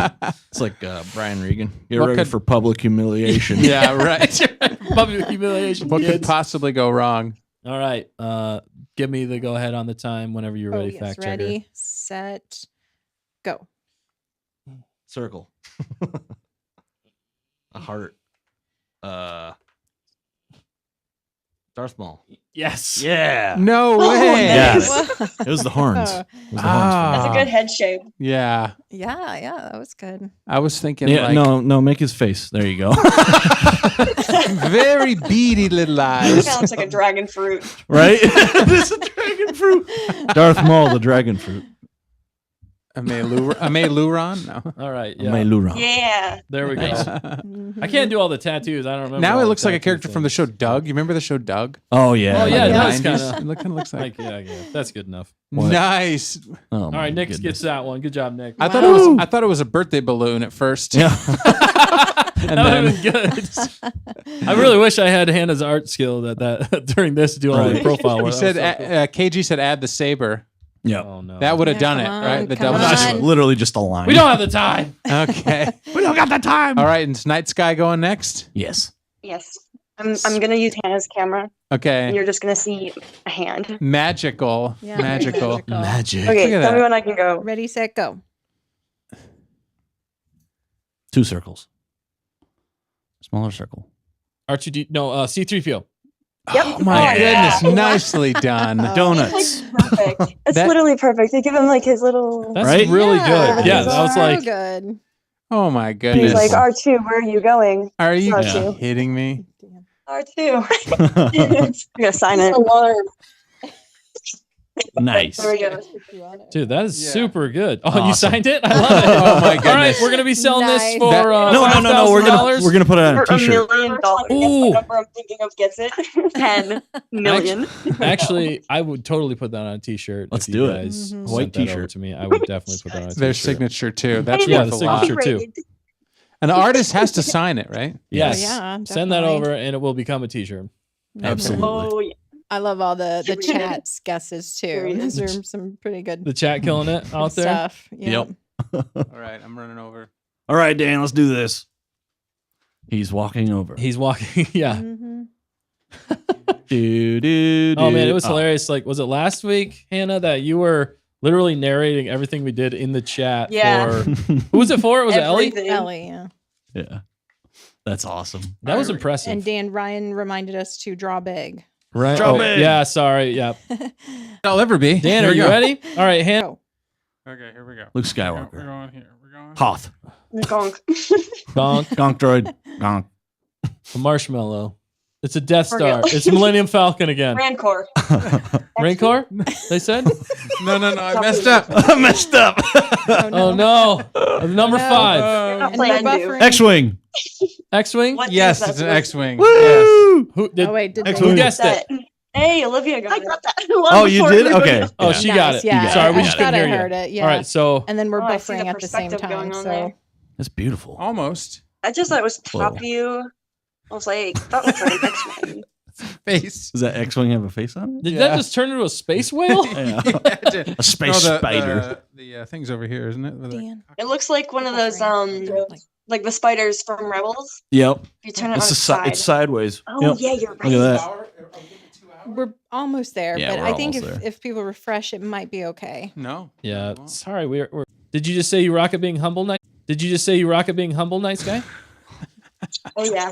It's like Brian Regan. Get What ready could- for public humiliation. Yeah, right. Public humiliation, What could kids. possibly go wrong? All right. Give me the go ahead on the time whenever you're ready, yes, fact checker. ready, set, go. Circle. A heart. Darth Maul. Yes. Yeah. No Oh, way. nice. Yes. It was the horns. Oh. It was the That's a Ah. good head shape. Yeah. Yeah, that was good. I was thinking Yeah, like no, make his face. There you go. very beady little That eyes. looks like a dragon fruit. Right? It's a dragon fruit. Darth Maul, the dragon fruit. Luron? No. All right. Yeah. Melura. Yeah. There we go. Nice. I can't do all the tattoos. I don't remember. Now all it the looks like a tattoo character from the things. show Doug. You remember the show Doug? Oh yeah. Oh, yeah, Like it the does 90s? kinda. It kind of looks like. Yeah. That's good enough. What? Nice. Oh, All my right, Nick goodness. gets that one. Good job, Nick. I thought it was a birthday balloon at first. Yeah. That would have been good. I really wish I had Hannah's art skill that during this to do all the Right. profile work. He said KG said add the saber. Yeah. Oh no. That would have Yeah, done it, come on, right? The come double. on. That's literally just a line. we don't have the time. Okay. We don't got the time. All right, and it's Night Sky going next. Yes. Yes. I'm gonna use Hannah's camera, and Okay. you're just gonna see a hand. Magical. Yeah, Magical. Magic. Okay, Look at tell me that. when I can go. Ready, set, go. 2 circles. Smaller circle. R2D. No. C3PO. Yep. Oh my yeah. goodness! Nicely done. Donuts. It's like perfect. It's That- literally perfect. They give him like his little. That's Right? really Yeah, good. Yeah, that was so like. good. Oh my He's goodness! like, R2, where are you going? Are you R2. kidding me? R2. I'm gonna sign it. Nice. There we go. Dude, that is Yeah. super good. Oh, you Awesome. signed it? I love it. Oh my All right, goodness. we're gonna be selling this Nice. for That- No. We're $5,000. gonna put it on a For $1 T-shirt. million. Guess Ooh. what number I'm thinking of gets it? 10 million. Actually, I would totally put that on a T-shirt. Let's if you do it. guys Mhm. sent White that over T-shirt. to me. I would definitely put that on a T-shirt. Their signature too. That's Yeah, worth the a lot. signature too. An artist has to sign it, right? Yes. Yeah, Send that definitely. over, and it will become a T-shirt. Absolutely. Oh, yeah. I love all the Should we- chat's guesses too. Should we- Those are some pretty good The chat killing it out there. stuff. Yep. All right, I'm running over. All right, Dan, let's do this. He's walking over. He's walking. Yeah. Mhm. Oh man, it was hilarious. Like, was it last week, Hannah, that you were literally narrating everything we did in the chat? Yeah. For, who was it for? Was it Ellie? Everything. Ellie, yeah. Yeah. That's awesome. That was impressive. And Dan Ryan reminded us to draw big. right? Draw Oh, big. yeah. Sorry. Yeah. I'll ever be. Dan, Here are we you go. ready? All right, Hannah. Go. Okay, here we go. Luke We're Skywalker. going here. We're going. Hoth. Gonk. Gonk. Gonk droid. Gonk. A marshmallow. It's a Death Star. Forget. It's Millennium Falcon again. Rancor. Rancor? They said? No, I messed up. I messed up. Oh no. Number No. 5. Not And playing no do. buffering. X-Wing. X-Wing? What Yes, is that it's an supposed X-wing. Woo! Who did? Oh wait, did X- they? Who to be? guessed it? Hey, Olivia got it. Oh, you did? Okay. Oh, Yeah. she got Nice, it. yeah. Sorry, we I just thought couldn't I hear heard you. it. Yeah. All right, so And then we're Oh, I see the buffering at the same perspective time. going on So there. That's beautiful. Almost. I just thought it was Whoa. top view. I was like, that looks like X-Men. Face. Does that X-Wing have a face on it? did Yeah. that just turn into a space whale? Yeah. A A space spider. The thing's over here, isn't it? With the- Dan. It looks like one of those Buffering. Like, like the spiders from Rebels. Yep. If you turn it on It's its side. it's sideways. Oh Yep. yeah, you're right. Look at that. We're almost there, Yeah, but we're I think almost there. if people refresh, it might be okay. No. Yeah. Sorry, we're. Did you just say you rock at being humble, Night? Did you just say you rock at being humble, Night Guy? Oh yeah.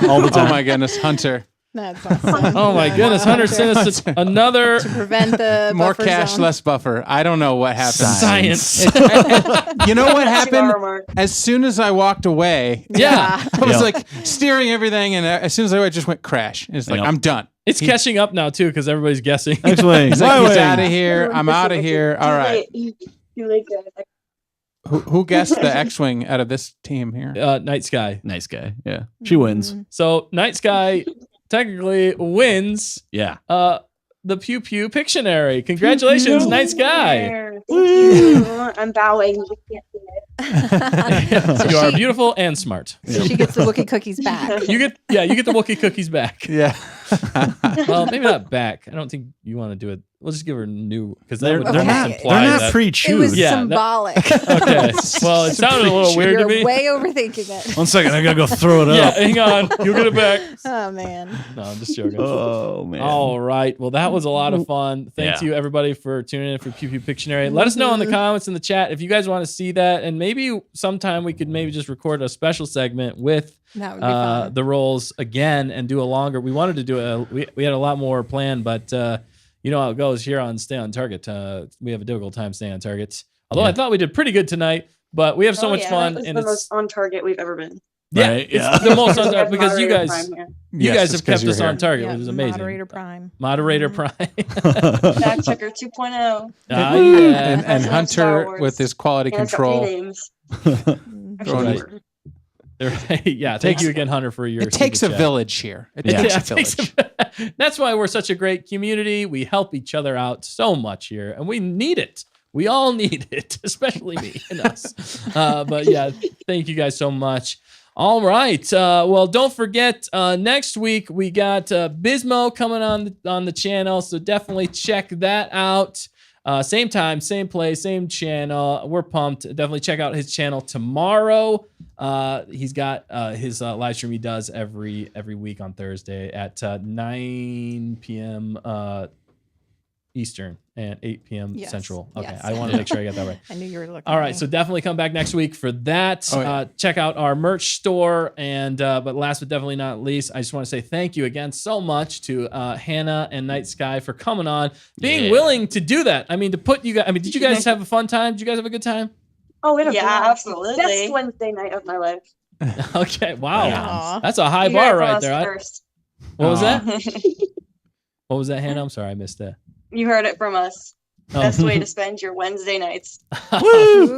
All the time. Oh my goodness, Hunter. That's awesome. Oh my goodness, Hunter sent us another to prevent the More buffer cash, zone. less buffer. I don't know what happened. science. You know what happened? 2 hour mark. As soon as I walked away, Yeah. I was Yeah. like steering everything, and as soon as I just went crash. It's like Yep. I'm done. It's catching up now too because everybody's guessing. X-Wing. He's like, he's Y-Wing. out of here. I'm out of here. All right. Too late, guys. Who guessed the X-wing out of this team here? Night Sky. Nice guy. Yeah. She wins. So Night Sky technically wins Yeah. the Pew Pew Pictionary. Congratulations, Night Sky. Thank you. I'm bowing. You can't see it. So You are she- beautiful and smart. So she gets the Wookiee cookies back. You get the Wookiee cookies back. Yeah. Well, maybe not back. I don't think you want to do it. We'll just give her new because They're, that would they're almost not. imply They're not that. It pre-chewed. was Yeah, that- symbolic. Okay. Well, it sounded a little weird to You're me. way overthinking it. 1 second. I gotta go throw it Yeah, up. hang on. You'll get it back. Oh man. No, I'm just joking. Oh man. All right. Well, that was a lot of fun. Thank Yeah. you, everybody, for tuning in for Pew Pew Pictionary. Let us know in the comments in the chat if you guys want to see that, and maybe sometime we could maybe just record a special segment with That would be fun. the roles again and do a longer. We wanted to do we had a lot more planned, but you know how it goes here on Stay on Target. We have a difficult time staying on target. Although I thought we did pretty good tonight, but we have so much fun, That was and the it's most on target we've ever been. yeah, Right, it's yeah. the most on target We because have you moderator guys. prime here. You Yes, guys it's have 'cause kept you're us on here. target, Yeah, which is amazing. Moderator Prime. Moderator Mhm. Prime. Fact checker 2.0. Ah, yeah. And That's Star Hunter Wars. with his quality And it's got 3 control. names. Mhm. Actually, Right. 4. Yeah, thank you again, Hunter, for your. It takes a super chat. village here. It Yeah, takes a it takes village. That's why we're such a great community. We help each other out so much here, and we need it. We all need it, especially me and us. But yeah, thank you guys so much. All right. Well, don't forget, next week we got Bismo coming on the channel, so definitely check that out. Same time, same place, same channel. We're pumped. Definitely check out his channel tomorrow. He's got his live stream he does every week on Thursday at 9 p.m. Eastern and 8 p.m. Yes. Central. Okay, Yes. I want to make sure I got that right. I knew you were looking. All at right, me. so definitely come back next week for that. Oh, yeah. Check out our merch store, and but last but definitely not least, I just want to say thank you again so much to Hannah and Night Sky for coming on, being willing to do that. I mean, to put you guys. I mean, did you guys have a fun time? Did you guys have a good time? Oh, we had a Yeah, blast. absolutely. Best Wednesday night of my life. Okay, wow, Aw. that's a high You heard bar it from right us there. first. What was Aw. that? What was that, Hannah? I'm sorry, I missed that. You heard it from us. Oh. Best way to spend your Wednesday nights. All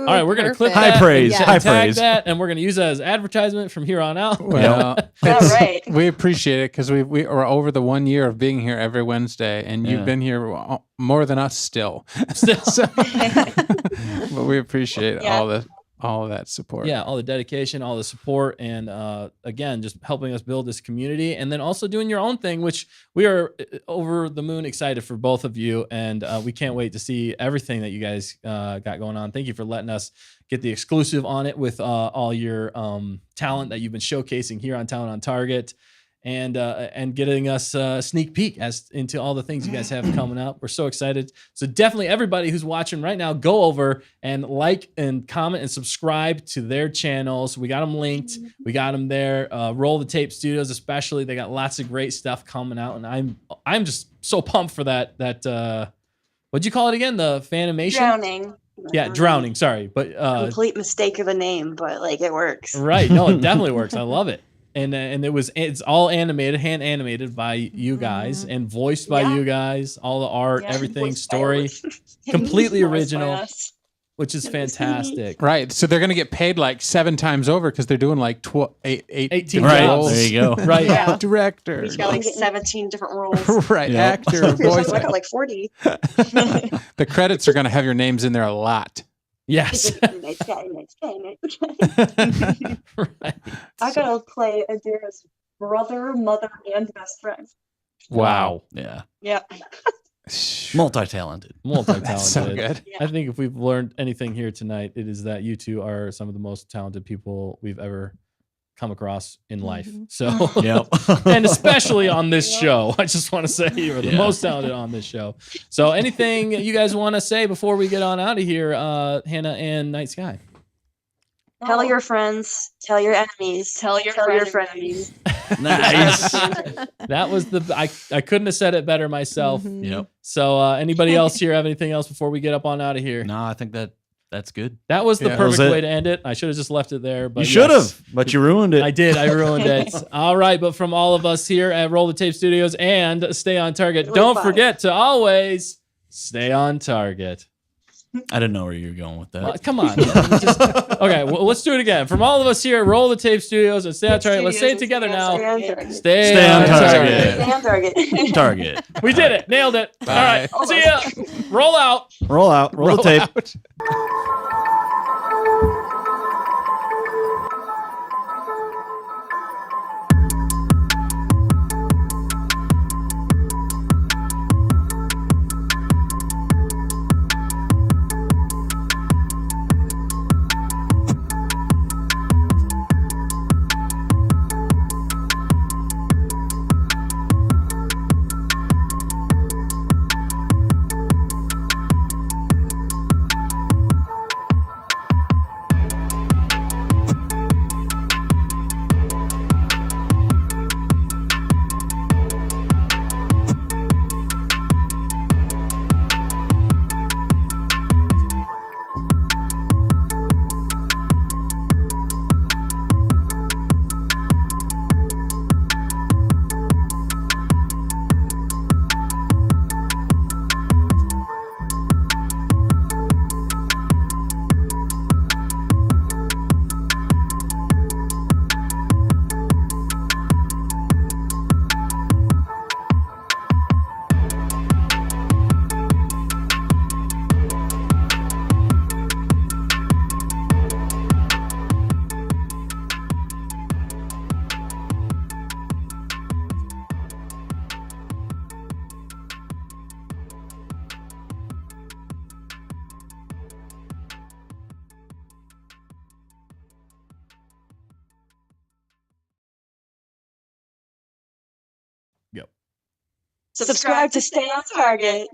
right, we're gonna clip Perfect. that. High praise, and high tag praise. that, and we're gonna use that as advertisement from here on out. Well, All it's- right. we appreciate it because we are over the 1 year of being here every Wednesday, and Yeah. you've been here more than us still. Still. But we appreciate Yeah. all of that support. Yeah, all the dedication, all the support, and again, just helping us build this community, and then also doing your own thing, which we are over the moon excited for both of you, and we can't wait to see everything that you guys got going on. Thank you for letting us get the exclusive on it with all your talent that you've been showcasing here on Talent on Target. And getting us a sneak peek as into all the things you guys have coming up. We're so excited. So definitely everybody who's watching right now, go over and like and comment and subscribe to their channels. We got them linked. We got them there. Roll the Tape Studios, especially. They got lots of great stuff coming out, and I'm just so pumped for that. What'd you call it again? The Fanimation? Drowning. Yeah, drowning. Sorry, but Complete mistake of a name, but like it works. right. No, it definitely works. I love it. And it's all animated, hand animated by you guys and voiced by Yeah. you guys. All the art, Yeah, everything, voiced by story, us. completely Voiced by original, us. which is fantastic. Right. So they're going to get paid like 7 times over because they're doing like 18 18 Right. jobs. There you go. Right. Yeah. Director. He's got like 17 different roles. Right. Yeah. Actor, You're voice. talking about like 40. The credits are going to have your names in there a lot. Yes. Nice guy, nice guy, nice guy. Right. I gotta play Adira's brother, mother, and best friend. Wow. Yeah. Yeah. Multi-talented. multi-talented. So good. I think if we've learned anything here tonight, it is that you two are some of the most talented people we've ever come across in life. So, Yep. and especially on this show, I just want to say you are the most talented on this show. So, anything you guys want to say before we get on out of here, Hannah and Night Sky? Tell your friends. Tell your enemies. Tell your frenemies. Nice. That was I couldn't have said it better myself. Yep. So, anybody else here have anything else before we get up on out of here? No, I think that's good. That was the Yeah. perfect That was it. way to end it. I should have just left it there. But You should have, yes. but you ruined it. I did. I ruined it. All right. But from all of us here at Roll the Tape Studios and Stay on Target, don't Bye. forget to always stay on target. I didn't know where you were going with that. Well, come on. Okay. Well, let's do it again. From all of us here at Roll the Tape Studios and Stay on Target, let's say it together now. Stay on target. Stay Stay on on target. target. Stay on target. Target. We did it. Nailed it. All right. Bye. See ya. Roll out. Roll out. Roll the tape. out. Subscribe to Stay on Target.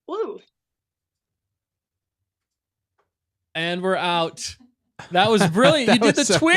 Woo. And we're out. That was brilliant. You That did the was so twin